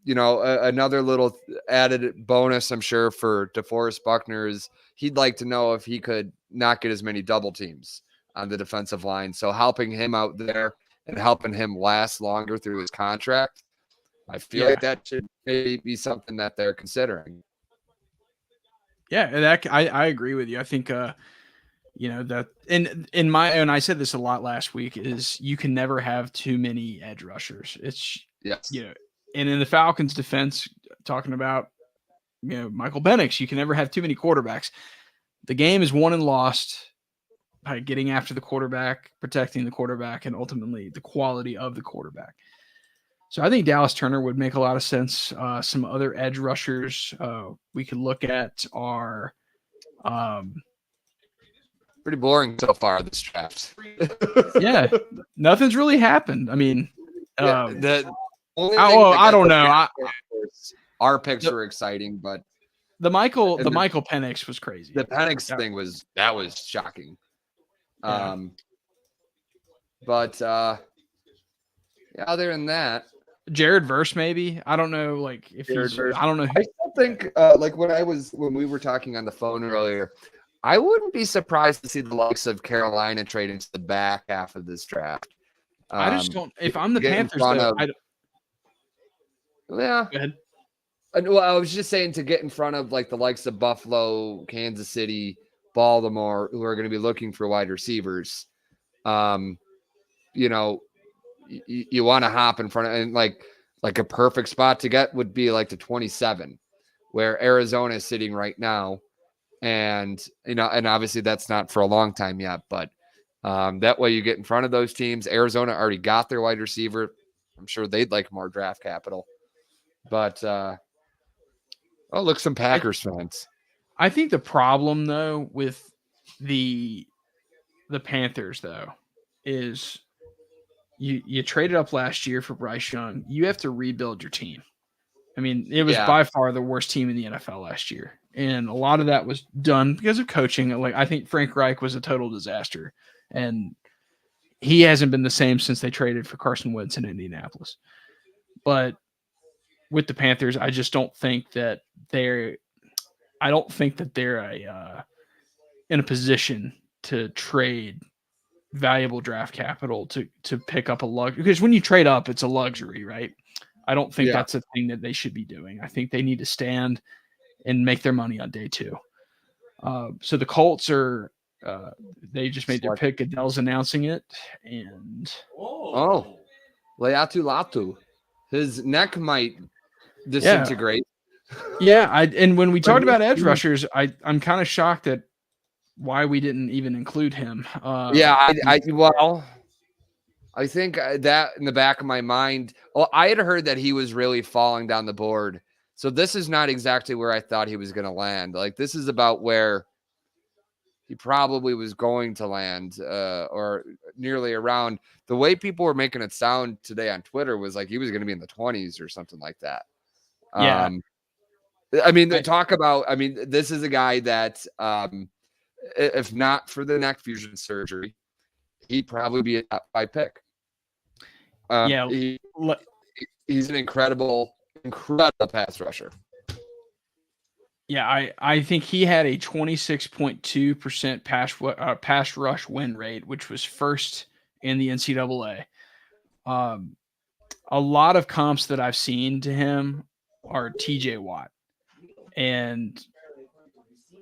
another little added bonus, I'm sure, for DeForest Buckner is he'd like to know if he could not get as many double teams on the defensive line. So helping him out there and helping him last longer through his contract, I feel like that should maybe be something that they're considering. Yeah, and I agree with you. I think that and I said this a lot last week, is you can never have too many edge rushers. It's and in the Falcons defense, talking about Michael Penix, you can never have too many quarterbacks. The game is won and lost by getting after the quarterback, protecting the quarterback, and ultimately the quality of the quarterback. So I think Dallas Turner would make a lot of sense. Some other edge rushers we could look at are pretty boring so far this draft. Yeah, nothing's really happened. I don't know. Our picks were exciting, but the Michael Penix was crazy. The Penix thing was shocking. Yeah. But other than that, Jared Verse, maybe. I don't know. Like if he's, I don't know. I still think when we were talking on the phone earlier, I wouldn't be surprised to see the likes of Carolina trade into the back half of this draft. I just don't. If I'm the Panthers, yeah. Go ahead. Well, I was just saying to get in front of like the likes of Buffalo, Kansas City, Baltimore, who are going to be looking for wide receivers. You want to hop in front of, and like a perfect spot to get would be like the 27, where Arizona is sitting right now. And, and obviously that's not for a long time yet, but that way you get in front of those teams. Arizona already got their wide receiver. I'm sure they'd like more draft capital, but look, some Packers fans. I think the problem though with the Panthers though is you traded up last year for Bryce Young. You have to rebuild your team. I mean, it was Yeah. by far the worst team in the NFL last year. And a lot of that was done because of coaching. Like, I think Frank Reich was a total disaster. And he hasn't been the same since they traded for Carson Wentz in Indianapolis. But with the Panthers, I just don't think that they're in a position to trade valuable draft capital to pick up a luxury. Because when you trade up, it's a luxury, right? I don't think that's a thing that they should be doing. I think they need to stand and make their money on day two. So the Colts are they just made their pick. Adele's announcing it, and Oh, Leatu Latu. His neck might disintegrate. yeah. And when we talked about edge rushers, I'm kind of shocked at why we didn't even include him. I think that in the back of my mind, I had heard that he was really falling down the board. So this is not exactly where I thought he was going to land. Like, this is about where he probably was going to land, or nearly around. The way people were making it sound today on Twitter was like he was going to be in the 20s or something like that. Yeah. I mean, this is a guy that, if not for the neck fusion surgery, he'd probably be a top 5 pick. He's an incredible pass rusher. Yeah, I think he had a 26.2% pass rush win rate, which was first in the NCAA. A lot of comps that I've seen to him are TJ Watt. And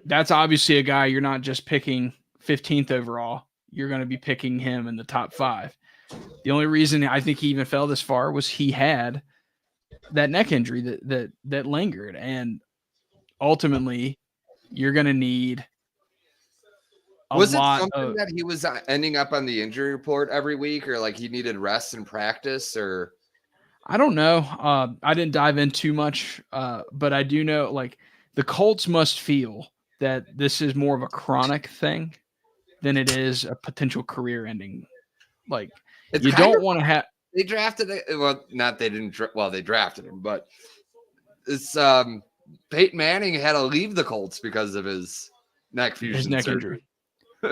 that's obviously a guy you're not just picking 15th overall. You're going to be picking him in the top 5. The only reason I think he even fell this far was he had that neck injury that lingered. And ultimately, you're going to need Was it something that he was ending up on the injury report every week, or like he needed rest and practice, or? I don't know. I didn't dive in too much, but I do know like the Colts must feel that this is more of a chronic thing than it is a potential career ending. Like, you don't want to have. They drafted it. Well, not they didn't. They drafted him, but it's Peyton Manning had to leave the Colts because of his neck fusion surgery.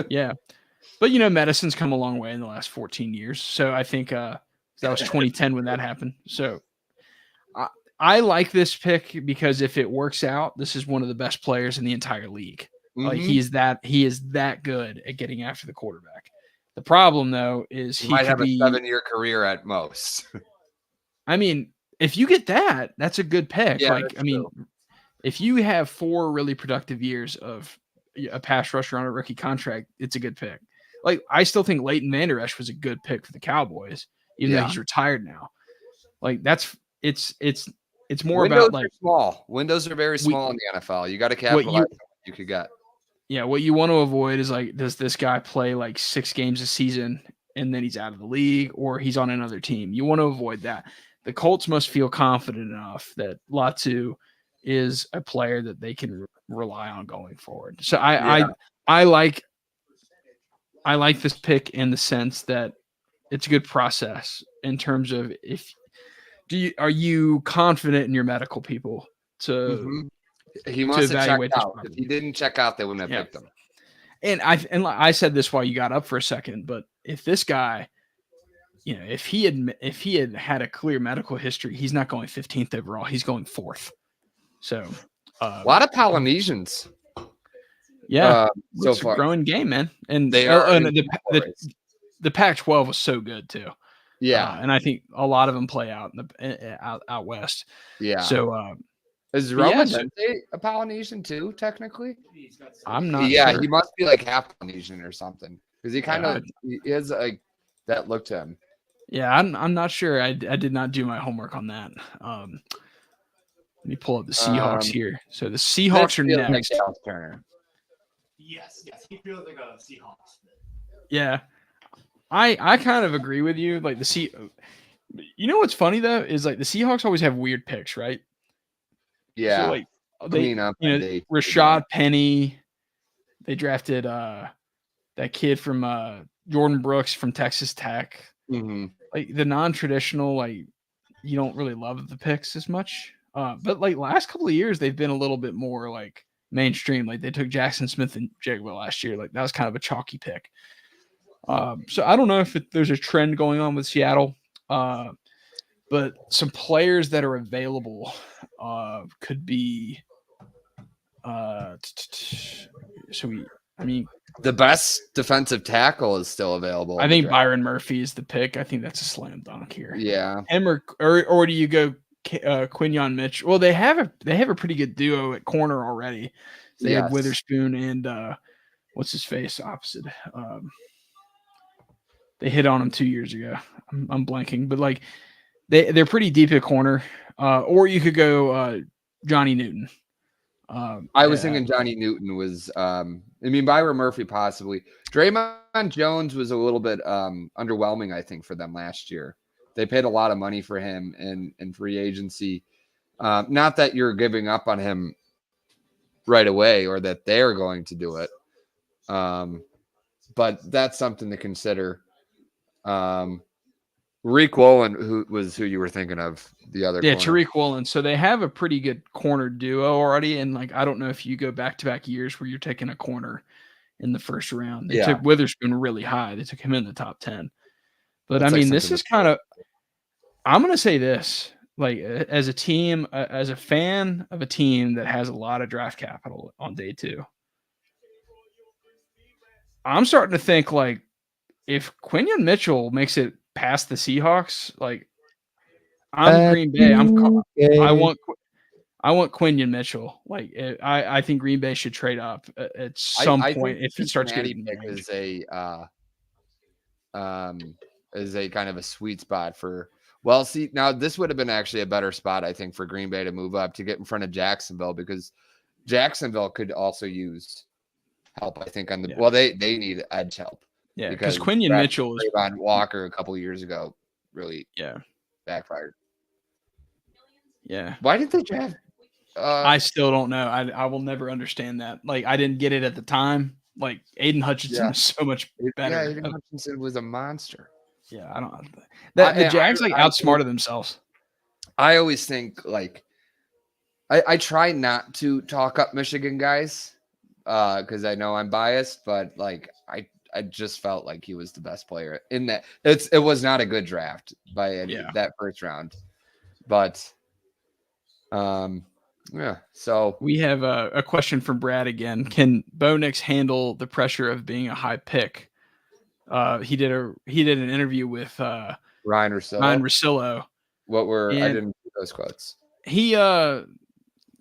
Yeah, but medicine's come a long way in the last 14 years. So I think that was 2010 when that happened. So I like this pick because if it works out, this is one of the best players in the entire league. Mm-hmm. Like he is that good at getting after the quarterback. The problem though is he might have a 7-year career at most. I mean, if you get that, that's a good pick. Yeah, if you have 4 really productive years of a pass rusher on a rookie contract, it's a good pick. Like, I still think Leighton Vander Esch was a good pick for the Cowboys, even though he's retired now. Like, it's more Windows about like small. Windows are very small in the NFL. You got to capitalize on what you could get. Yeah, what you want to avoid is like, does this guy play like 6 games a season and then he's out of the league, or he's on another team? You want to avoid that. The Colts must feel confident enough that Latu is a player that they can rely on going forward. So I like this pick in the sense that it's a good process in terms of are you confident in your medical people to. Mm-hmm. He must have checked out. If he didn't check out, they wouldn't have picked him. And I said this while you got up for a second, but if this guy, if he had a clear medical history, he's not going 15th overall. He's going 4th. So a lot of Polynesians. Yeah, so far, a growing game, man. And they are. And the Pac-12 was so good too. Yeah, and I think a lot of them play out out west. Yeah. So. Is Roman a Polynesian too, technically? I'm not sure. He must be like half Polynesian or something. Because he kind of he has like that look to him. Yeah, I'm not sure. I did not do my homework on that. Let me pull up the Seahawks here. So the Seahawks are next. Like Turner. Yes, he feels like a Seahawks. Yeah. I kind of agree with you. Like you know what's funny though is like the Seahawks always have weird picks, right? Yeah, so like Rashad Penny, They drafted that kid from Jordan Brooks from Texas Tech. Mm-hmm. Like the non-traditional, like you don't really love the picks as much. But like last couple of years, they've been a little bit more like mainstream. Like they took Jackson Smith and Jigba last year. Like that was kind of a chalky pick. So I don't know if there's a trend going on with Seattle. But some players that are available could be. The best defensive tackle is still available. I think Byron Murphy is the pick. I think that's a slam dunk here. Yeah. Him or do you go Quinyon Mitchell? Well, they have a pretty good duo at corner already. They have Witherspoon and what's his face opposite. They hit on him 2 years ago. I'm blanking, but like they're pretty deep at corner. Or you could go Johnny Newton. I was thinking Johnny Newton was Byron Murphy possibly. Draymond Jones was a little bit underwhelming, I think, for them last year. They paid a lot of money for him in free agency. Not that you're giving up on him right away or that they're going to do it. But that's something to consider. Tariq Woolen, who you were thinking of, the other corner. Tariq Woolen. So they have a pretty good corner duo already, and like I don't know if you go back-to-back years where you're taking a corner in the first round. They took Witherspoon really high. They took him in the top 10. But that's this is kind of. I'm going to say this: like as a team, as a fan of a team that has a lot of draft capital on day 2, I'm starting to think like if Quinyon Mitchell makes it past the Seahawks, like I'm Green Bay. I want Quinyon Mitchell. Like I think Green Bay should trade up at some point if it starts getting is a kind of a sweet spot for. Well, see, now this would have been actually a better spot, I think, for Green Bay to move up to get in front of Jacksonville because Jacksonville could also use help. I think on the they need edge help. Yeah, because Quinyon Mitchell is on Walker a couple of years ago really backfired. Yeah. Why did they draft? I still don't know. I will never understand that. Like I didn't get it at the time. Like Aiden Hutchinson is so much better. Yeah, Aiden Hutchinson was a monster. Yeah, I don't. The Jags outsmarted themselves. I always think like I try not to talk up Michigan guys because I know I'm biased, but like I just felt like he was the best player in that. It was not a good draft by that first round, but So we have a question from Brad again. Can Bo Nix handle the pressure of being a high pick? He did an interview with Ryan Russillo. I didn't see those quotes. He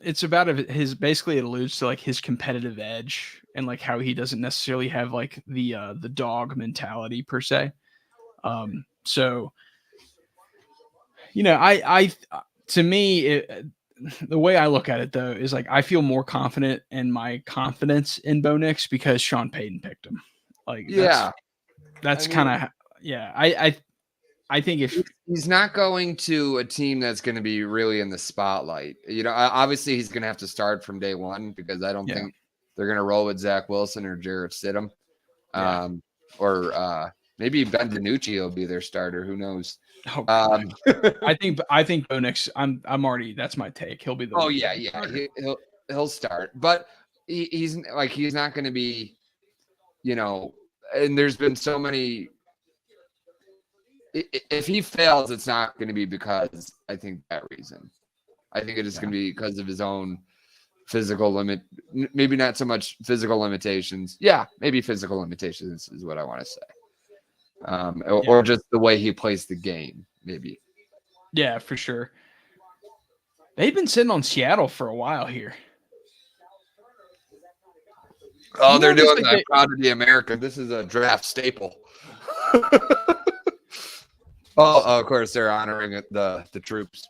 it's about his basically it alludes to like his competitive edge and like how he doesn't necessarily have like the dog mentality per se. So I to me the way I look at it though is like I feel more confident in my confidence in Bo Nix because Sean Payton picked him. Like that's kind of I think if he's not going to a team that's going to be really in the spotlight, obviously he's going to have to start from day one because I don't think they're going to roll with Zach Wilson or Jarrett Stidham, or maybe Ben DiNucci will be their starter. Who knows? I think Bo Nix. I'm already. That's my take. He'll be the. He'll start, but he's not going to be, And there's been so many. If he fails, it's not going to be because I think that reason. I think it is going to be because of his own physical limit. Maybe not so much physical limitations. Yeah, maybe physical limitations is what I want to say. Or just the way he plays the game, maybe. Yeah, for sure. They've been sitting on Seattle for a while here. Oh, they're doing that Proud of the America. This is a draft staple. Of course, they're honoring the troops.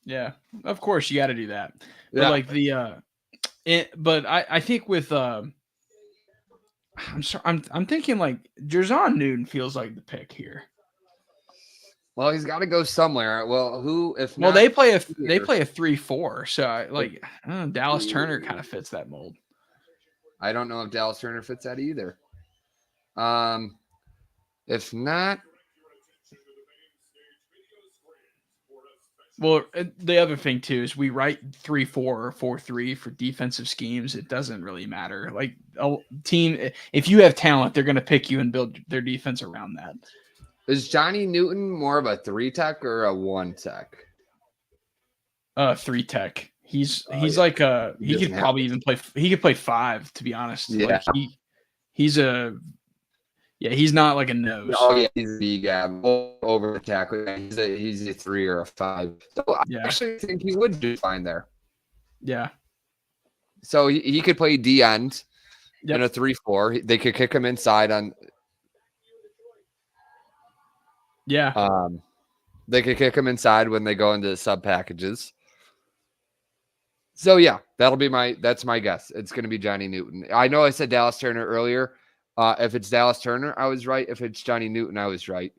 Yeah, of course you got to do that. But like but I think with I'm sorry, I'm thinking like Jer'Zhan Newton feels like the pick here. Well, he's got to go somewhere. Well, they play a 3-4, so Dallas Turner kind of fits that mold. I don't know if Dallas Turner fits that either. If not, Well, the other thing too is we write 3-4 or 4-3 for defensive schemes. It doesn't really matter. Like a team, if you have talent, they're going to pick you and build their defense around that. is Johnny Newton more of a 3-tech or a 1-tech? 3-tech. He's yeah. like He he doesn't could have probably to. even play. He could play 5, to be honest. Yeah. Like he's a he's not like a nose. Oh yeah, he's a B guy over the tackle. He's a 3 or a 5. So I Yeah. actually think he would do fine there. Yeah. So he could play D end Yep. in a 3-4. They could kick him inside on. Yeah. They could kick him inside when they go into sub packages. So yeah, that's my guess. It's going to be Johnny Newton. I know I said Dallas Turner earlier. If it's Dallas Turner, I was right. If it's Johnny Newton, I was right.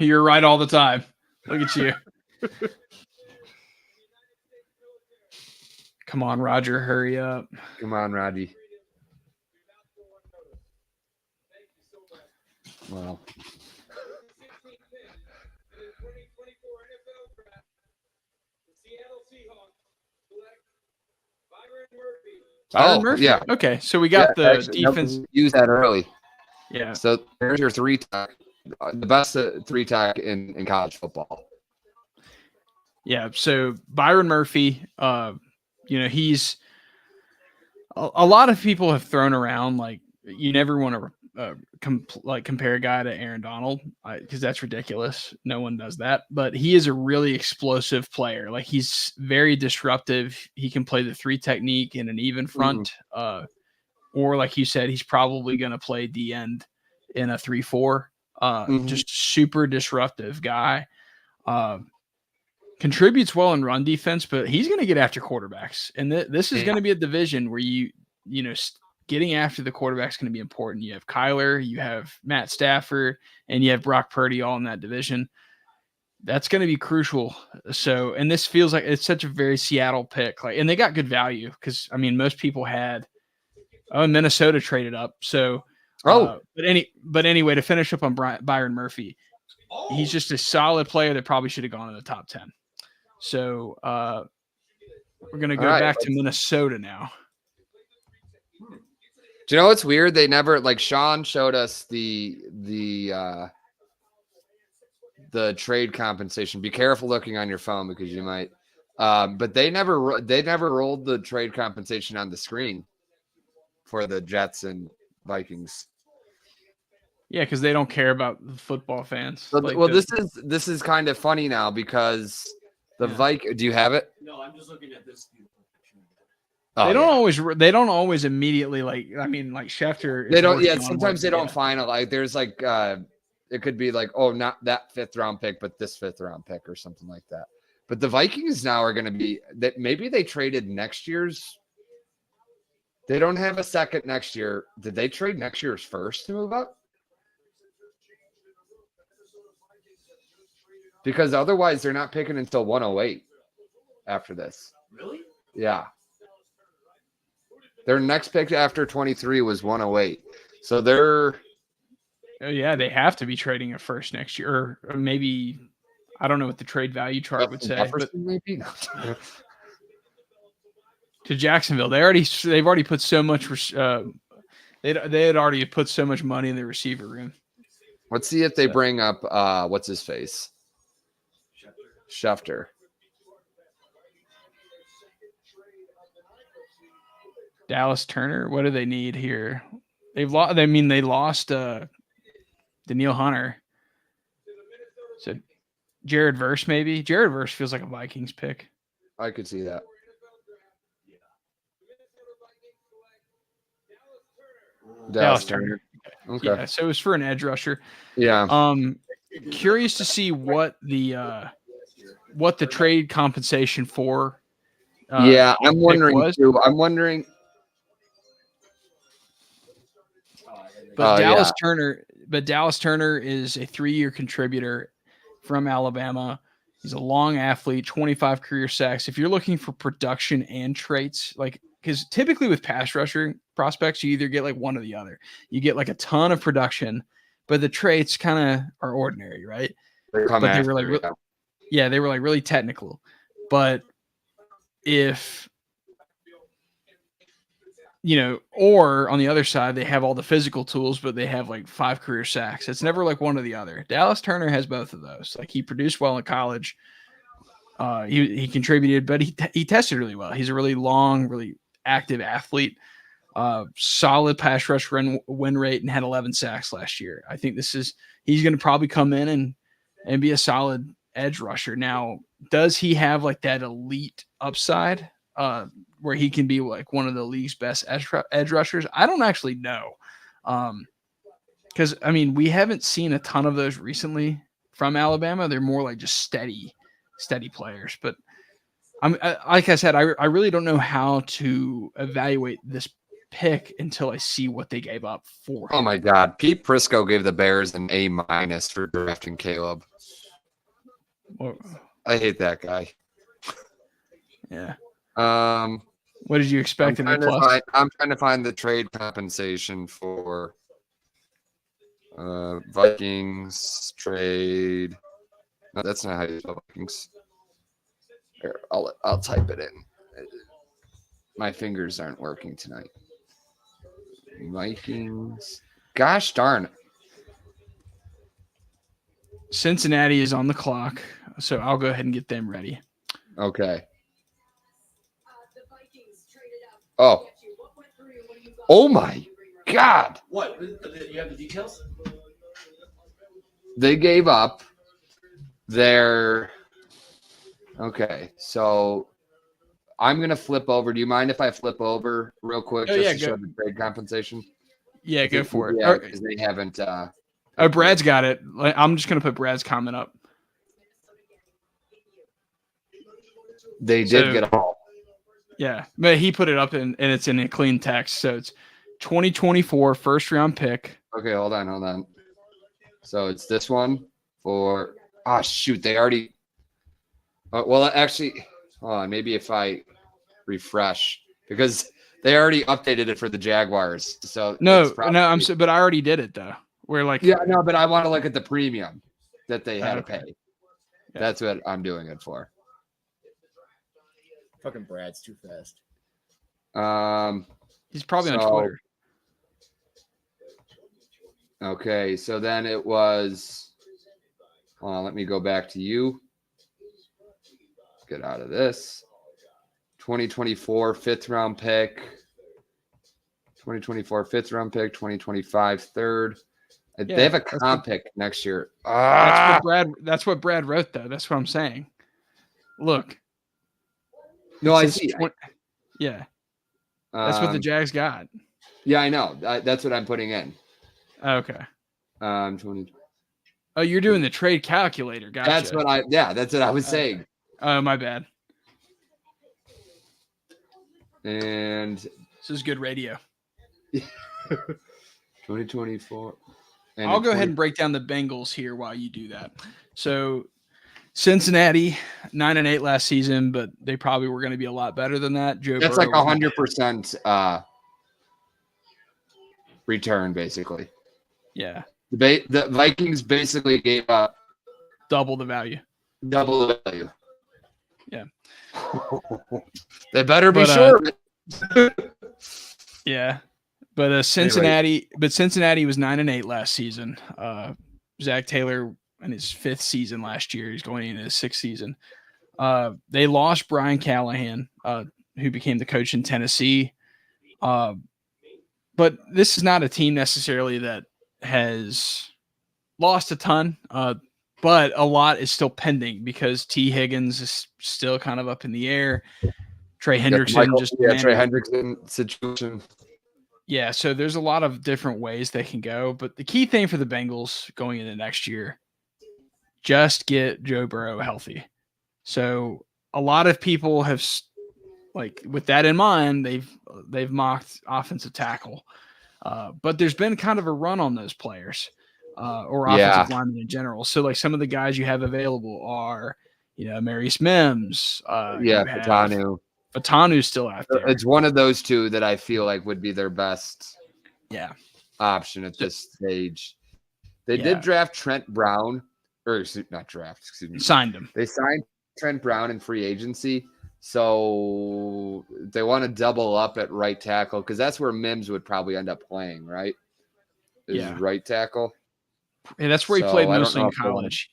You're right all the time. Look at you. Come on, Roger, hurry up. Come on, Roddy. Well, Byron Murphy. yeah. Okay, so we got the Actually, no, defense. use that early. Yeah. So there's your 3-tech, the best 3-tech in college football. Yeah. So Byron Murphy, he's a lot of people have thrown around like you never want to compare a guy to Aaron Donald because that's ridiculous. No one does that. But he is a really explosive player. Like he's very disruptive. He can play the 3 technique in an even front, or like you said, he's probably going to play D end in a 3-4. Just super disruptive guy. Contributes well in run defense, but he's going to get after quarterbacks. And this is going to be a division where getting after the quarterback is going to be important. You have Kyler, you have Matt Stafford, and you have Brock Purdy all in that division. That's going to be crucial. So, and this feels like it's such a very Seattle pick. Like, and they got good value because most people had Minnesota traded up. So, but anyway, to finish up on Byron Murphy, he's just a solid player that probably should have gone in the top 10. So we're going to go back to Minnesota now. Do you know what's weird? They never, like Sean showed us the trade compensation. Be careful looking on your phone because you might. But they never rolled the trade compensation on the screen for the Jets and Vikings. Yeah, because they don't care about the football fans. So, this is kind of funny now because the do you have it? No, I'm just looking at this. They don't always immediately like Schefter. They don't. Yeah, sometimes they don't find it. Like there's like it could be like, oh, not that 5th round pick, but this 5th round pick or something like that. But the Vikings now are going to be that maybe they traded next year's. They don't have a second next year. Did they trade next year's first to move up? Because otherwise they're not picking until 108 after this. Really? Yeah. Their next pick after 23 was 108. So they're they have to be trading a first next year, or maybe I don't know what the trade value chart would say. But maybe to Jacksonville, they've already put so much. They had already put so much money in the receiver room. Let's see if they bring up what's his face, Schefter. Dallas Turner. What do they need here? They've lost. They lost Daniil Hunter. So Jared Verse, maybe. Jared Verse feels like a Vikings pick. I could see that. Dallas Turner. Okay. Yeah, so it was for an edge rusher. Yeah. Curious to see what the trade compensation for. I'm wondering too. I'm wondering. But Dallas Turner is a 3-year contributor from Alabama. He's a long athlete, 25 career sacks. If you're looking for production and traits, like because typically with pass rusher prospects, you either get like one or the other. You get like a ton of production, but the traits kind of are ordinary, right? They come But they after were like, you. yeah, they were like really technical. But if or on the other side, they have all the physical tools, but they have like 5 career sacks. It's never like one or the other. Dallas Turner has both of those. Like he produced well in college. He contributed, but he tested really well. He's a really long, really active athlete. Solid pass rush win rate and had 11 sacks last year. I think he's going to probably come in and be a solid edge rusher. Now, does he have like that elite upside? Where he can be like one of the league's best edge rushers? I don't actually know. Because, I mean, we haven't seen a ton of those recently from Alabama. They're more like just steady players. But like I said, I really don't know how to evaluate this pick until I see what they gave up for him. Oh, my God. Pete Prisco gave the Bears an A- for drafting Caleb. Well, I hate that guy. yeah. What did you expect in a plus? I'm trying to find the trade compensation for Vikings trade. No, that's not how you spell Vikings. Here, I'll type it in. My fingers aren't working tonight. Vikings. Gosh darn it. Cincinnati is on the clock, so I'll go ahead and get them ready. Okay. Oh my God. What? You have the details? They gave up their. Okay, so I'm going to flip over. Do you mind if I flip over real quick Oh, just yeah, to go. show the trade compensation? Yeah, go for it. Yeah, because they haven't. Brad's got it. I'm just going to put Brad's comment up. They did So- get a haul. Yeah, but he put it up and it's in a clean text. So it's 2024 first round pick. Okay, hold on. So it's this one for. Oh, shoot. They already. Well, actually, maybe if I refresh, because they already updated it for the Jaguars. So No, probably, but I already did it though. We're like, yeah, no, but I want to look at the premium that they had Okay. to pay. Yeah. That's what I'm doing it for. Fucking Brad's too fast. he's probably on So- Twitter. Okay, so then it was. Hold on, let me go back to you. Get out of this. 2024 fifth round pick. 2024 fifth round pick. 2025 third. They have a comp pick next year. That's what Brad wrote though. That's what I'm saying. Look. No, I Since see. Yeah, that's what the Jags got. Yeah, I know. That's what I'm putting in. Okay. 20. Oh, you're doing the trade calculator. Gotcha. That's what I was saying. Oh, my bad. And This is good radio. 2024. And I'll go ahead and break down the Bengals here while you do that. So Cincinnati 9-8 last season, but they probably were going to be a lot better than that. Joe that's Burrow like was 100% return, basically. Yeah, The Vikings basically gave up double the value. double the value. Yeah. They better be But, sure. of it. Yeah, but Cincinnati was 9-8 last season. Zach Taylor in his 5th season last year. He's going into his 6th season. They lost Brian Callahan, who became the coach in Tennessee. But this is not a team necessarily that has lost a ton. But a lot is still pending because T. Higgins is still kind of up in the air. Trey Hendrickson Trey Hendrickson situation. Yeah, so there's a lot of different ways they can go, but the key thing for the Bengals going into next year, just get Joe Burrow healthy. So a lot of people have, like, with that in mind, they've mocked offensive tackle, but there's been kind of a run on those players or offensive linemen in general. So like some of the guys you have available are, Marius Mims. Yeah, you have Fatanu. Fatanu's still out there. It's one of those two that I feel like would be their best Yeah. option at this stage. They Yeah. did draft Trent Brown, or not draft, excuse me. Signed him. They signed Trent Brown in free agency. So they want to double up at right tackle because that's where Mims would probably end up playing, right? Yeah. Right tackle. Yeah, that's where he So played I don't mostly know in if they wanna- college.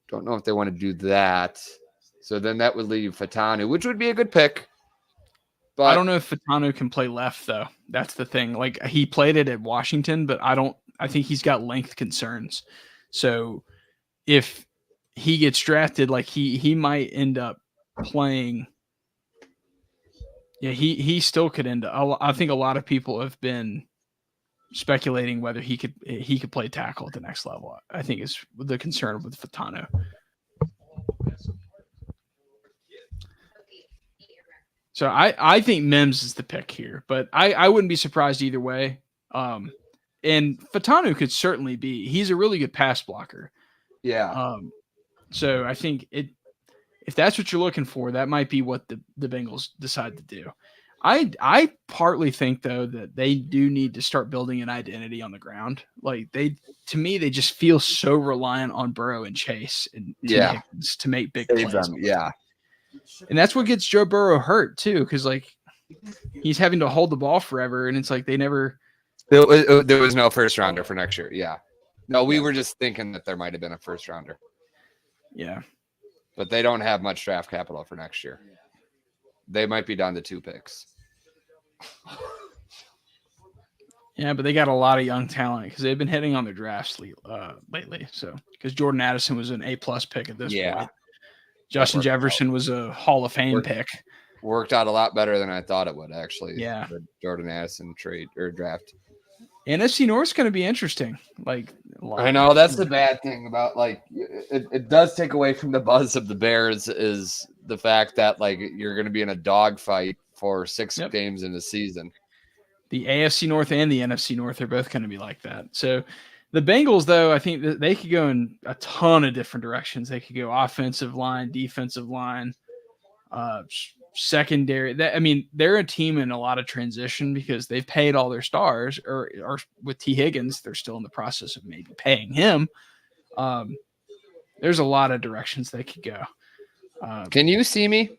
Don't know if they want to do that. So then that would leave Fatanu, which would be a good pick. But I don't know if Fatanu can play left though. That's the thing. Like he played it at Washington, but I think he's got length concerns. So if he gets drafted, like he might end up playing. Yeah, he still could end up. I think a lot of people have been speculating whether he could play tackle at the next level. I think is the concern with Fatanu. So I think Mims is the pick here, but I wouldn't be surprised either way. And Fatanu could certainly be. He's a really good pass blocker. yeah. So I think if that's what you're looking for, that might be what the Bengals decide to do. I partly think though that they do need to start building an identity on the ground. Like to me, they just feel so reliant on Burrow and Chase and Tim Higgins to make big Save plays. them. Yeah. And that's what gets Joe Burrow hurt too, because like he's having to hold the ball forever, and it's like they never. There was no first rounder for next year. Yeah. No, we were just thinking that there might have been a first rounder, Yeah. but they don't have much draft capital for next year. They might be down to 2 picks. Yeah, but they got a lot of young talent because they've been hitting on their drafts lately. So because Jordan Addison was an A+ pick at this point. Justin Jefferson was a Hall of Fame pick. Worked out a lot better than I thought it would, actually. Yeah. The Jordan Addison trade or draft. NFC North's going to be interesting. Like I know that's the bad thing about like it does take away from the buzz of the Bears is the fact that like you're going to be in a dogfight for 6 games in the season. The AFC North and the NFC North are both going to be like that. So the Bengals, though, I think that they could go in a ton of different directions. They could go offensive line, defensive line, secondary. They're a team in a lot of transition because they've paid all their stars, or with T. Higgins, they're still in the process of maybe paying him. There's a lot of directions they could go. Can you see me?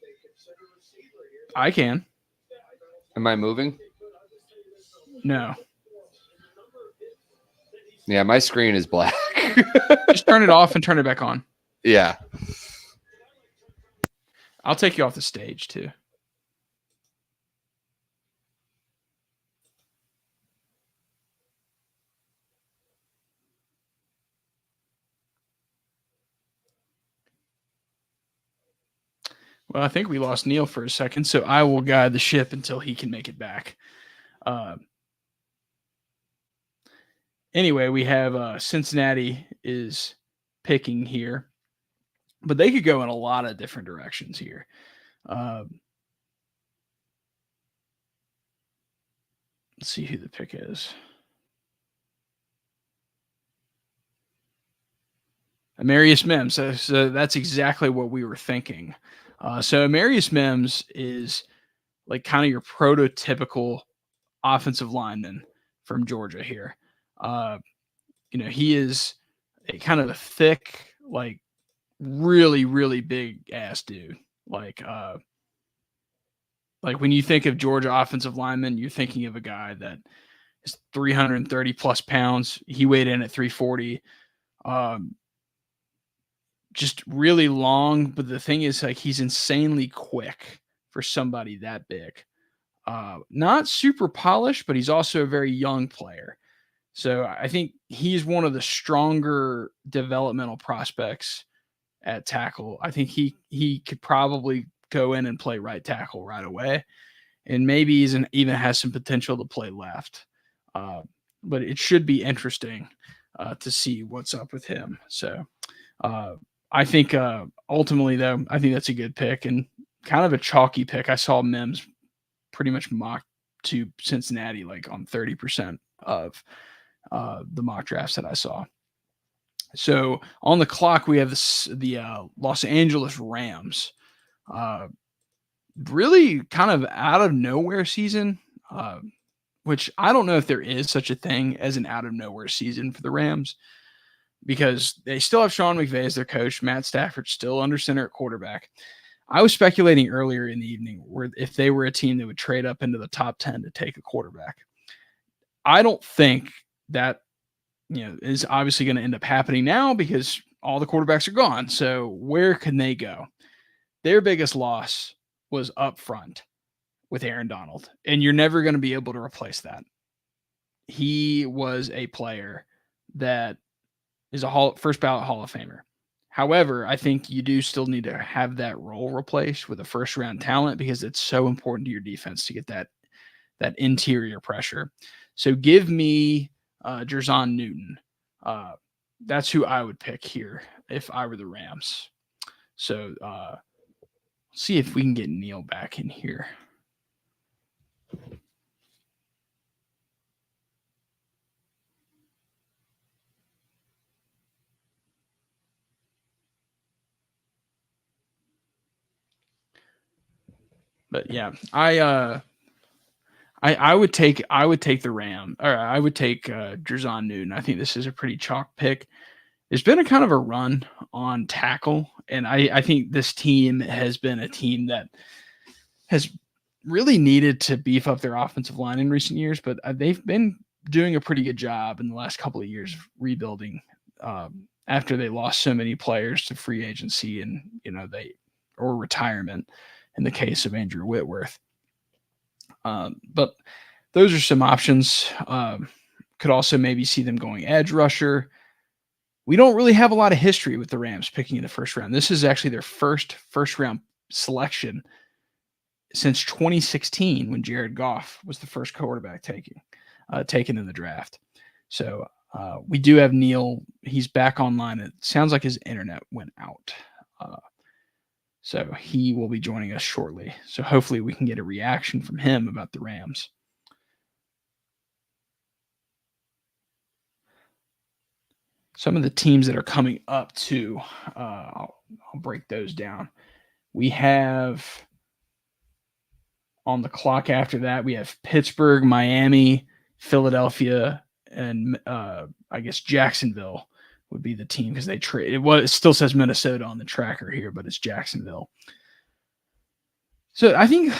I can. Am I moving? No. Yeah, my screen is black. Just turn it off and turn it back on. Yeah. I'll take you off the stage too. Well, I think we lost Neil for a second, so I will guide the ship until he can make it back. Anyway, we have Cincinnati is picking here, but they could go in a lot of different directions here. Let's see who the pick is. Amarius Mims. So that's exactly what we were thinking. So Amarius Mims is like kind of your prototypical offensive lineman from Georgia here. He is a kind of a thick, like really, really big ass dude. Like when you think of Georgia offensive lineman, you're thinking of a guy that is 330 plus pounds. He weighed in at 340. Just really long, but the thing is, like, he's insanely quick for somebody that big. Not super polished, but he's also a very young player. So I think he's one of the stronger developmental prospects at tackle. I think he could probably go in and play right tackle right away, and maybe even has some potential to play left. But it should be interesting to see what's up with him. So I think ultimately, though, I think that's a good pick and kind of a chalky pick. I saw Mims pretty much mocked to Cincinnati like on 30% of the mock drafts that I saw. So on the clock, we have the Los Angeles Rams. Really kind of out of nowhere season, which I don't know if there is such a thing as an out of nowhere season for the Rams, because they still have Sean McVay as their coach. Matt Stafford still under center at quarterback. I was speculating earlier in the evening where if they were a team that would trade up into the top 10 to take a quarterback. I don't think that is obviously going to end up happening now because all the quarterbacks are gone. So where can they go? Their biggest loss was up front with Aaron Donald, and you're never going to be able to replace that. He was a player that is a first ballot Hall of Famer. However, I think you do still need to have that role replaced with a first round talent because it's so important to your defense to get that interior pressure. So give me Jerzon Newton. That's who I would pick here if I were the Rams. So let's see if we can get Neil back in here. But yeah, I would take the Ram, or I would take Jerzon Newton. I think this is a pretty chalk pick. There's been a kind of a run on tackle, and I think this team has been a team that has really needed to beef up their offensive line in recent years, but they've been doing a pretty good job in the last couple of years of rebuilding after they lost so many players to free agency and or retirement in the case of Andrew Whitworth. But those are some options. Could also maybe see them going edge rusher. We don't really have a lot of history with the Rams picking in the first round. This is actually their first round selection since 2016 when Jared Goff was the first quarterback taken in the draft. So we do have Neil. He's back online. It sounds like his internet went out. So he will be joining us shortly. So hopefully we can get a reaction from him about the Rams. Some of the teams that are coming up too, I'll break those down. We have on the clock after that, we have Pittsburgh, Miami, Philadelphia, and I guess Jacksonville would be the team because they trade. It still says Minnesota on the tracker here, but it's Jacksonville. So I think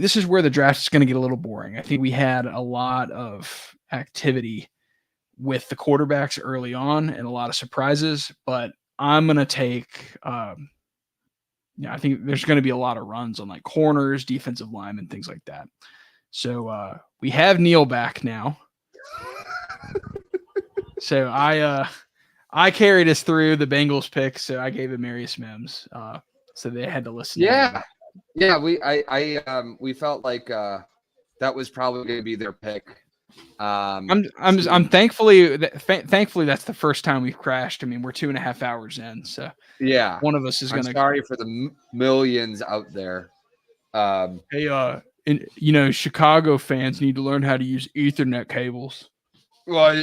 this is where the draft is going to get a little boring. I think we had a lot of activity with the quarterbacks early on and a lot of surprises, but I'm going to take I think there's going to be a lot of runs on like corners, defensive linemen, things like that. So we have Neil back now. So I carried us through the Bengals pick, so I gave him Marius Mims. So they had to listen. Yeah. We felt like that was probably going to be their pick. I'm thankfully that's the first time we've crashed. I mean, we're 2.5 hours in, so yeah, one of us is going to. Sorry for the millions out there. Hey, Chicago fans need to learn how to use Ethernet cables. Well,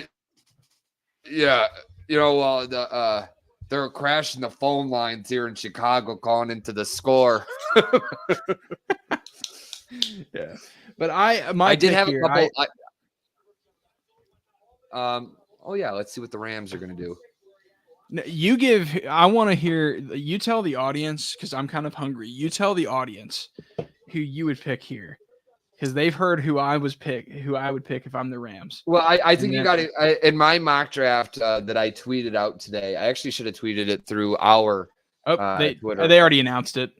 yeah, they're crashing the phone lines here in Chicago, calling into the score. Yeah, but I did have a couple. Let's see what the Rams are going to do. I want to hear you tell the audience because I'm kind of hungry. You tell the audience who you would pick here because they've heard who I would pick if I'm the Rams. Well, I think you got it in my mock draft that I tweeted out today. I actually should have tweeted it through our Twitter. They already announced it.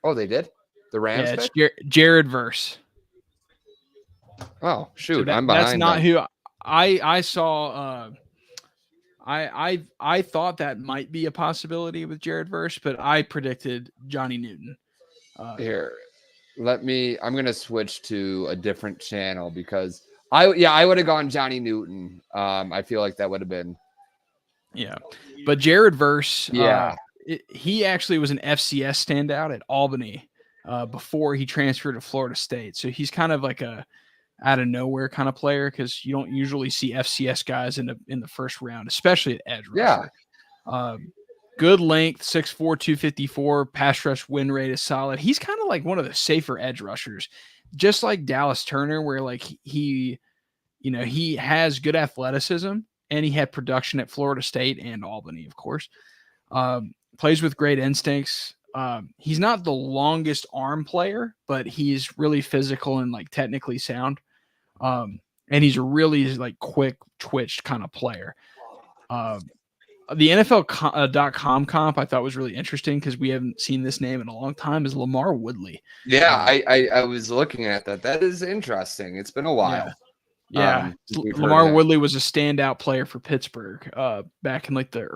Oh, they did? The Rams? Yeah, it's Jared Verse. Oh, shoot. So I'm behind. That's not who I saw. I thought that might be a possibility with Jared Verse, but I predicted Johnny Newton. Here, I'm going to switch to a different channel because I would have gone Johnny Newton. I feel like that would have been. Yeah, but Jared Verse, yeah, he actually was an FCS standout at Albany before he transferred to Florida State. So he's kind of like a out of nowhere kind of player because you don't usually see FCS guys in the first round, especially at edge rusher. Good length, 6'4", 254, pass rush win rate is solid. He's kind of like one of the safer edge rushers, just like Dallas Turner, where like he has good athleticism and he had production at Florida State and Albany, of course. Plays with great instincts. He's not the longest arm player, but he's really physical and like technically sound. And he's a really like quick twitched kind of player. The NFL.com comp I thought was really interesting because we haven't seen this name in a long time is Lamar Woodley. Yeah, I was looking at that. That is interesting. It's been a while. Yeah. Lamar Woodley was a standout player for Pittsburgh back in like the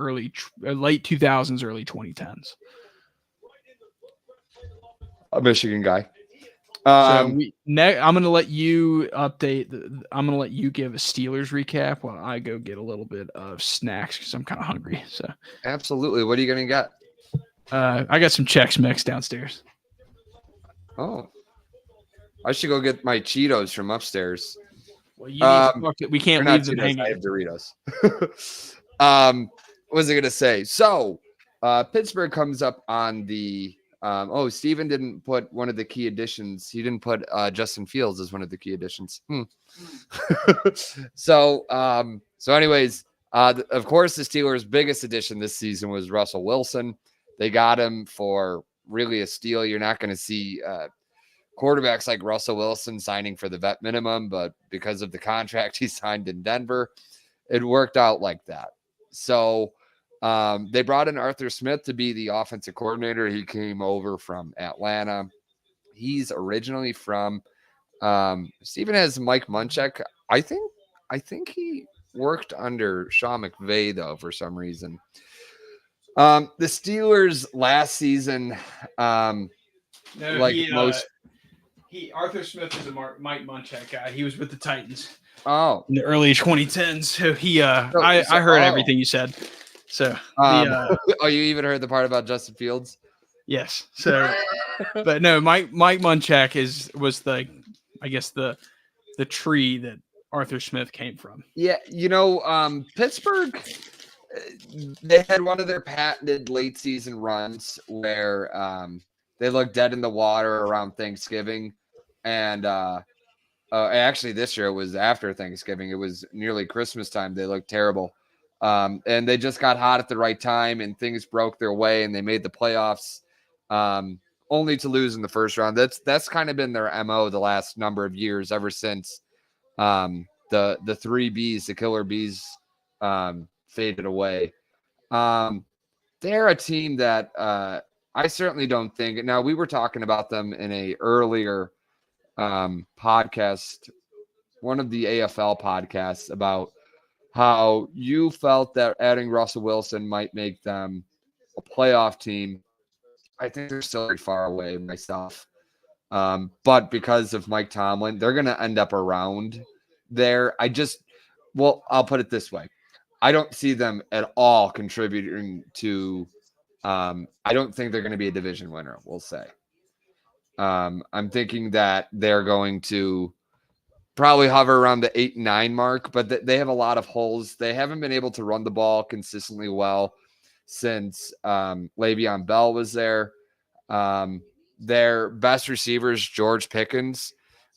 late 2000s, early 2010s. A Michigan guy. So I'm going to let you update. I'm going to let you give a Steelers recap while I go get a little bit of snacks because I'm kind of hungry. So absolutely. What are you going to get? I got some Chex Mix downstairs. Oh, I should go get my Cheetos from upstairs. Well, you need to we can't leave them hanging. I have Doritos. What was I going to say? So Pittsburgh comes up on the Steven didn't put one of the key additions. He didn't put Justin Fields as one of the key additions. So anyways, of course, the Steelers' biggest addition this season was Russell Wilson. They got him for really a steal. You're not going to see quarterbacks like Russell Wilson signing for the vet minimum, but because of the contract he signed in Denver, it worked out like that. So they brought in Arthur Smith to be the offensive coordinator. He came over from Atlanta. He's originally from Steven has Mike Munchak. I think he worked under Sean McVay though for some reason. The Steelers last season, Arthur Smith is a Mike Munchak guy. He was with the Titans. Oh, in the early 2010s. So I heard everything you said. So, you even heard the part about Justin Fields? Yes. So, but no, Mike Munchak was the tree that Arthur Smith came from. Yeah, Pittsburgh, they had one of their patented late season runs where they looked dead in the water around Thanksgiving, and actually this year it was after Thanksgiving. It was nearly Christmas time. They looked terrible. And they just got hot at the right time and things broke their way and they made the playoffs only to lose in the first round. That's kind of been their MO the last number of years, ever since the three Bs, the killer bees, faded away. They're a team that I certainly don't think. Now, we were talking about them in a earlier podcast, one of the AFL podcasts, about how you felt that adding Russell Wilson might make them a playoff team. I think they're still very far away myself. But because of Mike Tomlin, they're going to end up around there. I'll put it this way. I don't see them at all contributing to, I don't think they're going to be a division winner, we'll say. I'm thinking that they're going to probably hover around the 8-9 mark, but they have a lot of holes. They haven't been able to run the ball consistently well since Le'Veon Bell was there. Their best receiver is George Pickens.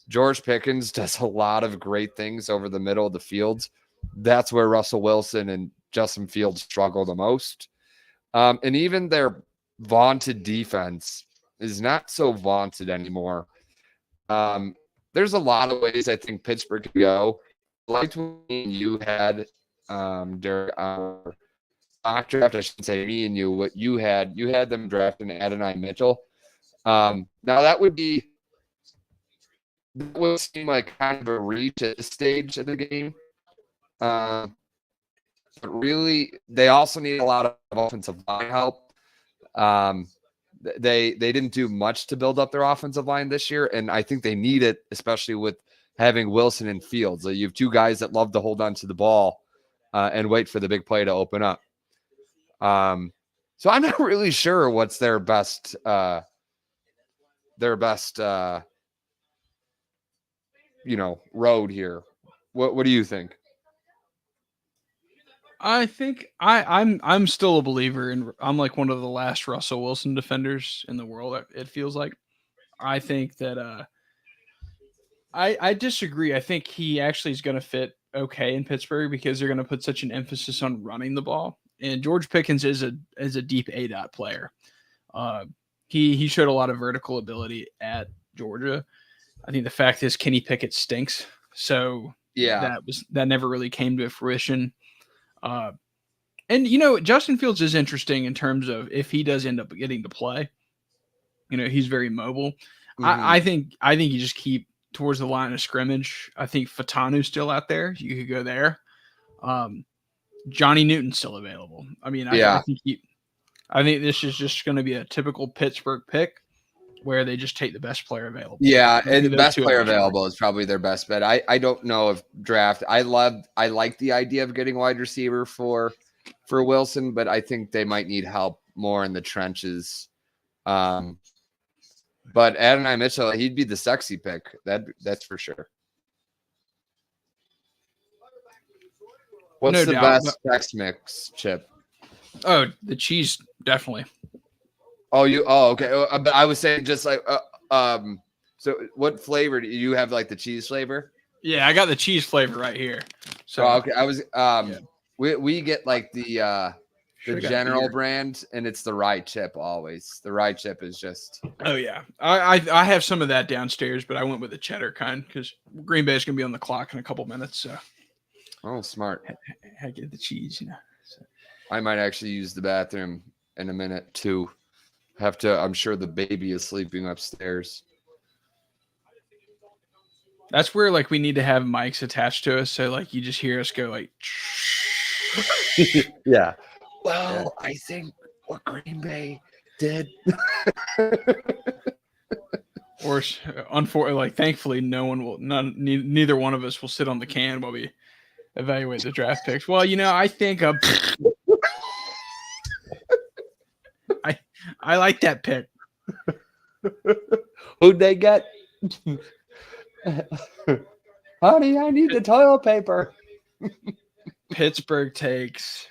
George Pickens does a lot of great things over the middle of the field. That's where Russell Wilson and Justin Fields struggle the most. And even their vaunted defense is not so vaunted anymore. There's a lot of ways I think Pittsburgh could go. Like when you had during our mock draft, I shouldn't say me and you, what you had them drafting Adonai Mitchell. Now that would seem like kind of a reach at this stage of the game. But really, they also need a lot of offensive line help. They didn't do much to build up their offensive line this year, and I think they need it, especially with having Wilson and Fields. You have two guys that love to hold on to the ball and wait for the big play to open up. So I'm not really sure what's their best road here. What do you think? I think I'm still a believer in. I'm like one of the last Russell Wilson defenders in the world. It feels like. I think that I disagree. I think he actually is going to fit okay in Pittsburgh because they're going to put such an emphasis on running the ball. And George Pickens is a deep A-dot player. He showed a lot of vertical ability at Georgia. I think the fact is Kenny Pickett stinks. So Yeah. that never really came to fruition. And Justin Fields is interesting in terms of if he does end up getting to play. He's very mobile. I think you just keep towards the line of scrimmage. I think Fatanu's still out there. You could go there. Johnny Newton's still available. I mean, I think this is just going to be a typical Pittsburgh pick where they just take the best player available. Yeah, and the best player available is probably their best bet. I don't know if draft. I like the idea of getting wide receiver for Wilson, but I think they might need help more in the trenches. But Adonai Mitchell, he'd be the sexy pick. That's for sure. What's No the doubt, best Tex Mix, Chip? Oh, the cheese, definitely. Okay. But I was saying just like so what flavor do you have? Like the cheese flavor? Yeah, I got the cheese flavor right here. So okay. I was we get like the general brand, and it's the rye chip always. The rye chip is just Oh yeah. I have some of that downstairs, but I went with the cheddar kind because Green Bay is gonna be on the clock in a couple minutes, so smart. I get the cheese, So. I might actually use the bathroom in a minute too. I'm sure the baby is sleeping upstairs. That's where like we need to have mics attached to us. So like you just hear us go like yeah. Well, I think what Green Bay did. Or like thankfully neither one of us will sit on the can while we evaluate the draft picks. Well, I think I like that pick. Who'd they get? Honey, I need the toilet paper. Pittsburgh takes.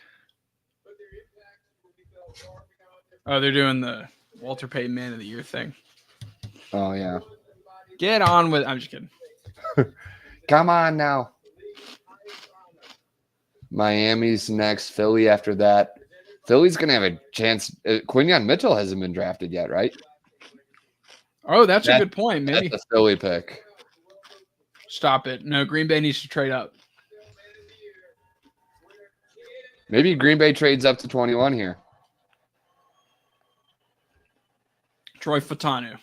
Oh, they're doing the Walter Payton Man of the Year thing. Oh, yeah. Get on with. I'm just kidding. Come on now. Miami's next. Philly after that. Philly's going to have a chance. Quinyon Mitchell hasn't been drafted yet, right? Oh, that's a good point. Maybe that's a Philly pick. Stop it. No, Green Bay needs to trade up. Maybe Green Bay trades up to 21 here. Troy Fatanu.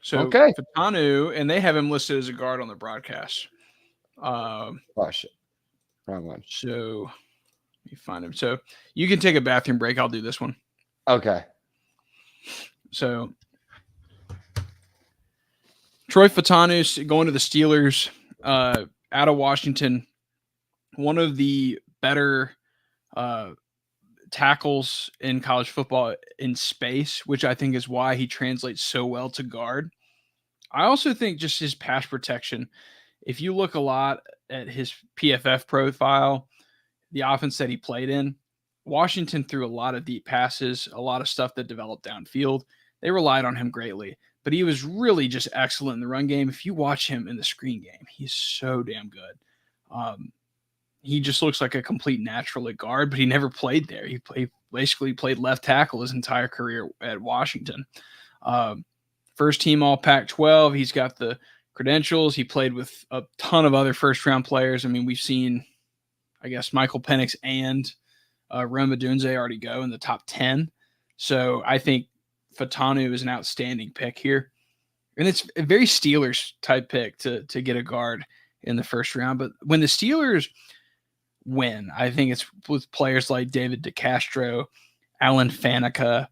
So okay. Fatanu, and they have him listed as a guard on the broadcast. Oh, shit. Wrong one. So let me find him. So you can take a bathroom break. I'll do this one. Okay. So Troy Fatanu going to the Steelers out of Washington. One of the better tackles in college football in space, which I think is why he translates so well to guard. I also think just his pass protection. If you look a lot at his PFF profile, the offense that he played in, Washington threw a lot of deep passes, a lot of stuff that developed downfield. They relied on him greatly, but he was really just excellent in the run game. If you watch him in the screen game, he's so damn good. He just looks like a complete natural at guard, but he never played there. He basically played left tackle his entire career at Washington. First team all Pac-12. He's got the credentials. He played with a ton of other first-round players. I mean, we've seen, I guess, Michael Penix and Rome Odunze already go in the top 10. So I think Fatanu is an outstanding pick here. And it's a very Steelers type pick to get a guard in the first round. But when the Steelers win, I think it's with players like David DeCastro, Alan Faneca.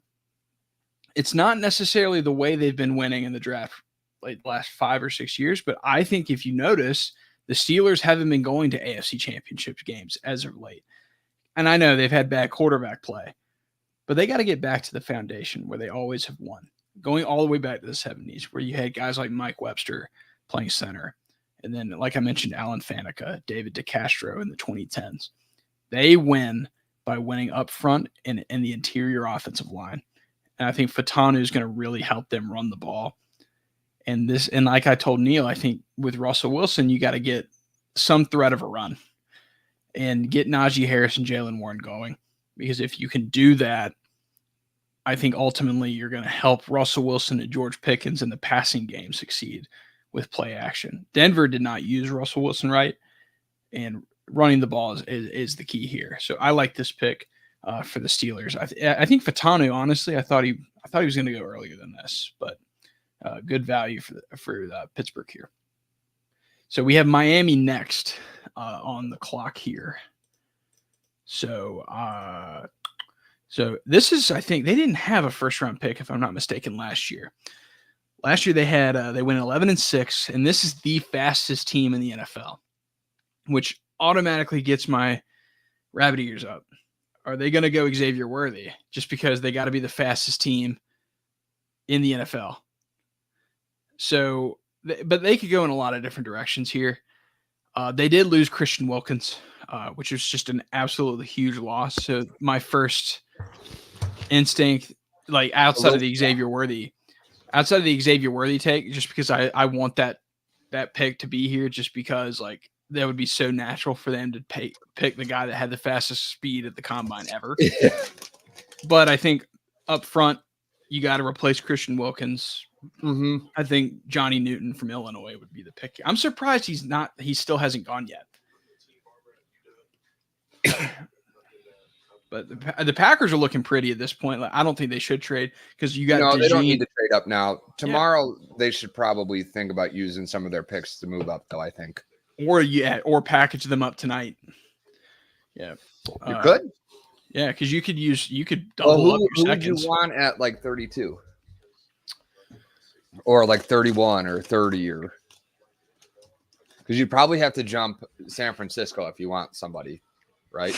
It's not necessarily the way they've been winning in the draft like the last 5 or 6 years, but I think if you notice, the Steelers haven't been going to AFC Championship games as of late. And I know they've had bad quarterback play, but they got to get back to the foundation where they always have won, going all the way back to the 70s, where you had guys like Mike Webster, playing center. And then, like I mentioned, Alan Faneca, David DeCastro in the 2010s. They win by winning up front and in the interior offensive line. And I think Fatanu is going to really help them run the ball. And like I told Neil, I think with Russell Wilson, you got to get some threat of a run and get Najee Harris and Jaylen Warren going. Because if you can do that, I think ultimately you're going to help Russell Wilson and George Pickens in the passing game succeed with play action. Denver did not use Russell Wilson right, and running the ball is the key here. So I like this pick for the Steelers. I think Fatanu, honestly, I thought he was going to go earlier than this, but good value for Pittsburgh here. So we have Miami next on the clock here. So this is, I think they didn't have a first round pick, if I'm not mistaken, last year. Last year they had they went 11-6, and this is the fastest team in the NFL, which automatically gets my rabbit ears up. Are they going to go Xavier Worthy just because they got to be the fastest team in the NFL? So, but they could go in a lot of different directions here. They did lose Christian Wilkins, which was just an absolutely huge loss. So my first instinct, like outside of the Xavier Worthy take, just because I want that pick to be here, just because like that would be so natural for them to pick the guy that had the fastest speed at the combine ever. But I think up front, you got to replace Christian Wilkins. Mm-hmm. I think Johnny Newton from Illinois would be the pick. I'm surprised he still hasn't gone yet. But the Packers are looking pretty at this point. Like, I don't think they should trade because you got. No, they don't need to trade up now. Tomorrow, they should probably think about using some of their picks to move up, though, I think. Or package them up tonight. Yeah, you could. Yeah, because you could double up your seconds. Who would you want at like 32? Or like 31 or 30 or because you'd probably have to jump San Francisco if you want somebody, right?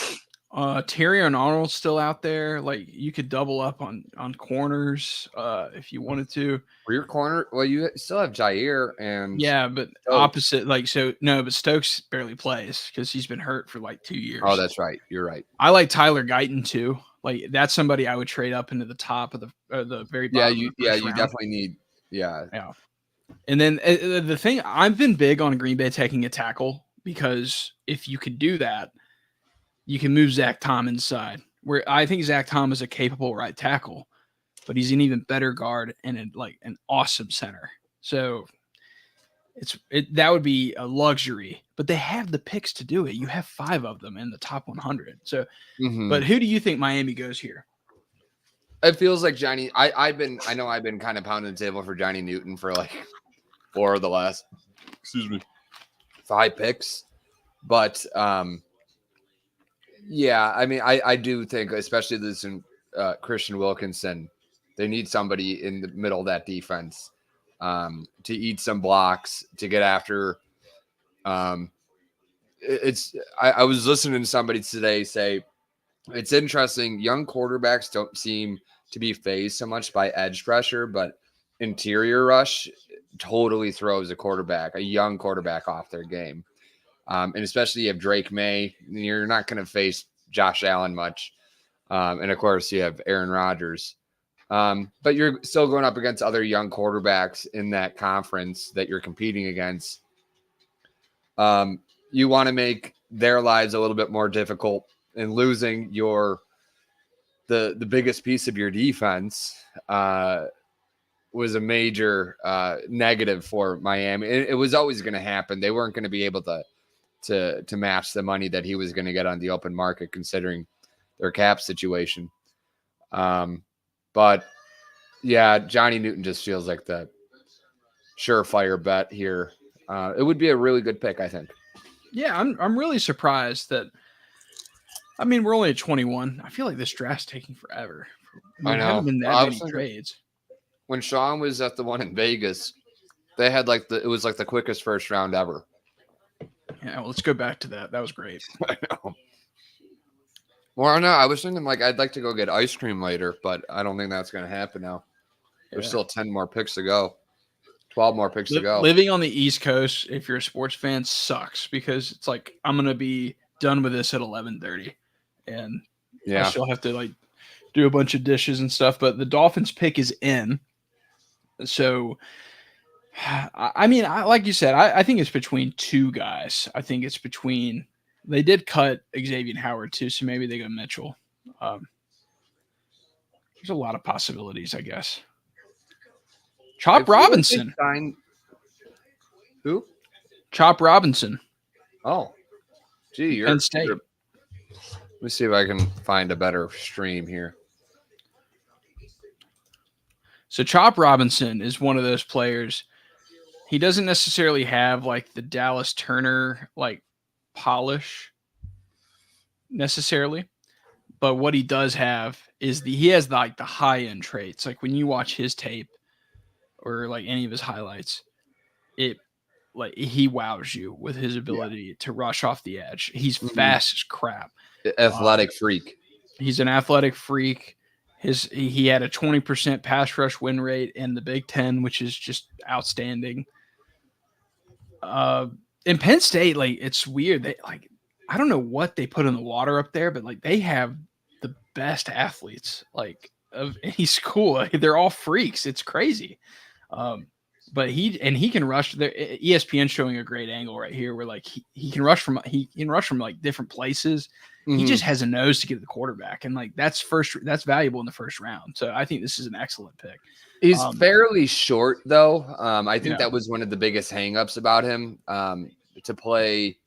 Terry and Arnold's still out there. Like you could double up on corners if you wanted to. For your corner, well, you still have Jair and but Stokes. opposite. But Stokes barely plays because he's been hurt for like 2 years. Oh, that's right. You're right. I like Tyler Guyton too. Like that's somebody I would trade up into the top of the very bottom. You definitely need. Yeah. And then the thing, I've been big on Green Bay taking a tackle because if you could do that, you can move Zach Tom inside. Where I think Zach Tom is a capable right tackle, but he's an even better guard and an awesome center. So that would be a luxury. But they have the picks to do it. You have 5 of them in the top 100. So, But who do you think Miami goes here? It feels like Johnny. I've been kind of pounding the table for Johnny Newton for like 4 of the last 5 picks. But yeah, I mean, I do think, especially this in Christian Wilkinson, they need somebody in the middle of that defense to eat some blocks, to get after. I was listening to somebody today say, it's interesting. Young quarterbacks don't seem to be phased so much by edge pressure, but interior rush totally throws a young quarterback off their game. And especially you have Drake May, you're not going to face Josh Allen much. And of course you have Aaron Rodgers. But you're still going up against other young quarterbacks in that conference that you're competing against. You want to make their lives a little bit more difficult. And losing the biggest piece of your defense was a major negative for Miami. It was always going to happen. They weren't going to be able to match the money that he was going to get on the open market, considering their cap situation. But yeah, Johnny Newton just feels like the surefire bet here. It would be a really good pick, I think. Yeah, I'm really surprised that. I mean, we're only at 21. I feel like this draft's taking forever. I know. There haven't been that many trades. When Sean was at the one in Vegas, they had it was like the quickest first round ever. Yeah, well, let's go back to that. That was great. I know. Well, no, I was thinking I'd like to go get ice cream later, but I don't think that's going to happen now. There's still 10 more picks to go. 12 more picks to go. Living on the East Coast, if you're a sports fan, sucks because it's like I'm gonna be done with this at 11:30, and I Yeah. still have to like do a bunch of dishes and stuff. But the Dolphins pick is in, so I mean, like you said, I think it's between two guys. I think it's between. They did cut Xavier Howard too, so maybe they go Mitchell. There's a lot of possibilities, I guess. Chop If you Robinson. sign- Who? Chop Robinson. Oh. Gee, you're. Penn State. Let me see if I can find a better stream here. So Chop Robinson is one of those players. He doesn't necessarily have like the Dallas Turner like polish necessarily, but what he does have is he has like the high end traits. Like when you watch his tape or like any of his highlights, it like he wows you with his ability to rush off the edge. He's fast as crap. Athletic freak. He's an athletic freak. He had a 20% pass rush win rate in the Big Ten, which is just outstanding. In Penn State, like it's weird. They like I don't know what they put in the water up there, but like they have the best athletes like of any school. Like, they're all freaks. It's crazy. But he can rush. There, ESPN showing a great angle right here where like he can rush from like different places. He just has a nose to get to the quarterback, and like that's valuable in the first round. So I think this is an excellent pick. He's fairly short though. I think Yeah. that was one of the biggest hangups about him. To play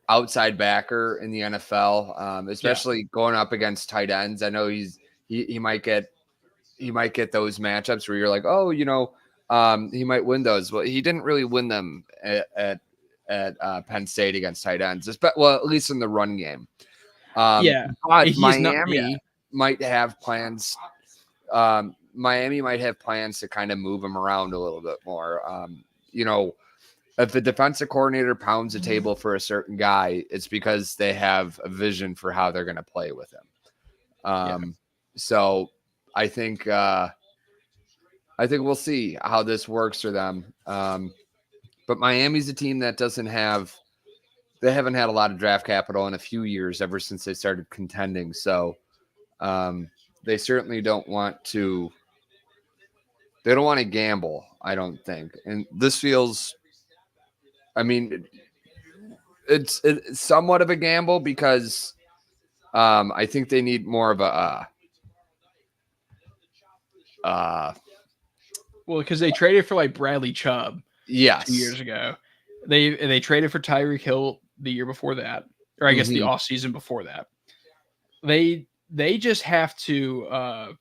outside backer in the NFL, especially going up against tight ends. I know he might get those matchups where you're like, oh, he might win those. Well, he didn't really win them at Penn State against tight ends. Well, at least in the run game. But Miami might have plans. Miami might have plans to kind of move him around a little bit more. If the defensive coordinator pounds the table for a certain guy, it's because they have a vision for how they're going to play with him. So I think we'll see how this works for them. But Miami's a team that they haven't had a lot of draft capital in a few years ever since they started contending. So they certainly don't want to gamble, I don't think. And this feels, I mean, it's somewhat of a gamble because I think they need more of a well, because they traded for like Bradley Chubb 2 years ago. They traded for Tyreek Hill the year before that, or I guess the offseason before that. They just have to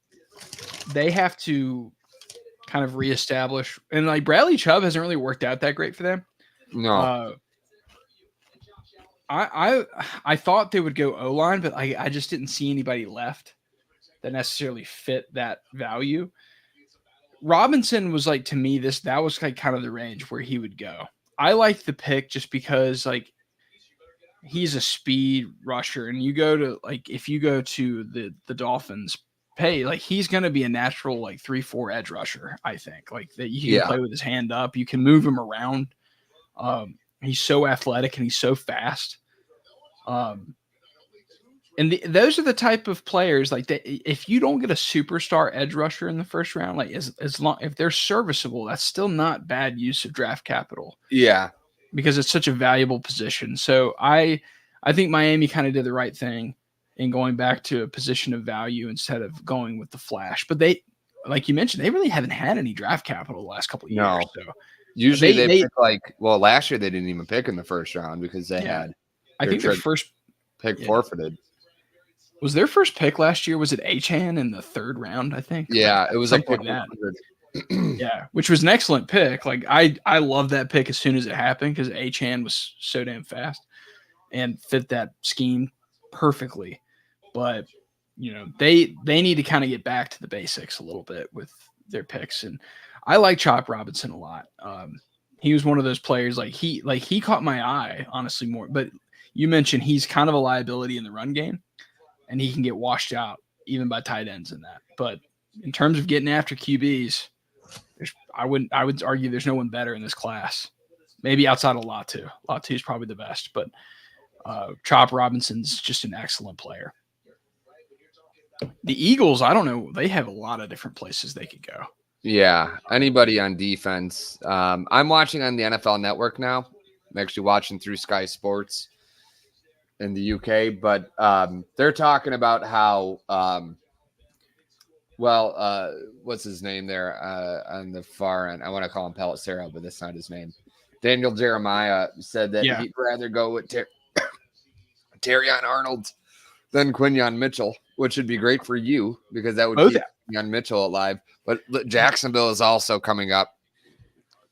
kind of reestablish, and like Bradley Chubb hasn't really worked out that great for them. No. I thought they would go O-line, but I just didn't see anybody left that necessarily fit that value. Robinson was like, to me, that was like kind of the range where he would go. I like the pick just because like he's a speed rusher, and if you go to the Dolphins pay, like he's going to be a natural like 3-4 edge rusher. I think like that you can play with his hand up, you can move him around. He's so athletic and he's so fast. And those are the type of players like that. If you don't get a superstar edge rusher in the first round, like as long if they're serviceable, that's still not bad use of draft capital. Yeah, because it's such a valuable position. So I think Miami kind of did the right thing in going back to a position of value instead of going with the flash. But they, like you mentioned, they really haven't had any draft capital the last couple of years. No. So usually they pick last year they didn't even pick in the first round because they had. I think their first pick forfeited. Was their first pick last year? Was it Achane in the third round? I think. Yeah, it was like that. Yeah, which was an excellent pick. Like I love that pick as soon as it happened because Achane was so damn fast and fit that scheme perfectly. But they need to kind of get back to the basics a little bit with their picks, and I like Chop Robinson a lot. He was one of those players he caught my eye honestly more. But you mentioned he's kind of a liability in the run game. And he can get washed out even by tight ends in that. But in terms of getting after QBs, I would argue there's no one better in this class. Maybe outside of Latu. Latu is probably the best, but Chop Robinson's just an excellent player. The Eagles, I don't know. They have a lot of different places they could go. Yeah, anybody on defense. I'm watching on the NFL Network now. I'm actually watching through Sky Sports in the UK, but they're talking about how, what's his name there on the far end? I want to call him Pelissero, but that's not his name. Daniel Jeremiah said that he'd rather go with Terrion Arnold than Quinyon Mitchell, which would be great for you because that would keep Quinyon Mitchell alive. But Jacksonville is also coming up.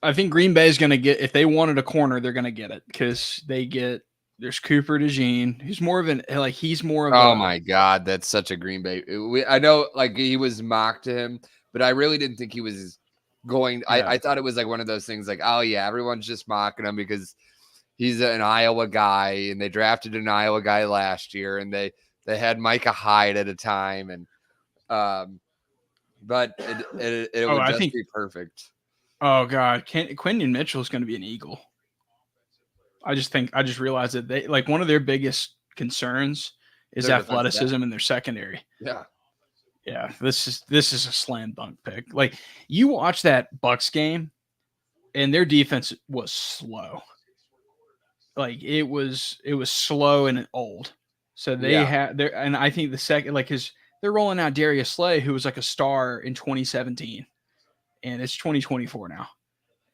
I think Green Bay is going to get, if they wanted a corner, they're going to get it because there's Cooper DeJean, who's more of oh my God, that's such a Green Bay. I know like he was mocked to him, but I really didn't think he was going. Yeah. I thought it was like one of those things like, oh yeah, everyone's just mocking him because he's an Iowa guy and they drafted an Iowa guy last year and they had Micah Hyde at a time. And, but it would just be perfect. Oh God. Quinyon Mitchell is going to be an Eagle. I just realized that they like one of their biggest concerns is athleticism in their secondary. Yeah. Yeah. This is a slam dunk pick. Like you watch that Bucks game and their defense was slow. Like it was slow and old. So they had there, and I think the second, like, cause they're rolling out Darius Slay, who was like a star in 2017 and it's 2024 now.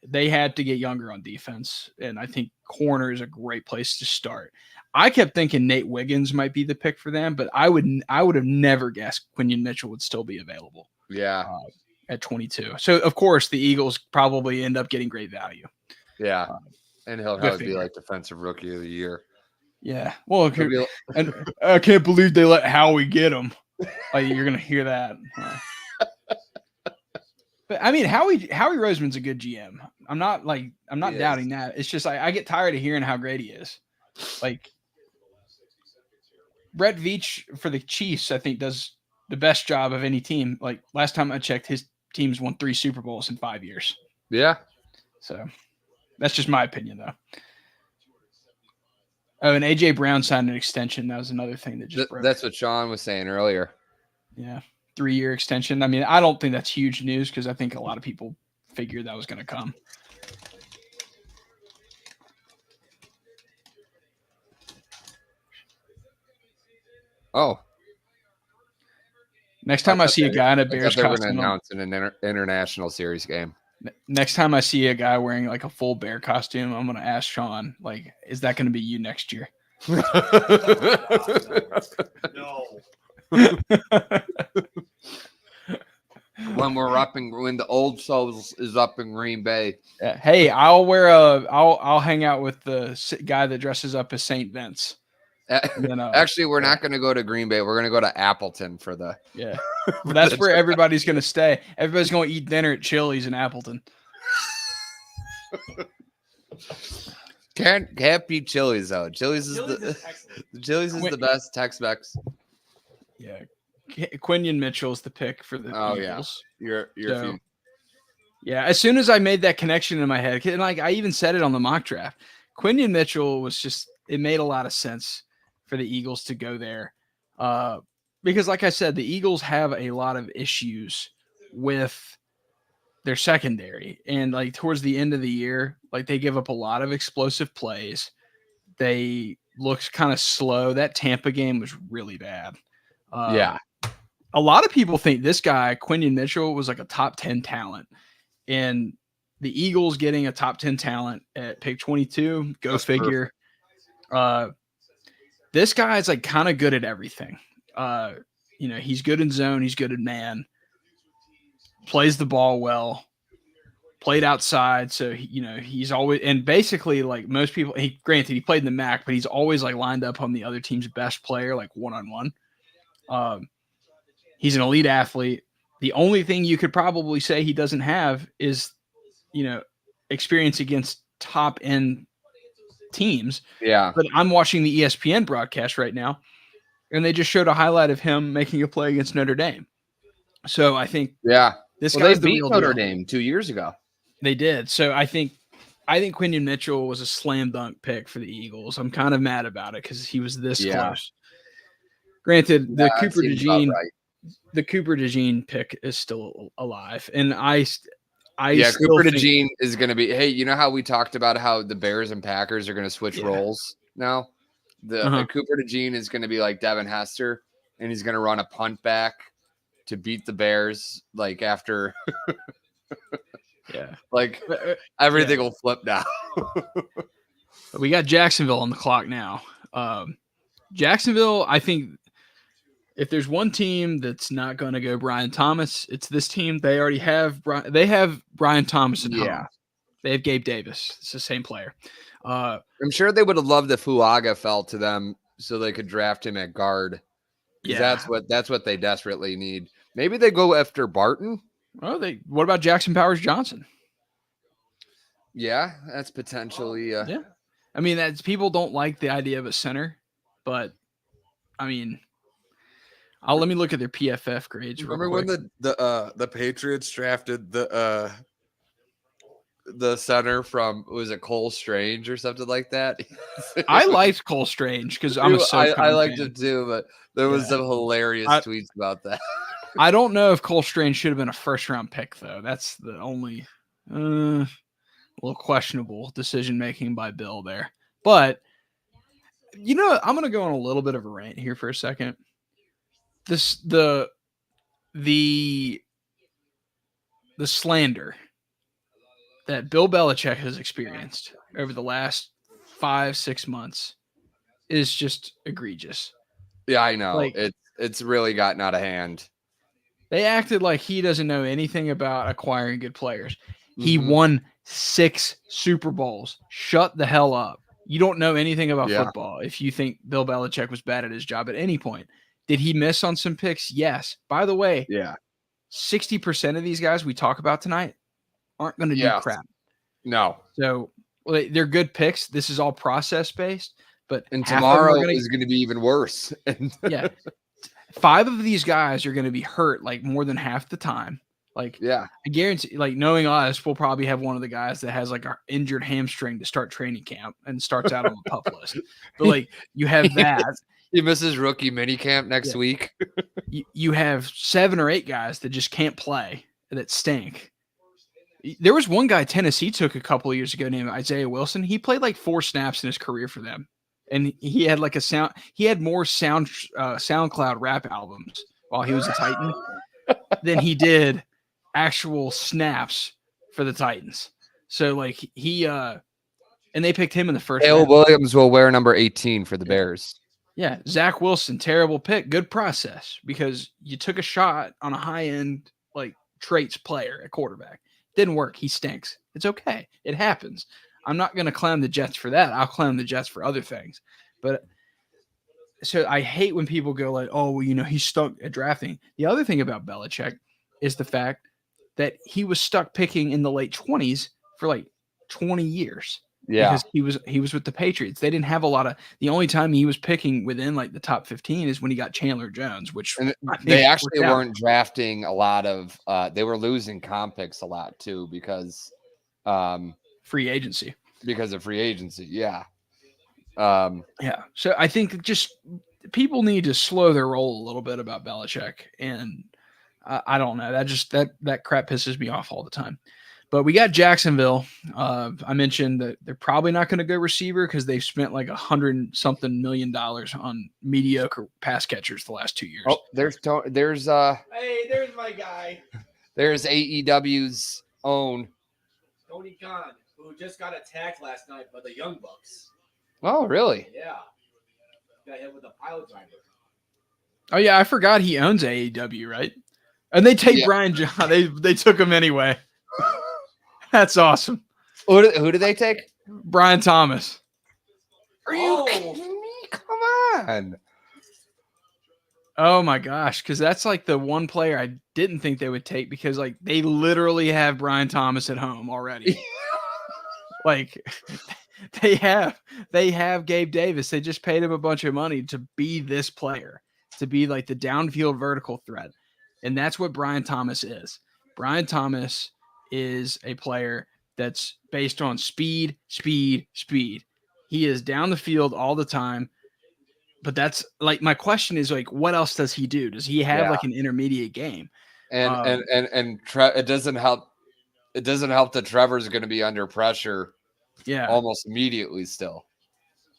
They had to get younger on defense, and I think corner is a great place to start. I kept thinking Nate Wiggins might be the pick for them, but I would have never guessed Quinyon Mitchell would still be available. Yeah, at 22. So of course the Eagles probably end up getting great value. Yeah, and he'll probably be like defensive rookie of the year. Yeah, well, and I can't believe they let Howie get him. Like you're gonna hear that. But I mean, Howie Roseman's a good GM. I'm not doubting that. It's just I get tired of hearing how great he is. Like Brett Veach for the Chiefs, I think does the best job of any team. Like last time I checked, his team's won 3 Super Bowls in 5 years. Yeah. So that's just my opinion, though. Oh, and AJ Brown signed an extension. That was another thing that just broke. That's what Sean was saying earlier. Yeah. 3-year extension. I mean, I don't think that's huge news because I think a lot of people figured that was going to come. Oh. Next time I see a guy in a Bears costume, they're going to announce in an international series game. Next time I see a guy wearing like a full bear costume, I'm going to ask Sean, like, is that going to be you next year? No. When the old souls is up in Green Bay. Hey, I'll hang out with the guy that dresses up as St. Vince. Then, actually, we're not going to go to Green Bay. We're going to go to Appleton for the. Yeah, that's where everybody's going to stay. Everybody's going to eat dinner at Chili's in Appleton. Can't beat Chili's though. Chili's is the best Tex-Mex. Yeah, Quinyon Mitchell is the pick for the Eagles. Yeah, yeah. As soon as I made that connection in my head, and like I even said it on the mock draft, Quinyon Mitchell was just. It made a lot of sense for the Eagles to go there. Because like I said, the Eagles have a lot of issues with their secondary. And like towards the end of the year, like they give up a lot of explosive plays. They looked kind of slow. That Tampa game was really bad. Yeah. A lot of people think this guy, Quinyon Mitchell, was like a top 10 talent. And the Eagles getting a top 10 talent at pick 22, That's figure. Perfect. This guy is like kind of good at everything. He's good in zone. He's good in man. Plays the ball well. Played outside. So, he's always, and basically like most people, he played in the MAC, but he's always like lined up on the other team's best player, like one-on-one. He's an elite athlete. The only thing you could probably say he doesn't have is, experience against top end teams. Yeah. But I'm watching the ESPN broadcast right now, and they just showed a highlight of him making a play against Notre Dame. So I think This Well, they guy's the beat real Notre deal. Dame 2 years ago. They did. So I think Quinion Mitchell was a slam dunk pick for the Eagles. I'm kind of mad about it because he was this Yeah. close. Granted, the That Cooper seems about DeJean, right. the Cooper DeJean pick is still alive, and I Yeah, still Cooper think, DeJean is going to be. Hey, you know how we talked about how the Bears and Packers are going to switch Yeah. roles now? Cooper DeJean is going to be like Devin Hester, and he's going to run a punt back to beat the Bears. Like after, yeah. like But, everything will flip now. we got Jacksonville on the clock now. Jacksonville, I think if there's one team that's not going to go Brian Thomas, it's this team. They already have Brian Thomas at home. They have Gabe Davis. It's the same player. I'm sure they would have loved if Fuaga fell to them so they could draft him at guard. Yeah. That's what they desperately need. Maybe they go after Barton. Well, what about Jackson Powers Johnson? Yeah, that's potentially. Yeah. I mean, that's people don't like the idea of a center, but I mean, let me look at their PFF grades. Remember when the Patriots drafted the center from, was it Cole Strange or something like that? I liked Cole Strange because I'm a SoCon I liked fan. it too, but there was some hilarious tweets about that. I don't know if Cole Strange should have been a first round pick though. That's the only little questionable decision making by Bill there. But I'm going to go on a little bit of a rant here for a second. The slander that Bill Belichick has experienced over the last 5-6 months is just egregious. Yeah, I know. Like, it's really gotten out of hand. They acted like he doesn't know anything about acquiring good players. He Mhm. won 6 Super Bowls. Shut the hell up. You don't know anything about football if you think Bill Belichick was bad at his job at any point. Did he miss on some picks? Yes. By the way, 60% of these guys we talk about tonight aren't going to do crap. No. So they're good picks. This is all process based. But and tomorrow is going to be even worse. Yeah. 5 of these guys are going to be hurt like more than half the time. Like, I guarantee, like, knowing us, we'll probably have one of the guys that has like an injured hamstring to start training camp and starts out on the pup list. But like, you have that. He misses rookie minicamp next week. You have 7 or 8 guys that just can't play that stink. There was one guy Tennessee took a couple of years ago named Isaiah Wilson. He played like 4 snaps in his career for them. And he had like he had more SoundCloud rap albums while he was a Titan than he did actual snaps for the Titans. So like and they picked him in the first. Dale Williams will wear number 18 for the Bears. Yeah. Zach Wilson, terrible pick. Good process because you took a shot on a high end like traits player at quarterback. Didn't work. He stinks. It's okay. It happens. I'm not going to clown the Jets for that. I'll clown the Jets for other things. But so I hate when people go like, oh, well, he's stuck at drafting. The other thing about Belichick is the fact that he was stuck picking in the late 20s for like 20 years. Yeah. Because he was with the Patriots. They didn't have a lot of – the only time he was picking within like the top 15 is when he got Chandler Jones, which – and they actually weren't drafting a lot of they were losing comp picks a lot too because free agency. Because of free agency, yeah. So I think just people need to slow their roll a little bit about Belichick, and I don't know. That crap pisses me off all the time. But we got Jacksonville. I mentioned that they're probably not going to go receiver because they've spent like $100-something million on mediocre pass catchers the last 2 years. Oh, there's hey, there's my guy. There's AEW's own Tony Khan, who just got attacked last night by the Young Bucks. Oh, really? Yeah. Got hit with a pile driver. Oh yeah, I forgot he owns AEW, right? And they take Brian John. They took him anyway. That's awesome. Who did they take? Brian Thomas. Are you kidding me? Come on. Oh my gosh, because that's like the one player I didn't think they would take because like they literally have Brian Thomas at home already. Like they have Gabe Davis. They just paid him a bunch of money to be this player, to be like the downfield vertical threat. And that's what Brian Thomas is. Brian Thomas is a player that's based on speed. He is down the field all the time. But that's like my question is like, what else does he do? Does he have like an intermediate game? And it doesn't help. It doesn't help that Trevor's going to be under pressure. Yeah, almost immediately. Still,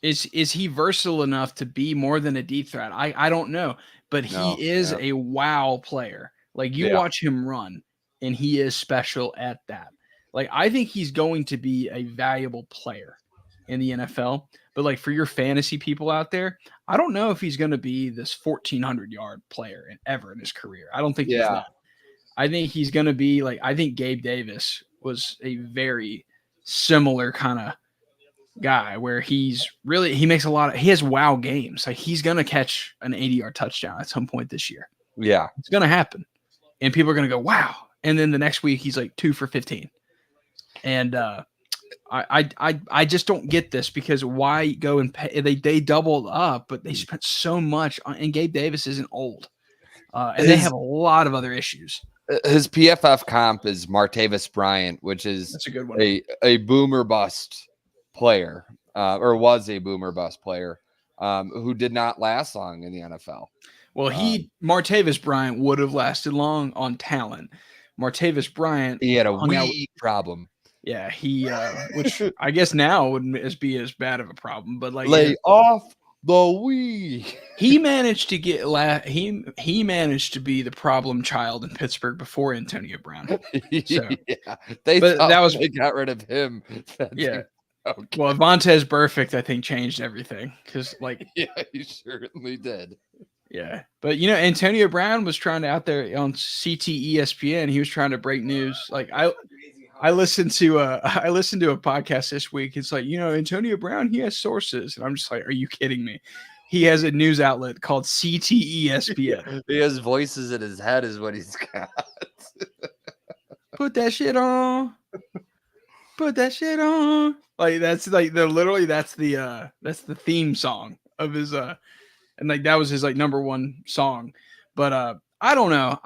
is he versatile enough to be more than a deep threat? I don't know, but he is a wow player. Like you watch him run, and he is special at that. Like I think he's going to be a valuable player in the NFL. But like for your fantasy people out there, I don't know if he's going to be this 1,400-yard player ever in his career. I don't think he's that. I think he's going to be like, I think Gabe Davis was a very similar kind of guy where he makes he has wow games. Like he's going to catch an 80-yard touchdown at some point this year. Yeah. It's going to happen. And people are going to go, wow. And then the next week he's like 2 for 15. And, I just don't get this because why go and pay? They doubled up, but they spent so much on, and Gabe Davis isn't old, and they have a lot of other issues. His PFF comp is Martavis Bryant, which is That's a good one. A boomer bust player, or was a boomer bust player, who did not last long in the NFL. Well, Martavis Bryant would have lasted long on talent. Martavis Bryant, he had a weed problem. Yeah, which I guess now wouldn't be as bad of a problem, but like lay off the weed. He managed to get he managed to be the problem child in Pittsburgh before Antonio Brown. So, they got rid of him. Yeah. Okay. Well, Vontaze Burfict, I think, changed everything because, like, he certainly did. Yeah, but Antonio Brown was trying to out there on CT ESPN. He was trying to break news. Like I listened to a podcast this week. It's like, Antonio Brown, he has sources. And I'm just like, are you kidding me? He has a news outlet called CT ESPN. He has voices in his head is what he's got. Put that shit on. Put that shit on. Like that's like that's the theme song of his and like that was his like number one song. But I don't know.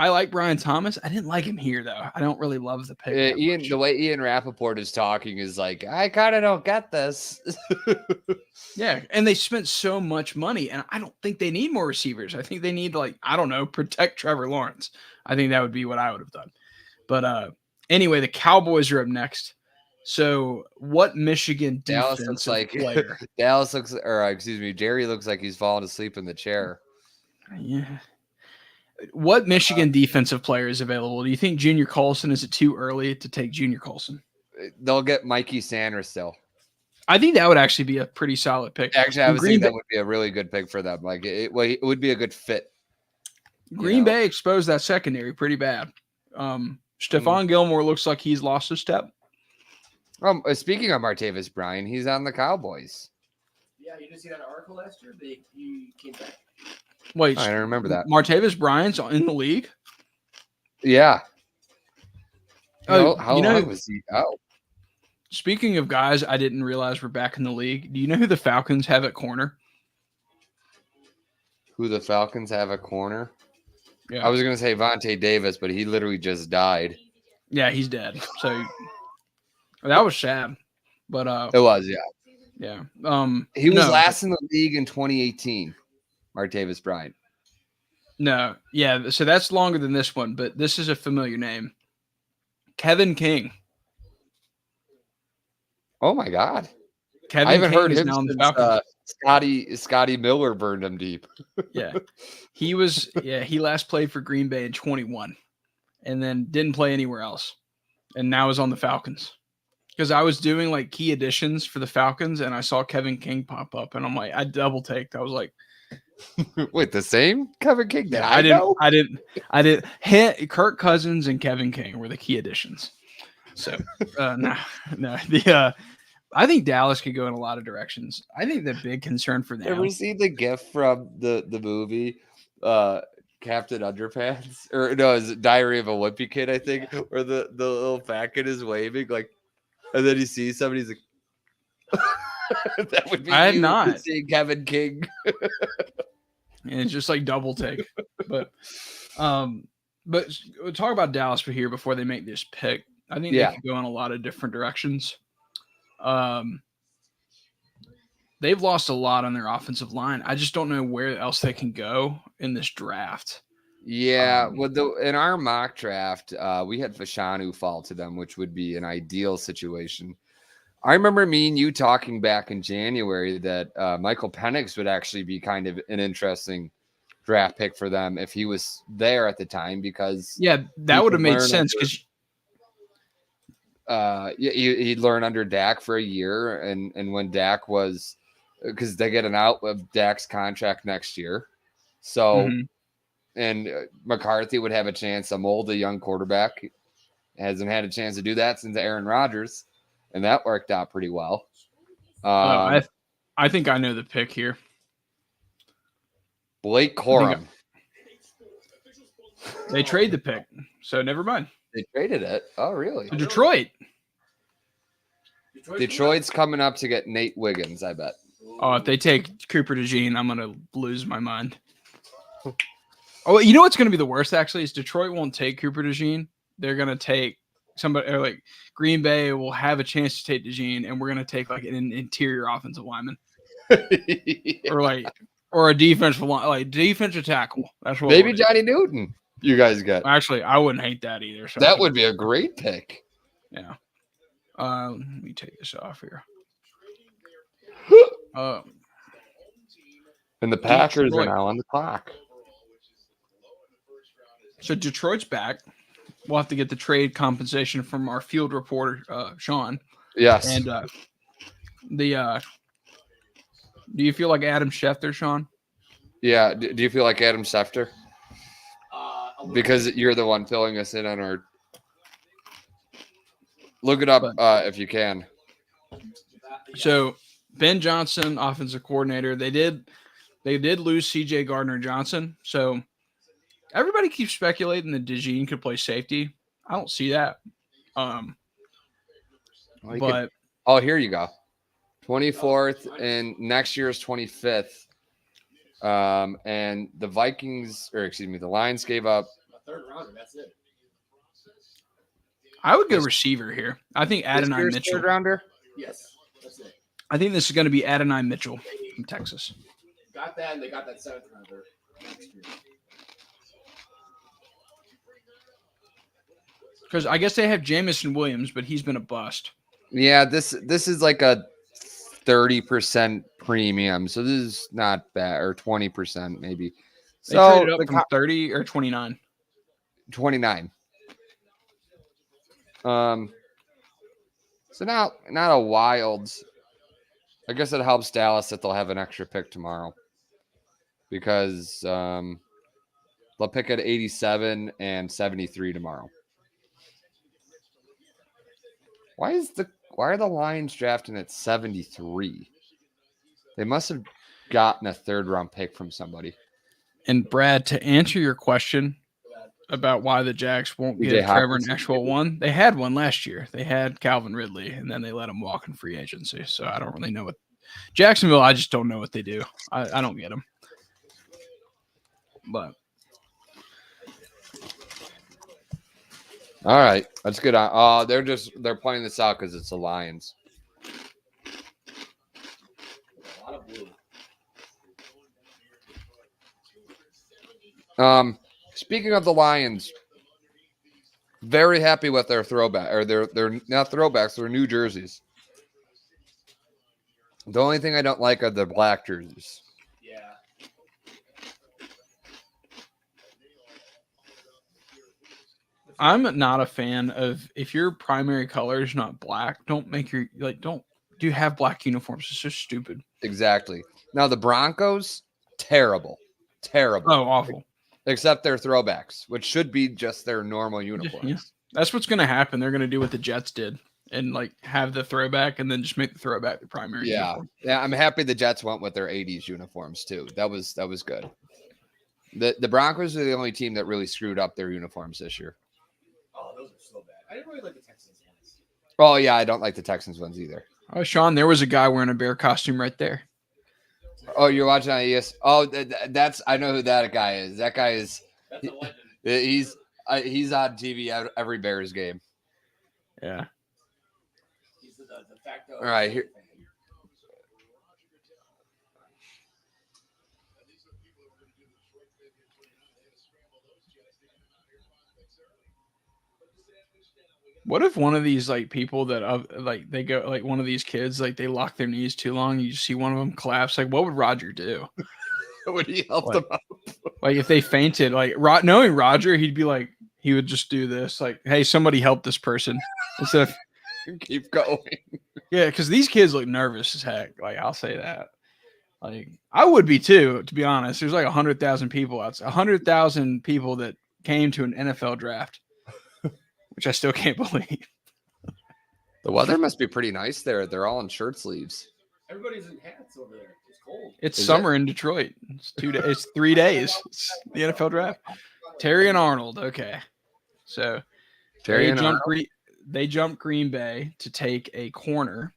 I like Brian Thomas. I didn't like him here, though. I don't really love the pick. The way Ian Rappaport is talking is like, I kind of don't get this. Yeah, and they spent so much money, and I don't think they need more receivers. I think they need to, like, I don't know, protect Trevor Lawrence. I think that would be what I would have done. But anyway, the Cowboys are up next. So what Michigan Dallas defensive looks like player? Jerry looks like he's falling asleep in the chair. Yeah. What Michigan defensive player is available? Do you think Junior Colson, is it too early to take Junior Colson? They'll get Mikey Sanders still. I think that would actually be a pretty solid pick. Actually, I was thinking that would be a really good pick for them. Like it would be a good fit. Green Bay exposed that secondary pretty bad. Stephon Gilmore looks like he's lost a step. Speaking of Martavis Bryant, he's on the Cowboys. Yeah, you didn't see that article last year? He came back. Wait, I don't remember that. Martavis Bryant's in the league? Yeah. How long was he out? Speaking of guys I didn't realize were back in the league, do you know who the Falcons have at corner? Who the Falcons have at corner? Yeah. I was going to say Vontae Davis, but he literally just died. Yeah, he's dead. So that was sad. But it was, yeah. Yeah. He was last in the league in 2018. Martavis Bryant. No, yeah, so that's longer than this one, but this is a familiar name. Kevin King. Oh my God. Kevin I haven't King heard is him now in the since Scotty Miller burned him deep. Yeah. He last played for Green Bay in 21 and then didn't play anywhere else. And now is on the Falcons. Because I was doing like key additions for the Falcons and I saw Kevin King pop up and I'm like, I double taked. I was like, wait, the same Kevin King? Yeah, I didn't. Kirk Cousins and Kevin King were the key additions. So no. I think Dallas could go in a lot of directions. I think the big concern for them. Ever seen the GIF from the movie Captain Underpants? Or no, it's Diary of a Wimpy Kid, I think, where the little fat kid is waving like, and then he sees somebody, he's like, that would be I have not seeing Kevin King. And it's just like double take. But But we'll talk about Dallas here before they make this pick. I think Yeah. they could go in a lot of different directions. They've lost a lot on their offensive line. I just don't know where else they can go in this draft. Yeah, in our mock draft, we had Fashanu fall to them, which would be an ideal situation. I remember me and you talking back in January that Michael Penix would actually be kind of an interesting draft pick for them if he was there at the time, because Yeah, that would have made learn sense because he'd learn under Dak for a year, and when Dak was, because they get an out of Dak's contract next year, so and McCarthy would have a chance to mold a young quarterback. Hasn't had a chance to do that since Aaron Rodgers, and that worked out pretty well. I think I know the pick here. Blake Corum. They trade the pick, so never mind. They traded it. Oh, really? To Detroit. Detroit's coming up to get Nate Wiggins, I bet. Oh, if they take Cooper DeJean, I'm gonna lose my mind. Oh, you know what's gonna be the worst actually is Detroit won't take Cooper DeJean. They're gonna take somebody, or like Green Bay will have a chance to take DeJean, and we're gonna take like an interior offensive lineman, or a defensive tackle. That's what maybe Johnny Newton. You guys get. Actually, I wouldn't hate that either. So That would be a great pick. Yeah. Let me take this off here. And the Packers Detroit. are now on the clock. So Detroit's back. We'll have to get the trade compensation from our field reporter, Sean. Yes. And do you feel like Adam Schefter, Sean? Yeah. Do you feel like Adam Schefter? Because you're the one filling us in on our. Look it up if you can. So Ben Johnson, offensive coordinator. They did lose C.J. Gardner-Johnson. So everybody keeps speculating that DeJean could play safety. I don't see that. Here you go. 24th and next year's 25th. And the the Lions gave up A third rounder, that's it. I would go receiver here. I think Adonai Mitchell. third rounder. Yes, that's it. I think this is going to be Adonai Mitchell from Texas. Got that, and they got that seventh rounder next year. Because I guess they have Jamison Williams, but he's been a bust. Yeah, this is like a 30% premium, so this is not bad, or 20% maybe. They traded up from 30 or 29. 29. So not a wild. I guess it helps Dallas that they'll have an extra pick tomorrow, because they'll pick at 87 and 73 tomorrow. Why are the Lions drafting at 73? They must have gotten a third round pick from somebody. And Brad, to answer your question about why the Jags won't get Trevor an actual one, they had one last year. They had Calvin Ridley, and then they let him walk in free agency. So I don't really know what Jacksonville. I just don't know what they do. I don't get them. But all right, that's good. They're playing this out because it's the Lions. A lot of blue. Speaking of the Lions, very happy with their throwback, or they're not throwbacks, they're new jerseys. The only thing I don't like are the black jerseys. Yeah. I'm not a fan of, if your primary color is not black, don't do have black uniforms. It's just stupid. Exactly. Now the Broncos, terrible. Oh, awful. Except their throwbacks, which should be just their normal uniforms. Yeah. That's what's going to happen. They're going to do what the Jets did and like have the throwback and then just make the throwback the primary uniform. Yeah, I'm happy the Jets went with their 80s uniforms too. That was good. The Broncos are the only team that really screwed up their uniforms this year. Oh, those are so bad. I didn't really like the Texans ones. Oh yeah, I don't like the Texans ones either. Oh, Sean, there was a guy wearing a bear costume right there. Oh, you're watching on ES. Oh, that's I know who that guy is. That guy is. That's a legend. He's. He's on TV every Bears game. Yeah. He's the de facto. All right, here. What if one of these like people that like they go like one of these kids like they lock their knees too long, you just see one of them collapse? Like, what would Roger do? Would he help Like- them up? Like if they fainted, like knowing Roger, he'd be like, he would just do this, like, "Hey, somebody help this person," instead of Keep going. yeah, because these kids look nervous as heck. Like I'll say that. Like I would be too, to be honest. There's like 100,000 people outside, 100,000 people that came to an NFL draft, which I still can't believe. The weather must be pretty nice there. They're all in shirt sleeves. Everybody's in hats over there. It's cold. It's Is summer in Detroit. It's 2 days. It's 3 days. It's the NFL draft. Terry and Arnold. Okay, so Terry they and jumped Arnold? they jumped Green Bay to take a corner.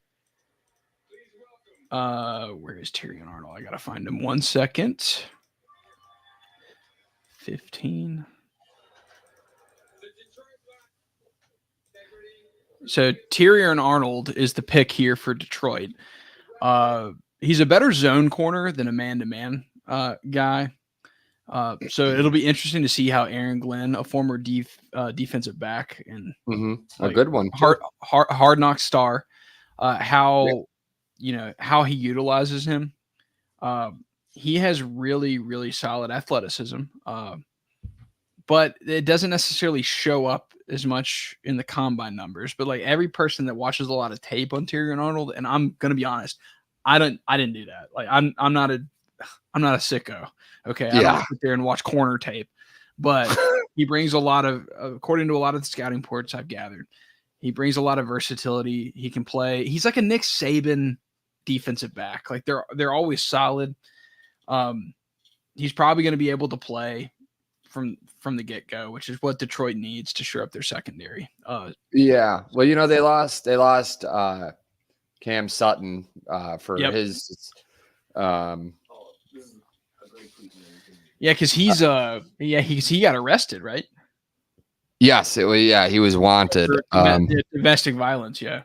Where is Terry and Arnold? I gotta find him. 1 second. 15. So Tyrion Arnold is the pick here for Detroit. He's a better zone corner than a man-to-man guy. So it'll be interesting to see how Aaron Glenn, a former defensive back and A like, good one. hard knock star, how how he utilizes him. He has really, really solid athleticism. But it doesn't necessarily show up as much in the combine numbers. But like every person that watches a lot of tape on Tyrion Arnold, and I'm gonna be honest, I didn't do that. Like I'm not a sicko. Okay, I don't sit there and watch corner tape, but he brings a lot of, according to a lot of the scouting reports I've gathered, he brings a lot of versatility. He can play. He's like a Nick Saban defensive back. Like they're always solid. He's probably going to be able to play from the get-go, which is what Detroit needs to shore up their secondary. Yeah. Well, they lost Cam Sutton for his Oh, this is a great tweet. Yeah, because he got arrested, right? yes, he was wanted. For domestic violence, yeah.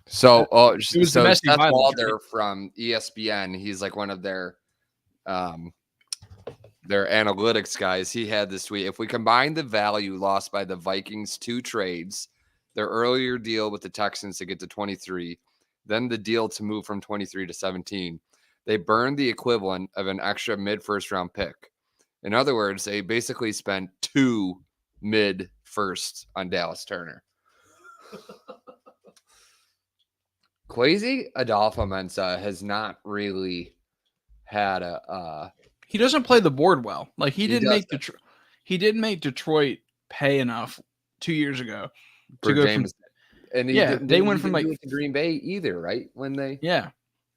So was so domestic Seth violence, Walder from ESPN, he's like one of their analytics guys. He had this tweet: if we combine the value lost by the Vikings 2 trades, their earlier deal with the Texans to get to 23, then the deal to move from 23 to 17, they burned the equivalent of an extra mid-first round pick. In other words, they basically spent 2 mid-first on Dallas Turner. Kwesi Adolfo-Mensah has not really had He doesn't play the board well. Like he He didn't make doesn't. he didn't make Detroit pay enough 2 years ago for to go James. And he Yeah, didn't- they he went from, didn't do like- it to Green Bay either, right? When they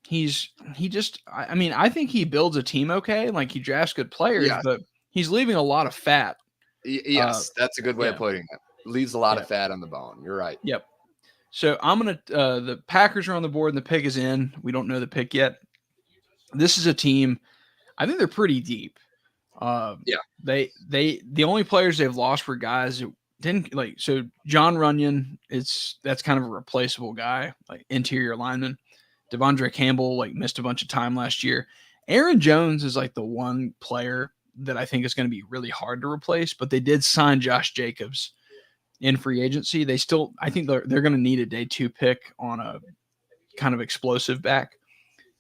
I think he builds a team okay, like he drafts good players, Yes. but he's leaving a lot of fat. Yes, that's a good way of yeah. putting it. Leaves a lot Yeah. of fat on the bone. You're right. Yep. So I'm gonna the Packers are on the board and the pick is in. We don't know the pick yet. This is a team. I think they're pretty deep. Yeah. The only players they've lost were guys who didn't like. So John Runyon, that's kind of a replaceable guy, like interior lineman. Devondre Campbell missed a bunch of time last year. Aaron Jones is like the one player that I think is going to be really hard to replace, but they did sign Josh Jacobs in free agency. I think they're going to need a day 2 pick on a kind of explosive back.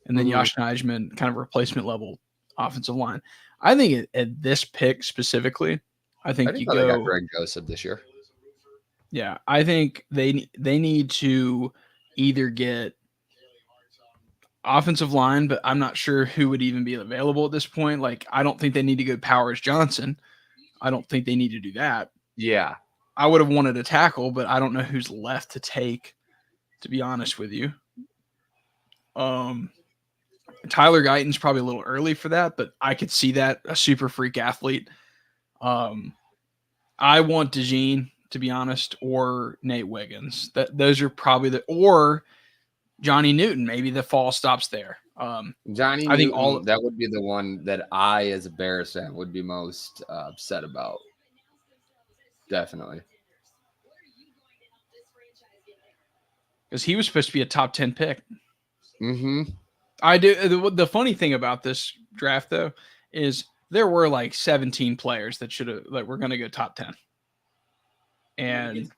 And then Mhm. Josh Nijman, kind of replacement level offensive line. I think at this pick specifically, I think I you didn't know they go. got Greg Joseph this year. Yeah, I think they need to either get offensive line, but I'm not sure who would even be available at this point. Like, I don't think they need to go Powers Johnson. I don't think they need to do that. Yeah. I would have wanted a tackle, but I don't know who's left to take, to be honest with you. Tyler Guyton's probably a little early for that, but I could see that, a super freak athlete. I want DeJean, to be honest, or Nate Wiggins. Those are probably or Johnny Newton. Maybe the fall stops there. Johnny I think Newton, that would be the one that I, as a Bears fan, would be most upset about. Definitely. because he was supposed to be a top 10 pick. Mm-hmm. I do. The funny thing about this draft, though, is there were like 17 players that should have that were going to go top 10, and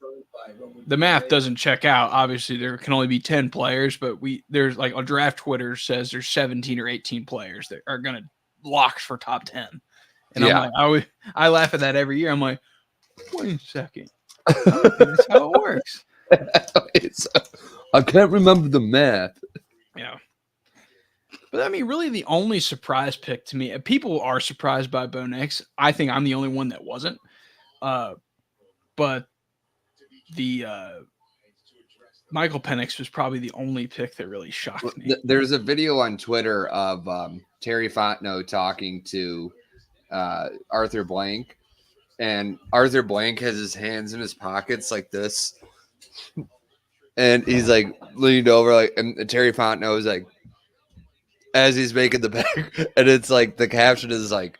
the math doesn't check out. Obviously, there can only be 10 players, but there's like on draft Twitter says there's 17 or 18 players that are going to locks for top 10, and Yeah. I'm like, I laugh at that every year. I'm like, wait a second, I don't think that's how it works. I can't remember the math. Yeah. But I mean, really, the only surprise pick to me, people are surprised by Bo Nix. I think I'm the only one that wasn't. But the Michael Penix was probably the only pick that really shocked me. There's a video on Twitter of Terry Fontenot talking to Arthur Blank, and Arthur Blank has his hands in his pockets like this, and he's like leaned over, like, and Terry Fontenot is like, as he's making the pick, and it's like the caption is like,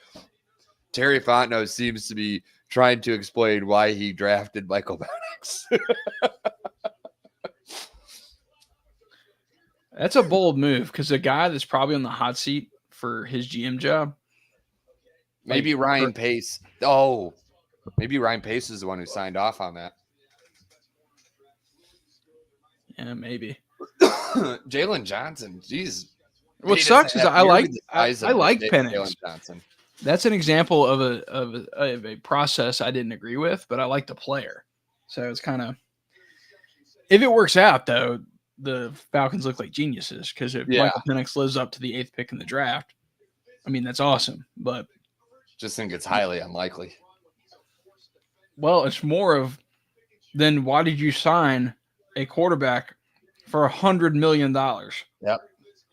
Terry Fontenot seems to be trying to explain why he drafted Michael Penix. That's a bold move because the guy that's probably on the hot seat for his GM job. Maybe Ryan Pace. Oh, maybe Ryan Pace is the one who signed off on that. Yeah, maybe. Jalen Johnson. Jeez. What sucks is I like Penix. Jalen Johnson. That's an example of a process I didn't agree with, but I like the player. So it's kind of, if it works out though, the Falcons look like geniuses because if Michael Penix lives up to the 8th pick in the draft, I mean that's awesome. But just think it's highly unlikely. Well, it's more of then why did you sign a quarterback for $100 million? Yep.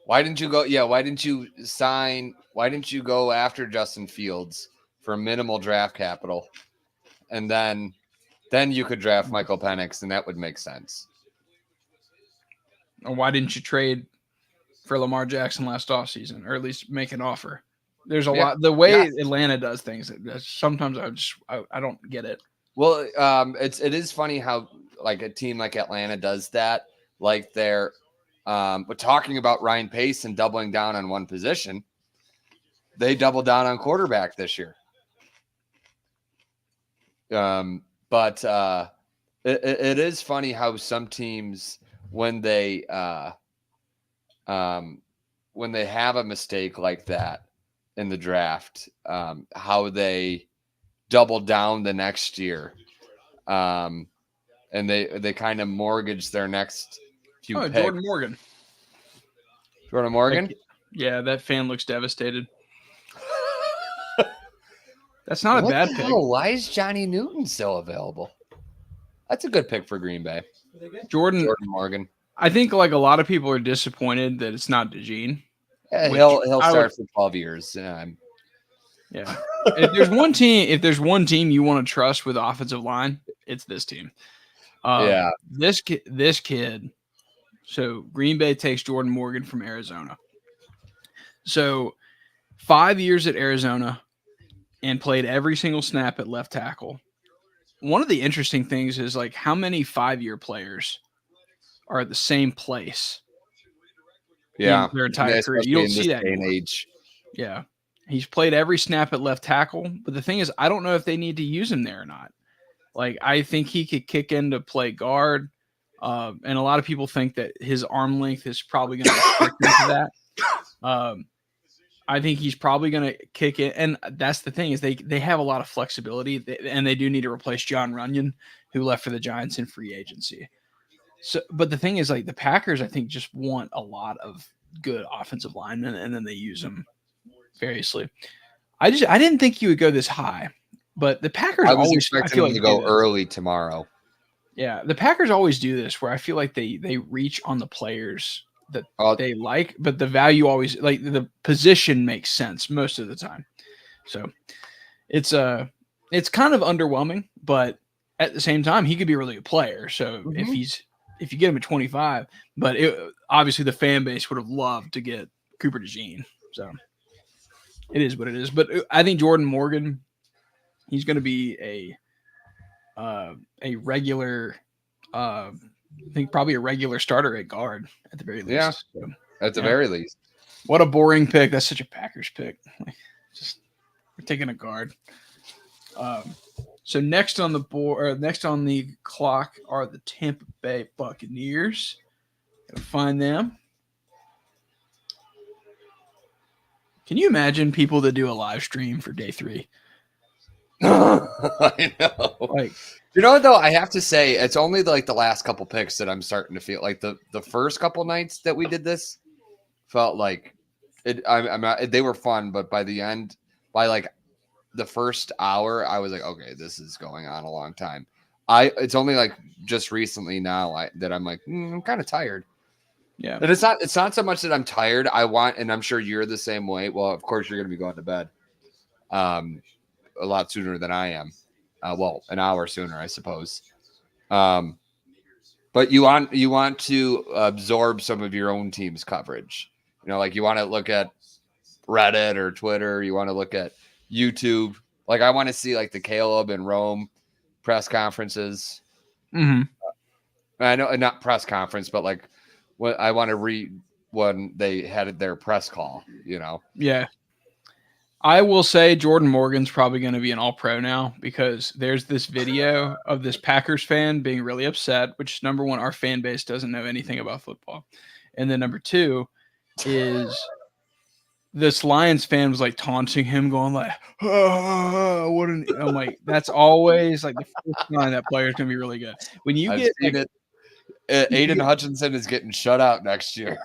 Why didn't you go? Yeah. Why didn't you sign? Why didn't you go after Justin Fields for minimal draft capital, and then you could draft Michael Penix, and that would make sense. Or why didn't you trade for Lamar Jackson last offseason, or at least make an offer? There's a lot. The way Atlanta does things, sometimes I don't get it. Well, it is funny how like a team like Atlanta does that. Like they're, but talking about Ryan Pace and doubling down on one position, they doubled down on quarterback this year. But it is funny how some teams when they have a mistake like that in the draft, how they double down the next year, and they kind of mortgage their next few picks. Jordan Morgan. Jordan Morgan? Yeah, that fan looks devastated. That's not a bad pick. Why is Johnny Newton still available? That's a good pick for Green Bay. Jordan Morgan. I think like a lot of people are disappointed that it's not DeJean. Yeah, he'll start for 12 years. Yeah. If there's one team you want to trust with offensive line, it's this team. This kid. So Green Bay takes Jordan Morgan from Arizona. So 5 years at Arizona and played every single snap at left tackle. One of the interesting things is like how many 5-year players are at the same place. Yeah, their entire career. You don't see that day and age. Yeah, he's played every snap at left tackle. But the thing is, I don't know if they need to use him there or not. Like, I think he could kick in to play guard. And a lot of people think that his arm length is probably going to restrict him to that. I think he's probably going to kick it. And that's the thing is they have a lot of flexibility, and they do need to replace John Runyon, who left for the Giants in free agency. So, but the thing is, like, the Packers, I think, just want a lot of good offensive linemen, and then they use them variously. I didn't think you would go this high, but the Packers I was always expecting them to go early tomorrow. Yeah, the Packers always do this, where I feel like they reach on the players that they like, but the value always, like, the position makes sense most of the time. So it's kind of underwhelming, but at the same time, he could be a really good player. So if you get him at 25, but obviously the fan base would have loved to get Cooper DeJean. So it is what it is. But I think Jordan Morgan, he's going to be a regular, I think probably a regular starter at guard at the very least. Yeah. So, At the Yeah. very least. what a boring pick. That's such a Packers pick. Like, just we're taking a guard. So next on the board, or next on the clock, are the Tampa Bay Buccaneers. Gotta find them. Can you imagine people that do a live stream for day 3? I know. Like, You know what though? I have to say it's only like the last couple picks that I'm starting to feel like the first couple nights that we did this felt like it. I'm not, they were fun, but by the end, by like the first hour, I was like, okay, this is going on a long time. It's only like just recently now that I'm like, I'm kind of tired. yeah, And it's not so much that I'm tired. And I'm sure you're the same way. Well, of course you're going to be going to bed, a lot sooner than I am. Well, an hour sooner, I suppose. But you want to absorb some of your own team's coverage. You know, like you want to look at Reddit or Twitter. You want to look at YouTube. Like I want to see like the Caleb and Rome press conferences. mm-hmm. I know, not press conference, but like what I want to read when they had their press call. You know. Yeah. I will say Jordan Morgan's probably going to be an all-pro now because there's this video of this Packers fan being really upset, which number one, our fan base doesn't know anything about football. And then number two is this Lions fan was like taunting him, going like, what an, I'm like, that's always like the first sign that player's going to be really good. When you I've get seen like, it. Aiden Hutchinson is getting shut out next year.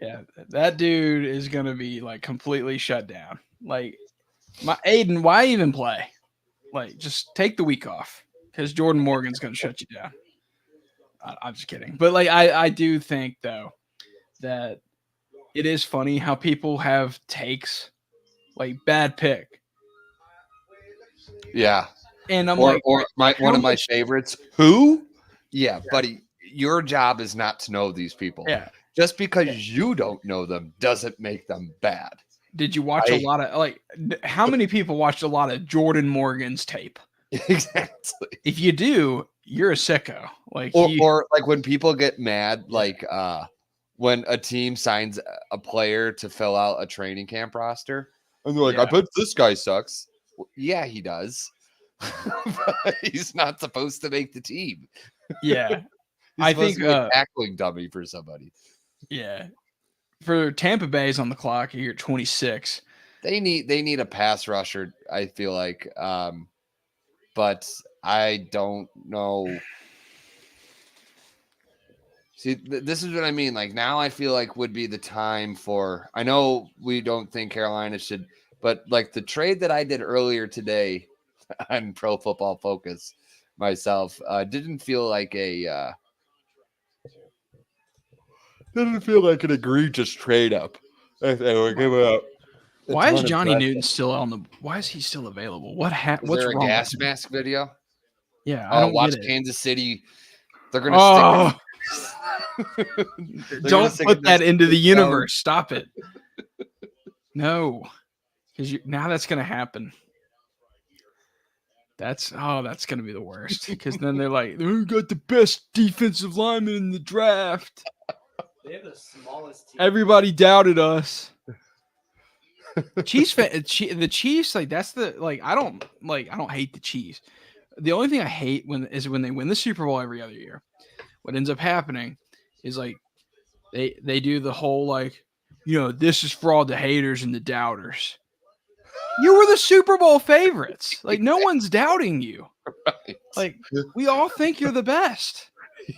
yeah, that dude is going to be like completely shut down. Like, my Aiden, why even play? Like, just take the week off because Jordan Morgan's going to shut you down. I'm just kidding. But like, I do think though that it is funny how people have takes like bad pick. Yeah. And I'm One how of my much- favorites. Who? Yeah, buddy. Your job is not to know these people. yeah. Just because you don't know them doesn't make them bad. Did you watch a lot of like? How many people watched a lot of Jordan Morgan's tape? Exactly. If you do, you're a sicko. Like, Or like when people get mad, like when a team signs a player to fill out a training camp roster, and they're like, Yeah. "I bet this guy sucks." Well, yeah, he does. But he's not supposed to make the team. yeah, He's I supposed think, to be a tackling dummy for somebody. yeah. For Tampa Bay's on the clock here at 26. They need a pass rusher, I feel like. But I don't know. See, this is what I mean. Like now I feel like would be the time for, I know we don't think Carolina should, but like the trade that I did earlier today on Pro Football Focus myself, didn't feel like an egregious trade up. If they were giving up. Why is Johnny Newton still on the? Why is he still available? What's there a wrong? gas with him? mask video? Yeah, I don't Watch get it. Kansas City. They're gonna Oh, stick. They're gonna don't stick put it that next into to the stone. universe. Stop it. No, because now that's gonna happen. That's gonna be the worst. Because then they're like, we got the best defensive lineman in the draft. They have the smallest team. Everybody doubted us. The Chiefs, like that's the like I don't hate the Chiefs. The only thing I hate when they win the Super Bowl every other year. What ends up happening is like they do the whole like, this is for all the haters and the doubters. You were the Super Bowl favorites. Like no one's doubting you. Right. Like we all think you're the best.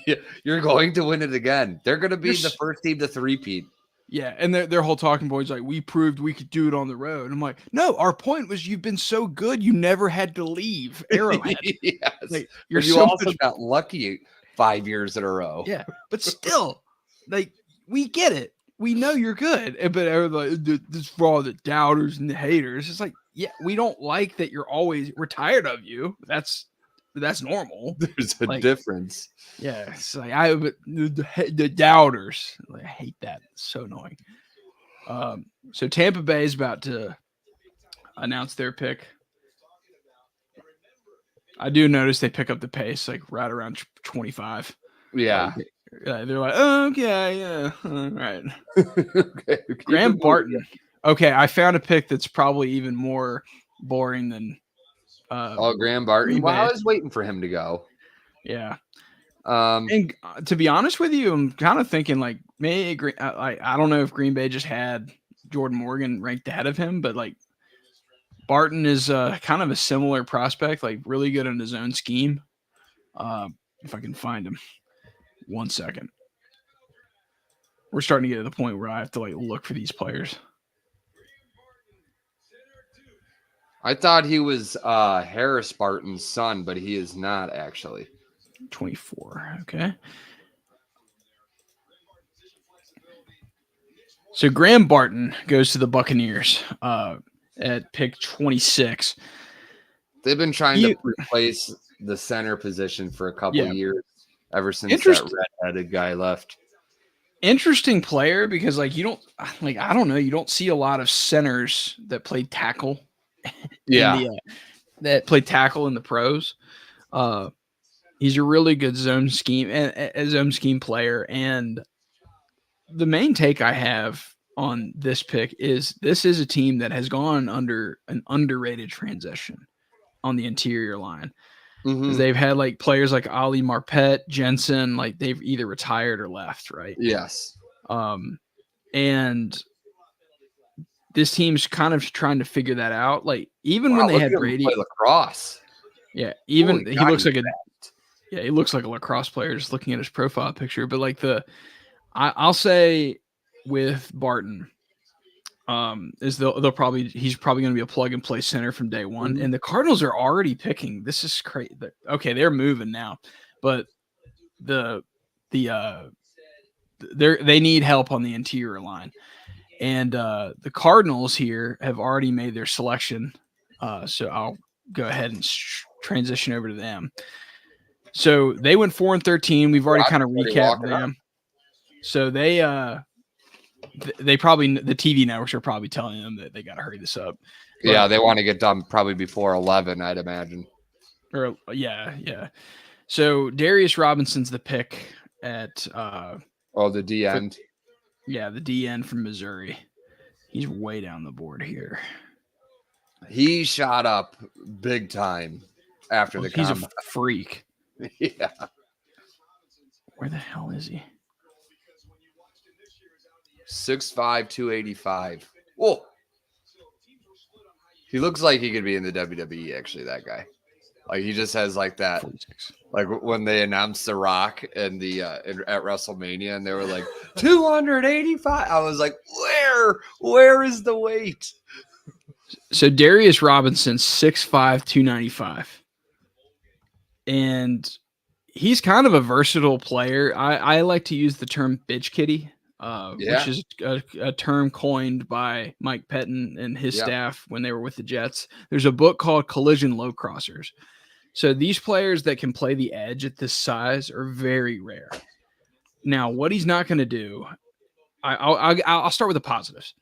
Yeah, you're going to win it again. They're going to be You're the s- first team to three-peat. Yeah, and their whole talking point is like, we proved we could do it on the road. I'm like, no, our point was you've been so good, you never had to leave Arrowhead. Yes. Like, you're You so also much, got lucky 5 years in a row. yeah, but still, like, we get it. We know you're good. But everybody, this for all the doubters and the haters. It's like, yeah, we don't like that we're tired of you. That's normal. There's a Like- difference. Yeah, it's like but the doubters. Like, I hate that. It's so annoying. So Tampa Bay is about to announce their pick. I do notice they pick up the pace like right around 25. Yeah. They're like, oh, okay, yeah, all right. Okay. keep Graham it moving. Barton. Okay, I found a pick that's probably even more boring than. Oh, Graham Barton. Green Well, I Bay. was waiting for him to go. Yeah, Um, and to be honest with you, I'm kind of thinking like maybe I don't know if Green Bay just had Jordan Morgan ranked ahead of him, but like Barton is kind of a similar prospect, like really good in his own scheme. If I can find him, 1 second. We're starting to get to the point where I have to like look for these players. I thought he was Harris Barton's son, but he is not actually. 24. Okay. So Graham Barton goes to the Buccaneers at pick 26. They've been trying to replace the center position for a couple years, ever since that redheaded guy left. Interesting player because like you don't like I don't know, you don't see a lot of centers that play tackle. Yeah. That play tackle in the pros. He's a really good zone scheme and a zone scheme player. And the main take I have on this pick is this is a team that has gone under an underrated transition on the interior line. Mhm. They've had like players like Ali Marpet, Jensen, like they've either retired or left, right? Yes. And this team's kind of trying to figure that out. Like even when they had Brady, play lacrosse. yeah, even Holy he God, looks like he looks like a lacrosse player just looking at his profile picture. But like I'll say with Barton, he's probably going to be a plug and play center from day one. Mhm. And the Cardinals are already picking. This is crazy. Okay, they're moving now, but they need help on the interior line. And the Cardinals here have already made their selection. So I'll go ahead and transition over to them. So they went 4-13. We've already kind of recapped them. So they probably, the TV networks are probably telling them that they got to hurry this up. But, yeah, they want to get done probably before 11, I'd imagine. Or yeah. So Darius Robinson's the pick at the D end. The D end from Missouri. He's way down the board here. He shot up big time after the He's combine. a freak. Yeah. Where the hell is he? 6'5", 285. Oh, he looks like he could be in the WWE. Actually, that guy, like he just has like that. 46. Like when they announced The Rock and at WrestleMania, and they were like 285. I was like, where is the weight? So Darius Robinson, 6'5", 295. And he's kind of a versatile player. I like to use the term bitch kitty, which is a term coined by Mike Pettin and his staff when they were with the Jets. There's a book called Collision Low Crossers. So these players that can play the edge at this size are very rare. Now, what he's not going to do, I'll start with the positives.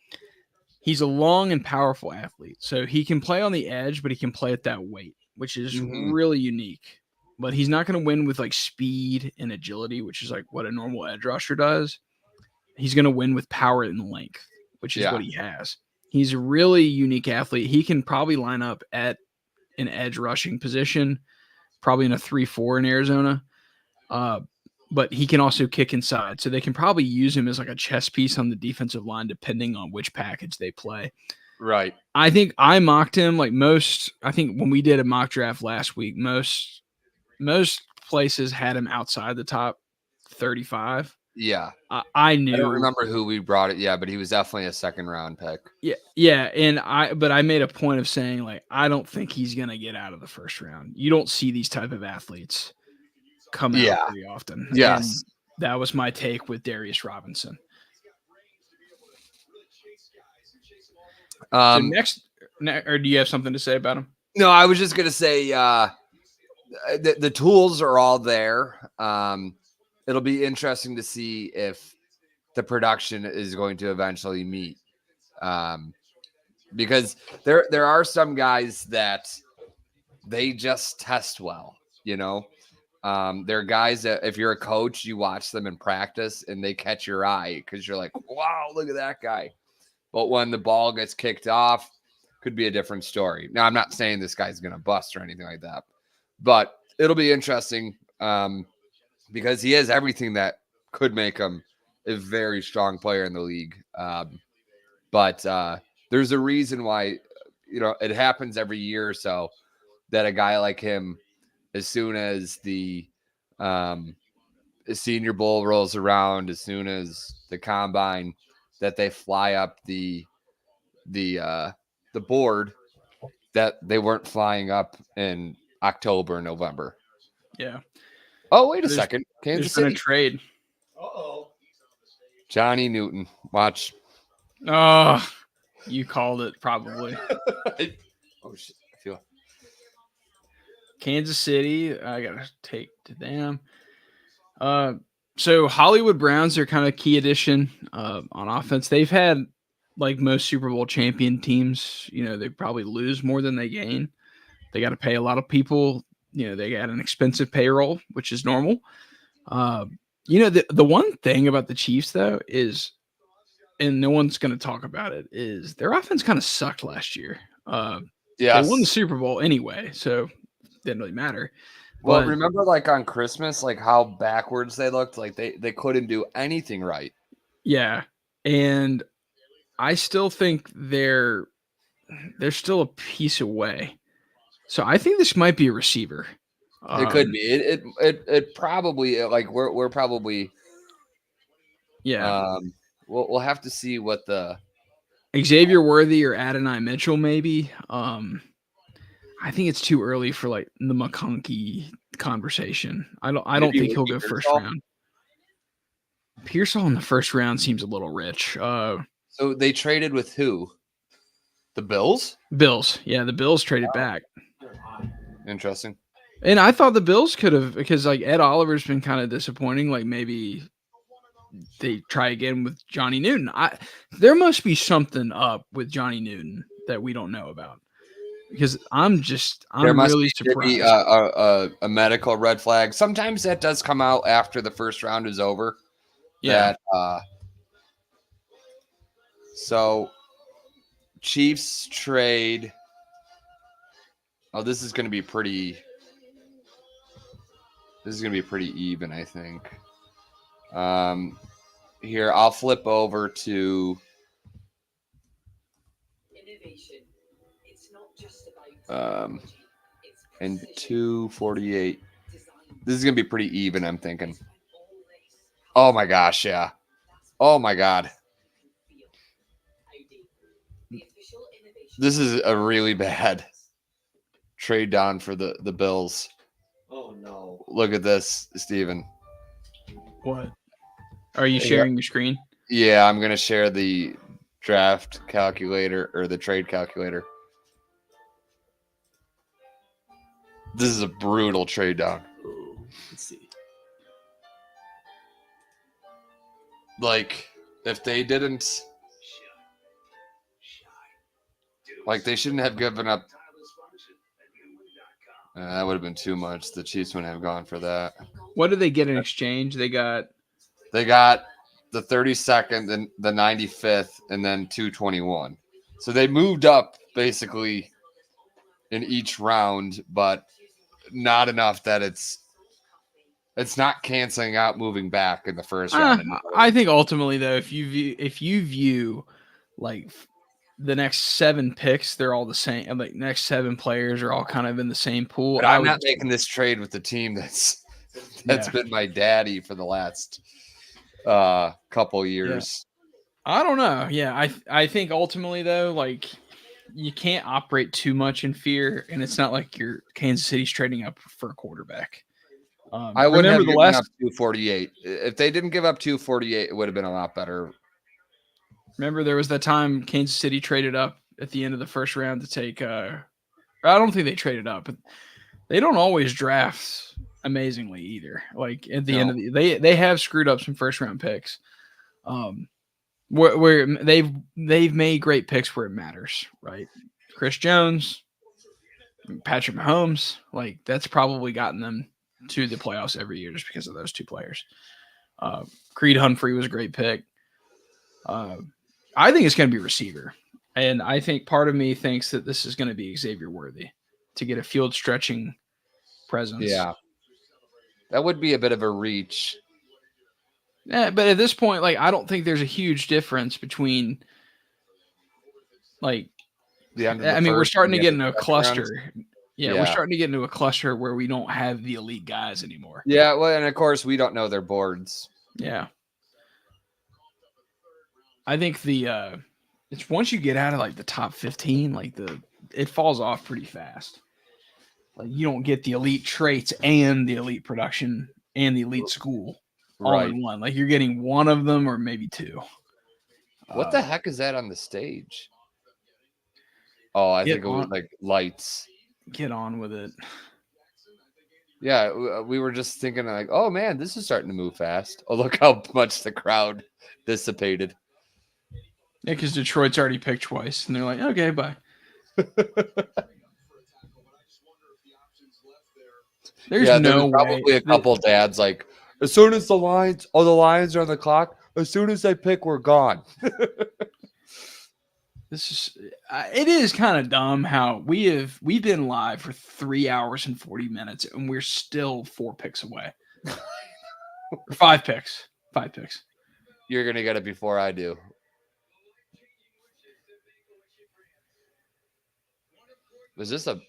He's a long and powerful athlete. So he can play on the edge, but he can play at that weight, which is really unique. But he's not going to win with like speed and agility, which is like what a normal edge rusher does. He's going to win with power and length, which is what he has. He's a really unique athlete. He can probably line up at an edge rushing position, probably in a 3-4 in Arizona. But he can also kick inside. So they can probably use him as like a chess piece on the defensive line, depending on which package they play. Right. I think I mocked him like I think when we did a mock draft last week, most places had him outside the top 35. Yeah. I knew. I don't remember who we brought it. Yeah, but he was definitely a second round pick. Yeah. And I made a point of saying like, I don't think he's going to get out of the first round. You don't see these type of athletes come out very often. Yes. And that was my take with Darius Robinson. So next, or do you have something to say about him? No, I was just going to say the tools are all there. It'll be interesting to see if the production is going to eventually meet. Because there are some guys that they just test well, you know. They're guys that if you're a coach, you watch them in practice and they catch your eye because you're like, wow, look at that guy. But when the ball gets kicked off, could be a different story. Now, I'm not saying this guy's going to bust or anything like that, but it'll be interesting because he has everything that could make him a very strong player in the league. But there's a reason why, you know, it happens every year or so that a guy like him, as soon as the Senior Bowl rolls around, as soon as the combine, that they fly up the board that they weren't flying up in October, November. Yeah. Oh, wait a There's- second. Kansas There's been a City. trade. Uh-oh. Johnny Newton. Watch. Oh, you called it probably. Oh, shit. I feel Kansas City. I gotta take to them. So Hollywood Browns are kind of key addition on offense. They've had like most Super Bowl champion teams. You know, they probably lose more than they gain. They got to pay a lot of people. You know, they got an expensive payroll, which is normal. You know, the one thing about the Chiefs though is, and no one's going to talk about it, is their offense kind of sucked last year. yes. They won the Super Bowl anyway, so it didn't really matter. Well, But- remember like on Christmas, like how backwards they looked? Like they couldn't do anything right. Yeah, and I still think they're still a piece away. So I think this might be a receiver. It could be. It probably like we're probably Yeah, we'll have to see what the Xavier Worthy or Adonai Mitchell maybe. I think it's too early for like the McConkey conversation. I don't Maybe think he'll go Ricky first Pearsall? round. Pearsall in the first round seems a little rich. so they traded with who? The Bills? Bills. Yeah, the Bills traded back. Interesting. And I thought the Bills could have, because like Ed Oliver's been kind of disappointing. Like maybe they try again with Johnny Newton. There must be something up with Johnny Newton that we don't know about, because I'm really surprised. A medical red flag. Sometimes that does come out after the first round is over. Yeah. So Chiefs trade. Oh, this is going to be pretty even, I think. Here, I'll flip over to Innovation. It's not just about and 248. This is going to be pretty even, I'm thinking. Oh my gosh, yeah. Oh my God. This is a really bad trade down for the Bills. Oh no. Look at this, Steven. What? Are you sharing your screen? Yeah, I'm going to share the draft calculator or the trade calculator. This is a brutal trade down. Ooh, let's see. Like, if they didn't, like, they shouldn't have given up. That would have been too much. The Chiefs wouldn't have gone for that. What did they get in exchange? They got They got the 32nd and the 95th and then 221. So they moved up basically in each round, but not enough that it's not canceling out moving back in the first round. I think ultimately though, if you view like the next 7 picks, they're all the same. Like next 7 players are all kind of in the same pool. But I'm not making this trade with the team that's been my daddy for the last couple years. I don't know. Yeah, I think ultimately though, like you can't operate too much in fear, and it's not like your Kansas City's trading up for a quarterback. I wouldn't have remember the given last. up 248. If they didn't give up 248, it would have been a lot better. Remember there was that time Kansas City traded up at the end of the first round to take. I don't think they traded up, but they don't always draft amazingly either. Like at the end of they have screwed up some first round picks. Where they've made great picks where it matters, right? Chris Jones, Patrick Mahomes, like that's probably gotten them to the playoffs every year just because of those two players. Creed Humphrey was a great pick. I think it's going to be receiver. And I think part of me thinks that this is going to be Xavier Worthy to get a field stretching presence. Yeah. That would be a bit of a reach. Yeah, but at this point, like I don't think there's a huge difference between like The end of the I mean, we're first starting to and get the into a second cluster. rounds. Yeah, Yeah. we're starting to get into a cluster where we don't have the elite guys anymore. Yeah, well, and of course we don't know their boards. Yeah. I think the it's once you get out of like the top 15, like it falls off pretty fast. Like you don't get the elite traits and the elite production and the elite school all Right. in one. Like you're getting one of them or maybe two. What the heck is that on the stage? Oh, I Get think it was on- like lights. Get on with it. Yeah, we were just thinking like, oh man, this is starting to move fast. Oh, look how much the crowd dissipated. Yeah, because Detroit's already picked twice, and they're like, okay, bye. There's Yeah, no there's probably way. a couple dads like, as soon as the Lions are on the clock, as soon as they pick, we're gone. This is it is kind of dumb how we've been live for 3 hours and 40 minutes and we're still 4 picks away. Or 5 picks. 5 picks. You're gonna get it before I do. Was this a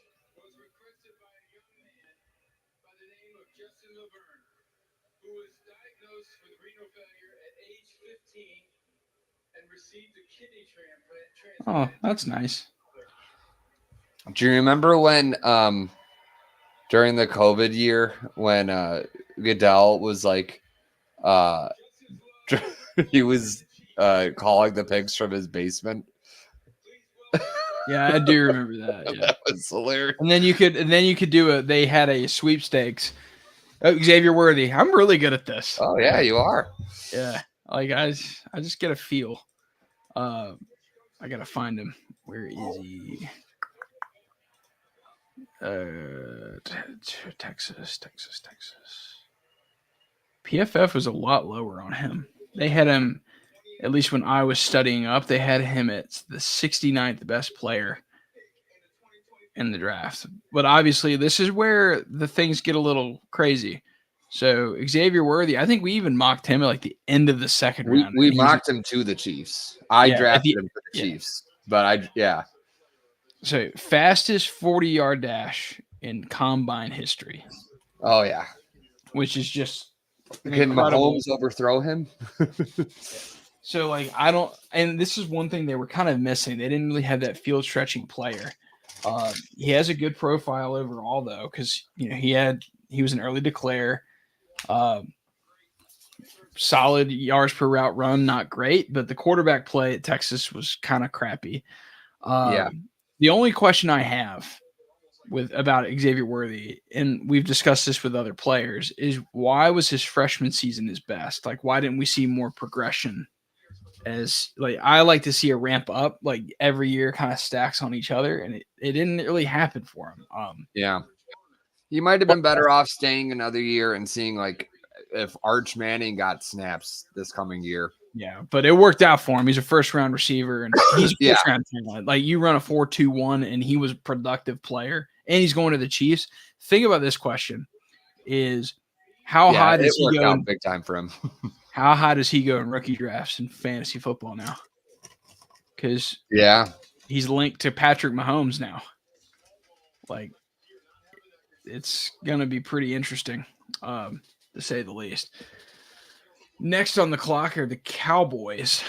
Oh, that's nice. Do you remember when during the COVID year when Goodell was like he was calling the pigs from his basement? Yeah, I do remember that. Yeah. That was hilarious. And then you could do they had a sweepstakes. Oh, Xavier Worthy. I'm really good at this. Oh yeah, you are. Yeah. Like I just get a feel. I gotta find him. Where is he? Texas. PFF was a lot lower on him. They had him, at least when I was studying up, they had him at the 69th best player in the draft. But obviously, this is where the things get a little crazy. So Xavier Worthy, I think we even mocked him at like the end of the second round. We And he's- mocked him to the Chiefs. I Yeah, at drafted the- him for the yeah. Chiefs, but So fastest 40-yard dash in combine history, oh yeah. which is just Can incredible. Mahomes overthrow him? So like I don't, and this is one thing they were kind of missing. They didn't really have that field stretching player. He has a good profile overall though, because he was an early declare. Solid yards per route run, not great, but the quarterback play at Texas was kind of crappy. Yeah. The only question I have about Xavier Worthy, and we've discussed this with other players, is why was his freshman season his best? Like, why didn't we see more progression? As like, I like to see a ramp up, like every year kind of stacks on each other, and it didn't really happen for him. Yeah. He might have been better off staying another year and seeing like if Arch Manning got snaps this coming year. Yeah, but it worked out for him. He's a first round receiver, and he's a Yeah. first round talent. Like you run a 4.21, and he was a productive player, and he's going to the Chiefs. Think about this question: is how Yeah, high it does he worked go? out big time for him. How high does he go in rookie drafts in fantasy football now? Because Yeah. he's linked to Patrick Mahomes now. Like, it's gonna be pretty interesting, to say the least. Next on the clock are the Cowboys.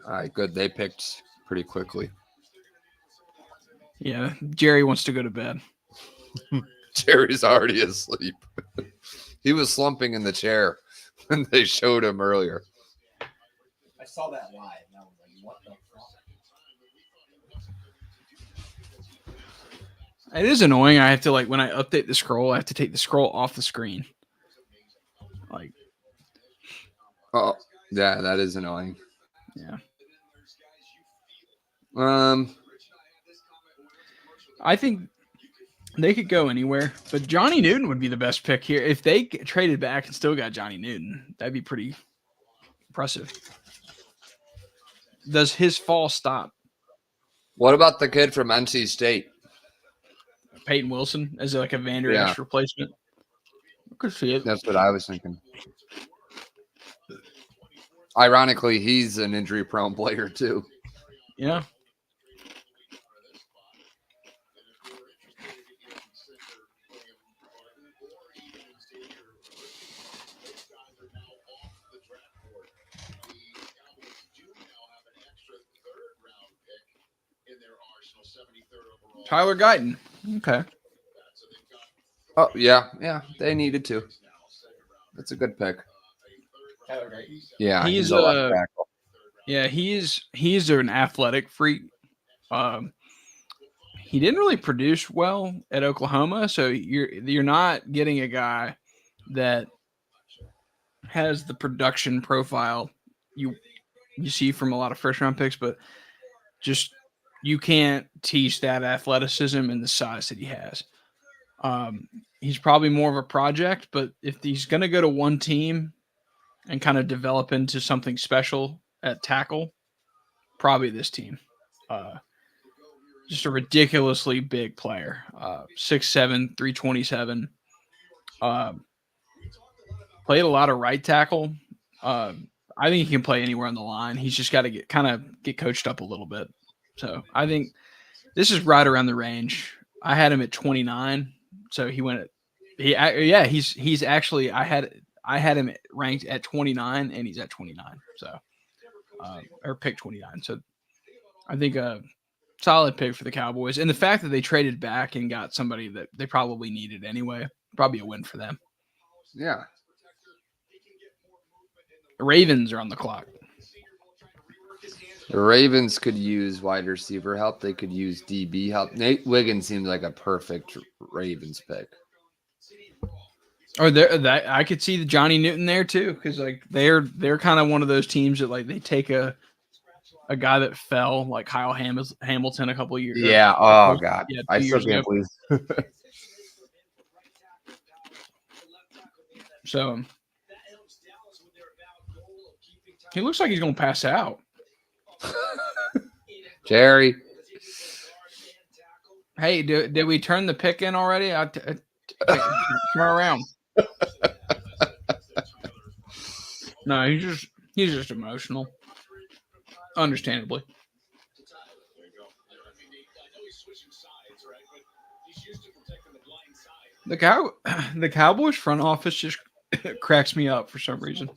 All right, good. They picked pretty quickly. Yeah, Jerry wants to go to bed. Jerry's already asleep. He was slumping in the chair when they showed him earlier. I saw that live. And I was like, what the fuck? It is annoying. I have to when I update the scroll, I have to take the scroll off the screen. Like, Oh, yeah, that is annoying. Yeah. I think they could go anywhere, but Johnny Newton would be the best pick here. If they traded back and still got Johnny Newton, that'd be pretty impressive. Does his fall stop? What about the kid from NC State? Peyton Wilson as like a Vander Esch replacement? I could see it. That's what I was thinking. Ironically, he's an injury-prone player too. Yeah. Tyler Guyton. Okay. Oh yeah, they needed to. That's a good pick. Yeah, He's a left tackle. Yeah, he's an athletic freak. He didn't really produce well at Oklahoma, so you're not getting a guy that has the production profile you see from a lot of first round picks, but just you can't teach that athleticism and the size that he has. He's probably more of a project, but if he's going to go to one team and kind of develop into something special at tackle, probably this team. Just a ridiculously big player. 6'7", 327. Played a lot of right tackle. I think he can play anywhere on the line. He's just got to get coached up a little bit. So I think this is right around the range. I had him at 29, so he went at he's actually I had him ranked at 29 and he's at 29. So or pick 29. So I think a solid pick for the Cowboys, and the fact that they traded back and got somebody that they probably needed anyway, probably a win for them. Yeah. The Ravens are on the clock. The Ravens could use wide receiver help. They could use DB help. Nate Wiggins seems like a perfect Ravens pick. Or that I could see the Johnny Newton there too, because like they're kind of one of those teams that like they take a guy that fell like Kyle Hamilton a couple of years. Yeah. Oh God, yeah, I still can't believe. So he looks like he's going to pass out. Jerry. Hey, did we turn the pick in already? Turn around. No, he's just emotional. Understandably. The Cowboys front office just cracks me up for some reason.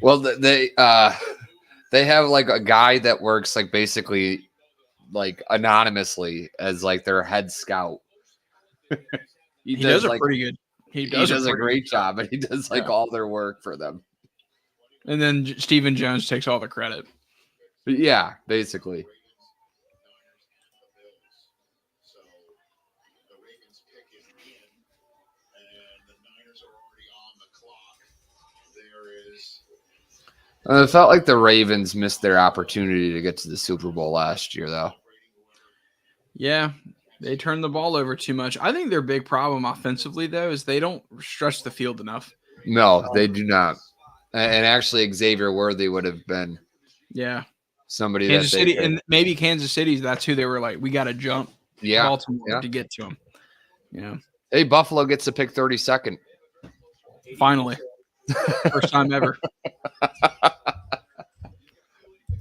Well, they have like a guy that works like basically like anonymously as like their head scout. he does a like, pretty good. He does a great job, and he does like all their work for them. And then Stephen Jones takes all the credit. But yeah, basically. It felt like the Ravens missed their opportunity to get to the Super Bowl last year, though. Yeah, they turned the ball over too much. I think their big problem offensively, though, is they don't stretch the field enough. No, they do not. And actually, Xavier Worthy would have been somebody Kansas that City, and maybe Kansas City's that's who they were like, we got to jump Baltimore to get to them. You know, hey, Buffalo gets to pick 32nd. Finally. First time ever.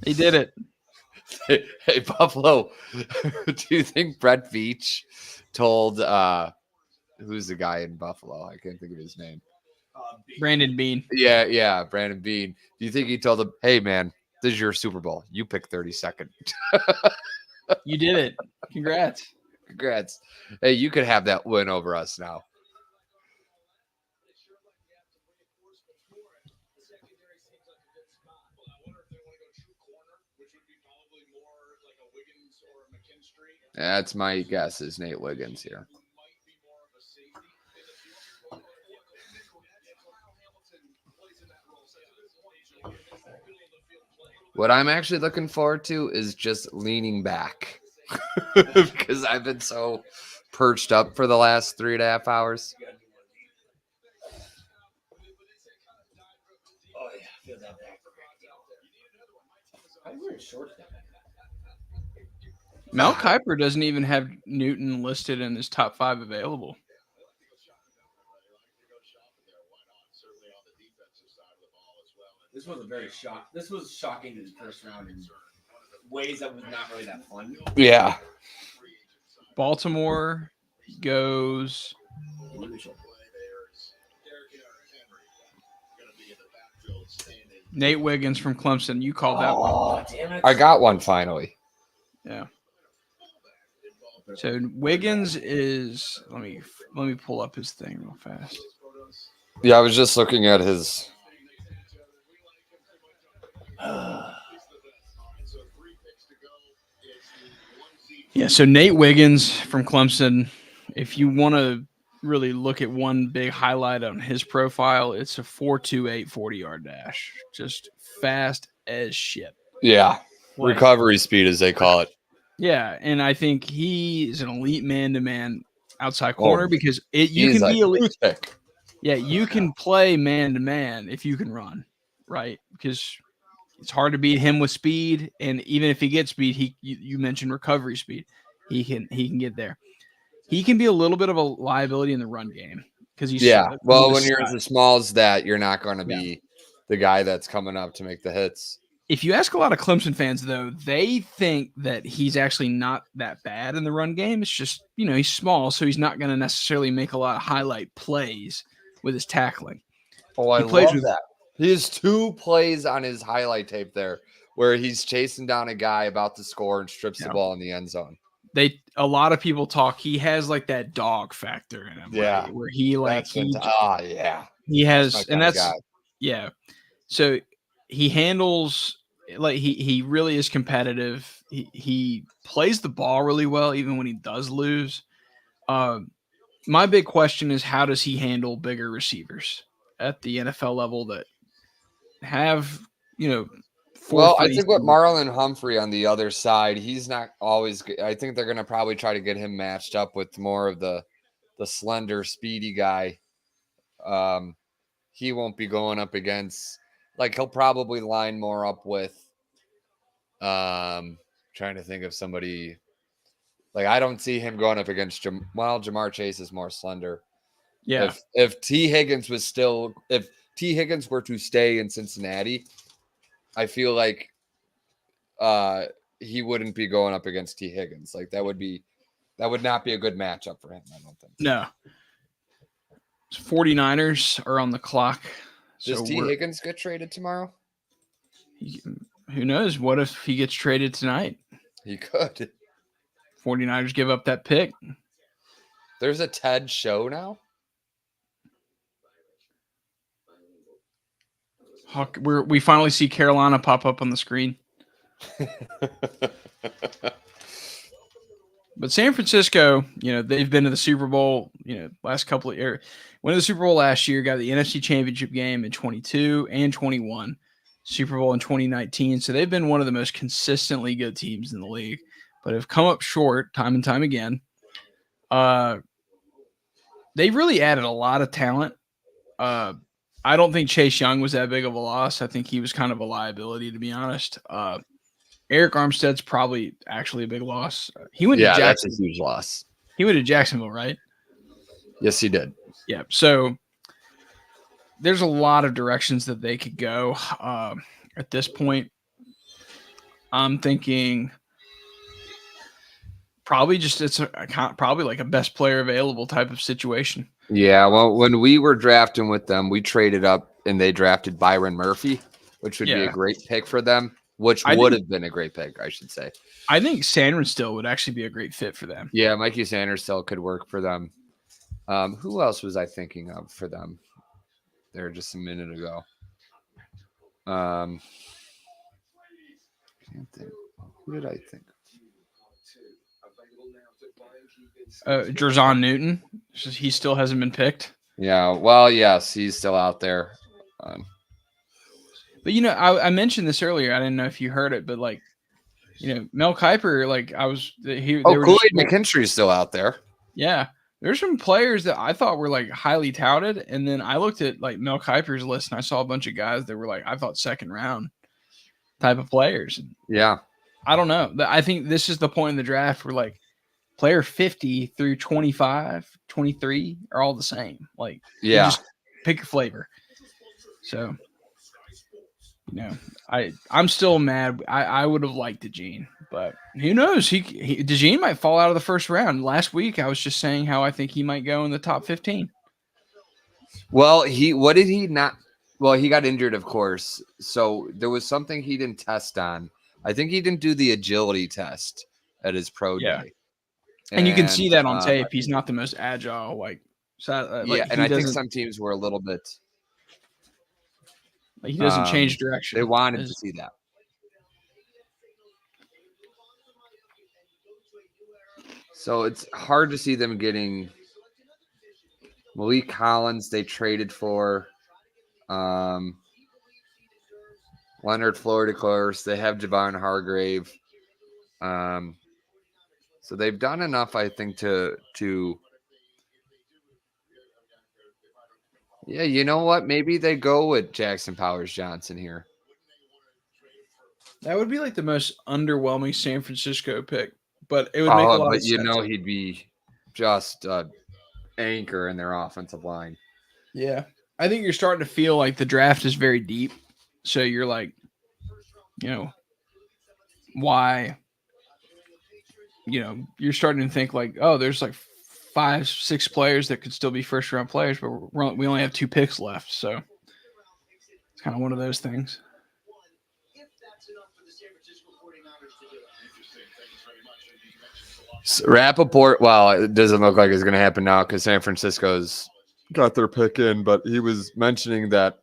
He did it. Hey, Buffalo, do you think Brett Veach told who's the guy in Buffalo? I can't think of his name. Brandon Beane. Yeah, Brandon Beane. Do you think he told him, hey, man, this is your Super Bowl. You pick 32nd. You did it. Congrats. Hey, you could have that win over us now. That's my guess is Nate Wiggins here. What I'm actually looking forward to is just leaning back because I've been so perched up for the last 3.5 hours. Oh yeah, feel that back. I'm wearing shorts now. Mel Kiper doesn't even have Newton listed in his top 5 available. This was a very shock. This was shocking in the first round in ways that was not really that fun. Yeah. Baltimore goes Nate Wiggins from Clemson. You called that one. Oh, damn it. I got one finally. Yeah. So Wiggins is let me pull up his thing real fast. Yeah, I was just looking at his. Yeah, so Nate Wiggins from Clemson, if you want to really look at one big highlight on his profile, it's a 4.28 40-yard dash. Just fast as shit. Yeah. Like, Recovery speed, as they call it. yeah, and I think he is an elite man-to-man outside corner because you He's can be elite. toothpick. Yeah, you can play man-to-man if you can run, right? Because it's hard to beat him with speed, and even if he gets speed, you mentioned recovery speed. He can get there. He can be a little bit of a liability in the run game because he's Well, when you're as small as that, you're not going to be the guy that's coming up to make the hits. If you ask a lot of Clemson fans, though, they think that he's actually not that bad in the run game. It's just, he's small, so he's not going to necessarily make a lot of highlight plays with his tackling. Oh, I plays love with- that. He has 2 plays on his highlight tape there where he's chasing down a guy about to score and strips the ball in the end zone. A lot of people talk. He has like that dog factor in him, Yeah, right? Where he he has, and that's guy. yeah. So he handles he really is competitive. He plays the ball really well, even when he does lose. My big question is, how does he handle bigger receivers at the NFL level that have Well, I think with Marlon Humphrey on the other side, he's not always good. I think they're going to probably try to get him matched up with more of the slender, speedy guy. He won't be going up against, he'll probably line more up with, trying to think of somebody. I don't see him going up against Jamar Chase is more slender. Yeah. If T. Higgins were to stay in Cincinnati, I feel like he wouldn't be going up against T. Higgins. That would not be a good matchup for him, I don't think. No. 49ers are on the clock. Does T. Higgins get traded tomorrow? Who knows? What if he gets traded tonight? He could. 49ers give up that pick. There's a TED show now? We finally see Carolina pop up on the screen. But San Francisco, they've been to the Super Bowl, last couple of years. Went to the Super Bowl last year, got the NFC Championship game in 22 and 21, Super Bowl in 2019. So they've been one of the most consistently good teams in the league, but have come up short time and time again. They've really added a lot of talent. I don't think Chase Young was that big of a loss. I think he was kind of a liability, to be honest. Eric Armstead's probably actually a big loss. He went to Jacksonville. That's a huge loss. He went to Jacksonville, right? Yes, he did. Yeah. So there's a lot of directions that they could go. At this point, I'm thinking probably probably like a best player available type of situation. Yeah, well, when we were drafting with them, we traded up and they drafted Byron Murphy, which would be a great pick for them, which would have been a great pick, I should say. I think Sanders still would actually be a great fit for them. Yeah, Mikey Sanders still could work for them. Who else was I thinking of for them there just a minute ago? Can't think. Who did I think? Jerzon Newton. He still hasn't been picked. Yeah, well, yes, he's still out there. But But I mentioned this earlier. I didn't know if you heard it, but like, Mel Kiper, like they were Kool-Aid McKinstry's still out there. Yeah. There's some players that I thought were like highly touted, and then I looked at like Mel Kiper's list and I saw a bunch of guys that were like I thought second round type of players. Yeah. I don't know. I think this is the point in the draft where like player 50 through 25, 23 are all the same. Like you Yeah. just pick your flavor. So I'm still mad. I would have liked DeJean, but who knows? DeJean might fall out of the first round. Last week, I was just saying how I think he might go in the top 15. Well, he got injured, of course. So there was something he didn't test on. I think he didn't do the agility test at his pro day. And you can see that on tape. He's not the most agile. And I think some teams were a little bit. Like he doesn't change direction. They wanted to see that. So it's hard to see them getting Malik Collins. They traded for Leonard Floyd, of course. They have Javon Hargrave. So they've done enough, I think, to yeah, you know what? Maybe they go with Jackson Powers Johnson here. That would be like the most underwhelming San Francisco pick, but it would make a lot of sense. He'd be just anchor in their offensive line. Yeah. I think you're starting to feel like the draft is very deep. So you're like, why? You're starting to think like, oh, there's like 5-6 players that could still be first round players, but we only have 2 picks left. So it's kind of one of those things. So Rappaport, well, it doesn't look like it's going to happen now because San Francisco's got their pick in, but he was mentioning that,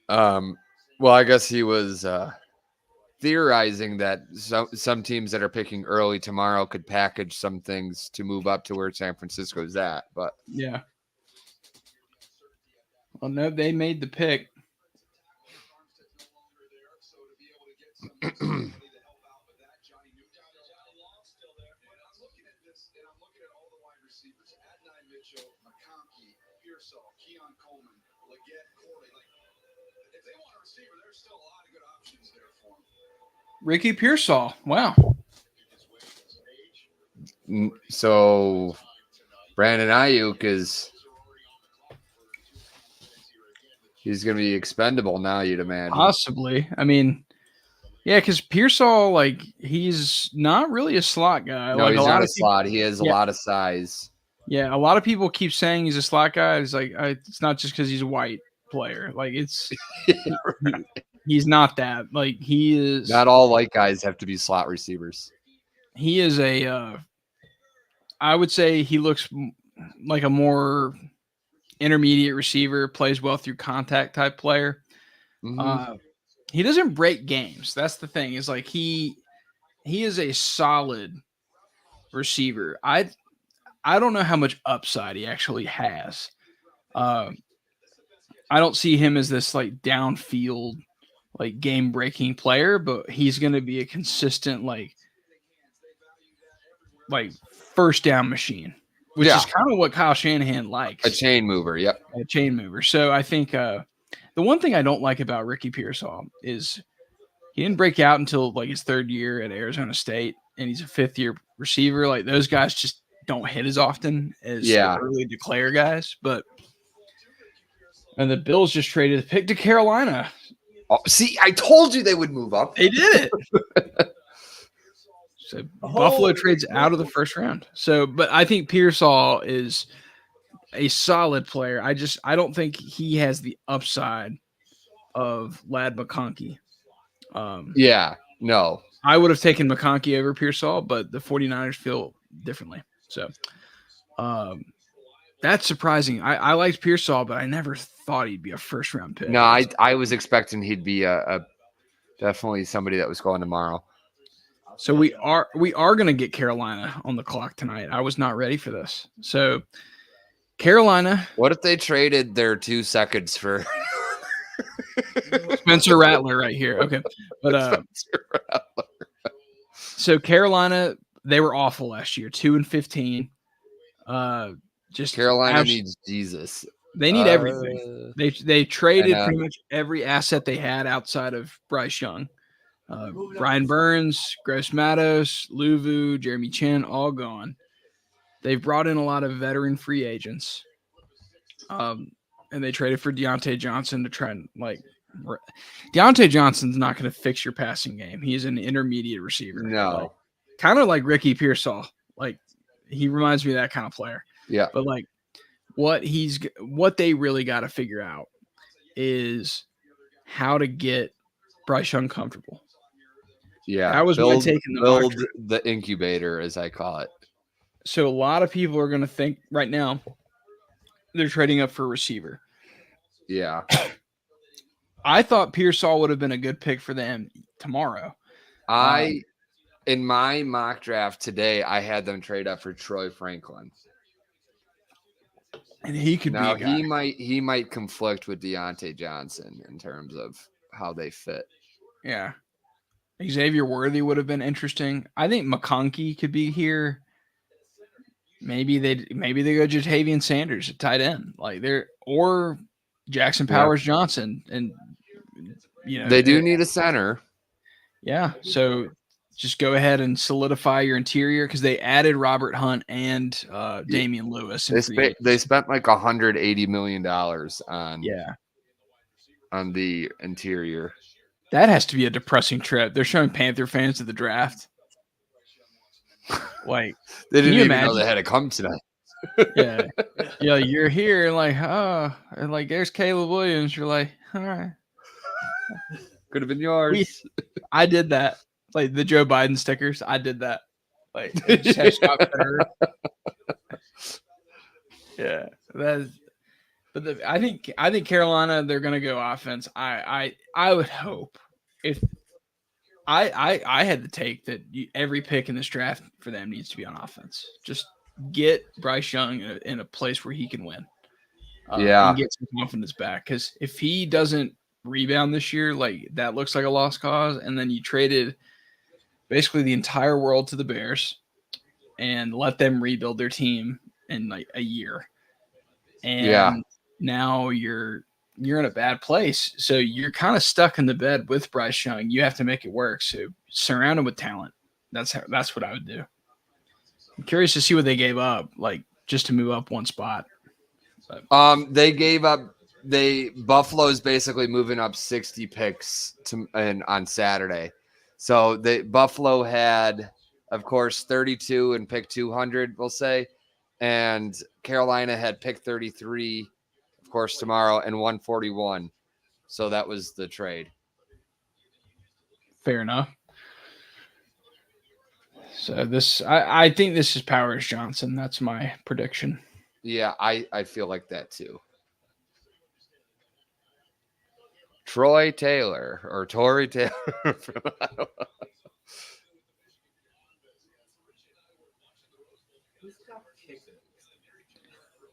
I guess he was theorizing that some teams that are picking early tomorrow could package some things to move up to where San Francisco's at. But yeah. Well, no, they made the pick. Ricky Pearsall. Wow. So Brandon Ayuk he's going to be expendable now, you'd imagine. Possibly. I mean, yeah, because Pearsall, like, he's not really a slot guy. No, like, he's not a slot. He has a lot of size. Yeah, a lot of people keep saying he's a slot guy. It's like, it's not just because he's a white player. Like, it's he's not that. Like, he is. Not all white guys have to be slot receivers. He is I would say he looks like a more intermediate receiver, plays well through contact type player. Mm-hmm. He doesn't break games. That's the thing. Is like he is a solid receiver. I don't know how much upside he actually has. I don't see him as this like downfield, like game breaking player, but he's going to be a consistent like first down machine, which is kind of what Kyle Shanahan likes. A chain mover. Yep. A chain mover. So I think the one thing I don't like about Ricky Pearsall is he didn't break out until like his 3rd year at Arizona State, and he's a 5th year receiver. Like those guys just don't hit as often as early declare guys. And the Bills just traded a pick to Carolina. Oh, see, I told you they would move up. They did it. So Buffalo trades out of the first round. So, but I think Pearsall is a solid player. I don't think he has the upside of Ladd McConkey. No. I would have taken McConkey over Pearsall, but the 49ers feel differently. So that's surprising. I liked Pearsall, but I never thought he'd be a first round pick. No, I was expecting he'd be a definitely somebody that was going tomorrow. So we are going to get Carolina on the clock tonight. I was not ready for this. So Carolina. What if they traded their 2 seconds for Spencer Rattler right here. Okay. But Spencer Rattler. so Carolina, they were awful last year, 2-15. Just Carolina needs Jesus. They need everything. They traded and, pretty much every asset they had outside of Bryce Young. Brian Burns, Gross Matos, Luvu, Jeremy Chin, all gone. They've brought in a lot of veteran free agents. And they traded for Deontay Johnson to try and Deontay Johnson's not going to fix your passing game. He's an intermediate receiver. No. Kind of like Ricky Pearsall. Like he reminds me of that kind of player. Yeah. But like what they really got to figure out is how to get Bryce Young comfortable. Yeah. That was my take in the mock build draft. the incubator, as I call it. So a lot of people are going to think right now they're trading up for a receiver. Yeah. I thought Pearsall would have been a good pick for them tomorrow. In my mock draft today, I had them trade up for Troy Franklin. And he could Now be a guy. he might conflict with Deontay Johnson in terms of how they fit. Yeah. Xavier Worthy would have been interesting. I think McConkey could be here. Maybe they go Jatavian Sanders at tight end, or Jackson Powers Johnson, and They do need a center. Yeah, so just go ahead and solidify your interior because they added Robert Hunt and Damian Lewis. They spent like $180 million on the interior. That has to be a depressing trip. They're showing Panther fans to the draft. Like They didn't you even know imagine? they had to come tonight. Yeah, you're here and and there's Caleb Williams. You're like, all right. Could have been yours. I did that. Like the Joe Biden stickers. I did that. Like it just had Scott Fitterer. Yeah, I think Carolina, they're gonna go offense. I would hope if I had the take that every pick in this draft for them needs to be on offense. Just get Bryce Young in a place where he can win. And get some confidence back, because if he doesn't rebound this year, like that looks like a lost cause. And then you traded basically the entire world to the Bears and let them rebuild their team in like a year. And now you're in a bad place. So you're kind of stuck in the bed with Bryce Young. You have to make it work. So surround him with talent. That's what I would do. I'm curious to see what they gave up, like just to move up one spot. They gave up. Buffalo's basically moving up 60 picks on Saturday. So Buffalo had, of course, 32 and pick 200, we'll say, and Carolina had pick 33, of course, tomorrow, and 141. So that was the trade. Fair enough. So I think this is Powers Johnson. That's my prediction. Yeah, I feel like that too. Tory Taylor from Iowa.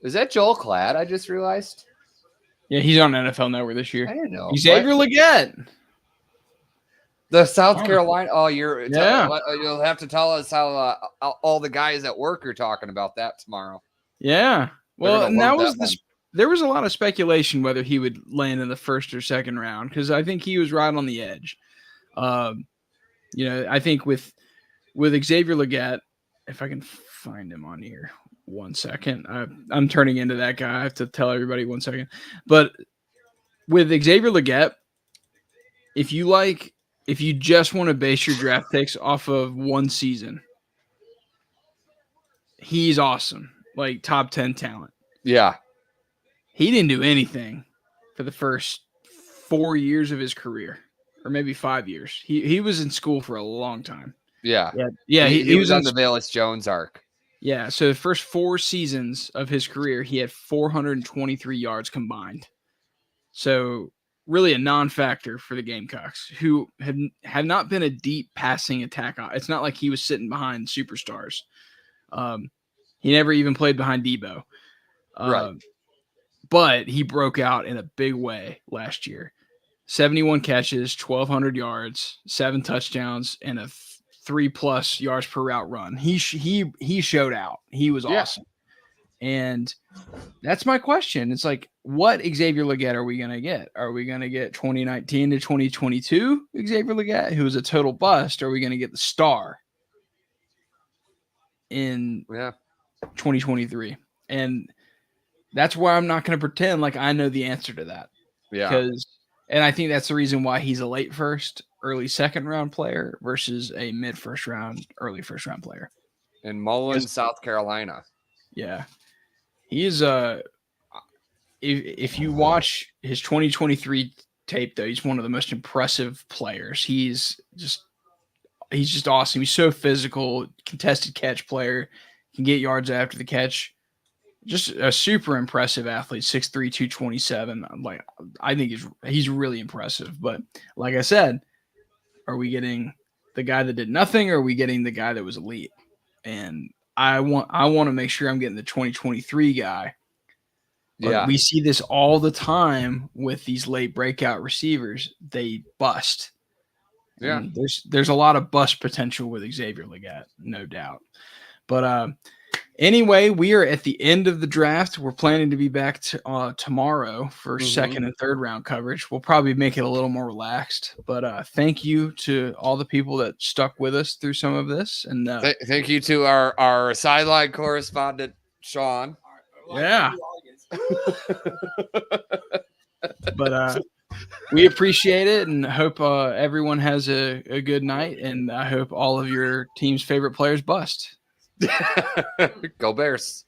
Is that Joel Klatt? I just realized. Yeah, he's on NFL Network this year. I didn't know. Xavier Leggett. The South Carolina. Oh, you'll have to tell us how all the guys at work are talking about that tomorrow. Yeah. Well, and that was one. There was a lot of speculation whether he would land in the first or second round, because I think he was right on the edge. I think with Xavier Leggett, if I can find him on here, 1 second. I'm turning into that guy. I have to tell everybody 1 second. But with Xavier Leggett, if you just want to base your draft picks off of one season, he's awesome. Like top 10 talent. Yeah. He didn't do anything for the first 4 years of his career, or maybe 5 years. He was in school for a long time. Yeah. Yeah. He was on the Velus Jones arc. Yeah. So the first 4 seasons of his career, he had 423 yards combined. So really a non-factor for the Gamecocks, who have not been a deep passing attack. It's not like he was sitting behind superstars. He never even played behind Debo. Right. But he broke out in a big way last year. 71 catches, 1,200 yards, 7 touchdowns, and a 3+ yards per route run. He showed out. He was Yeah. awesome. And that's my question. It's like, what Xavier Legette are we going to get? Are we going to get 2019 to 2022 Xavier Legette, who was a total bust? Or are we going to get the star in Yeah. 2023? And that's why I'm not going to pretend like I know the answer to that. Yeah. And I think that's the reason why he's a late first, early second round player versus a mid first round, early first round player. In Mullen, South Carolina. Yeah. He is if you watch his 2023 tape, though, he's one of the most impressive players. He's just awesome. He's so physical, contested catch player, can get yards after the catch. Just a super impressive athlete, 6'3", 227. I think he's really impressive. But like I said, are we getting the guy that did nothing, or are we getting the guy that was elite? And I want to make sure I'm getting the 2023 guy. But Yeah. we see this all the time with these late breakout receivers. They bust. Yeah. And there's a lot of bust potential with Xavier Legette, no doubt. But anyway, we are at the end of the draft. We're planning to be back tomorrow for second and third round coverage. We'll probably make it a little more relaxed. But thank you to all the people that stuck with us through some of this. And Thank you to our sideline correspondent, Sean. yeah. But we appreciate it and hope everyone has a good night. And I hope all of your team's favorite players bust. Go Bears.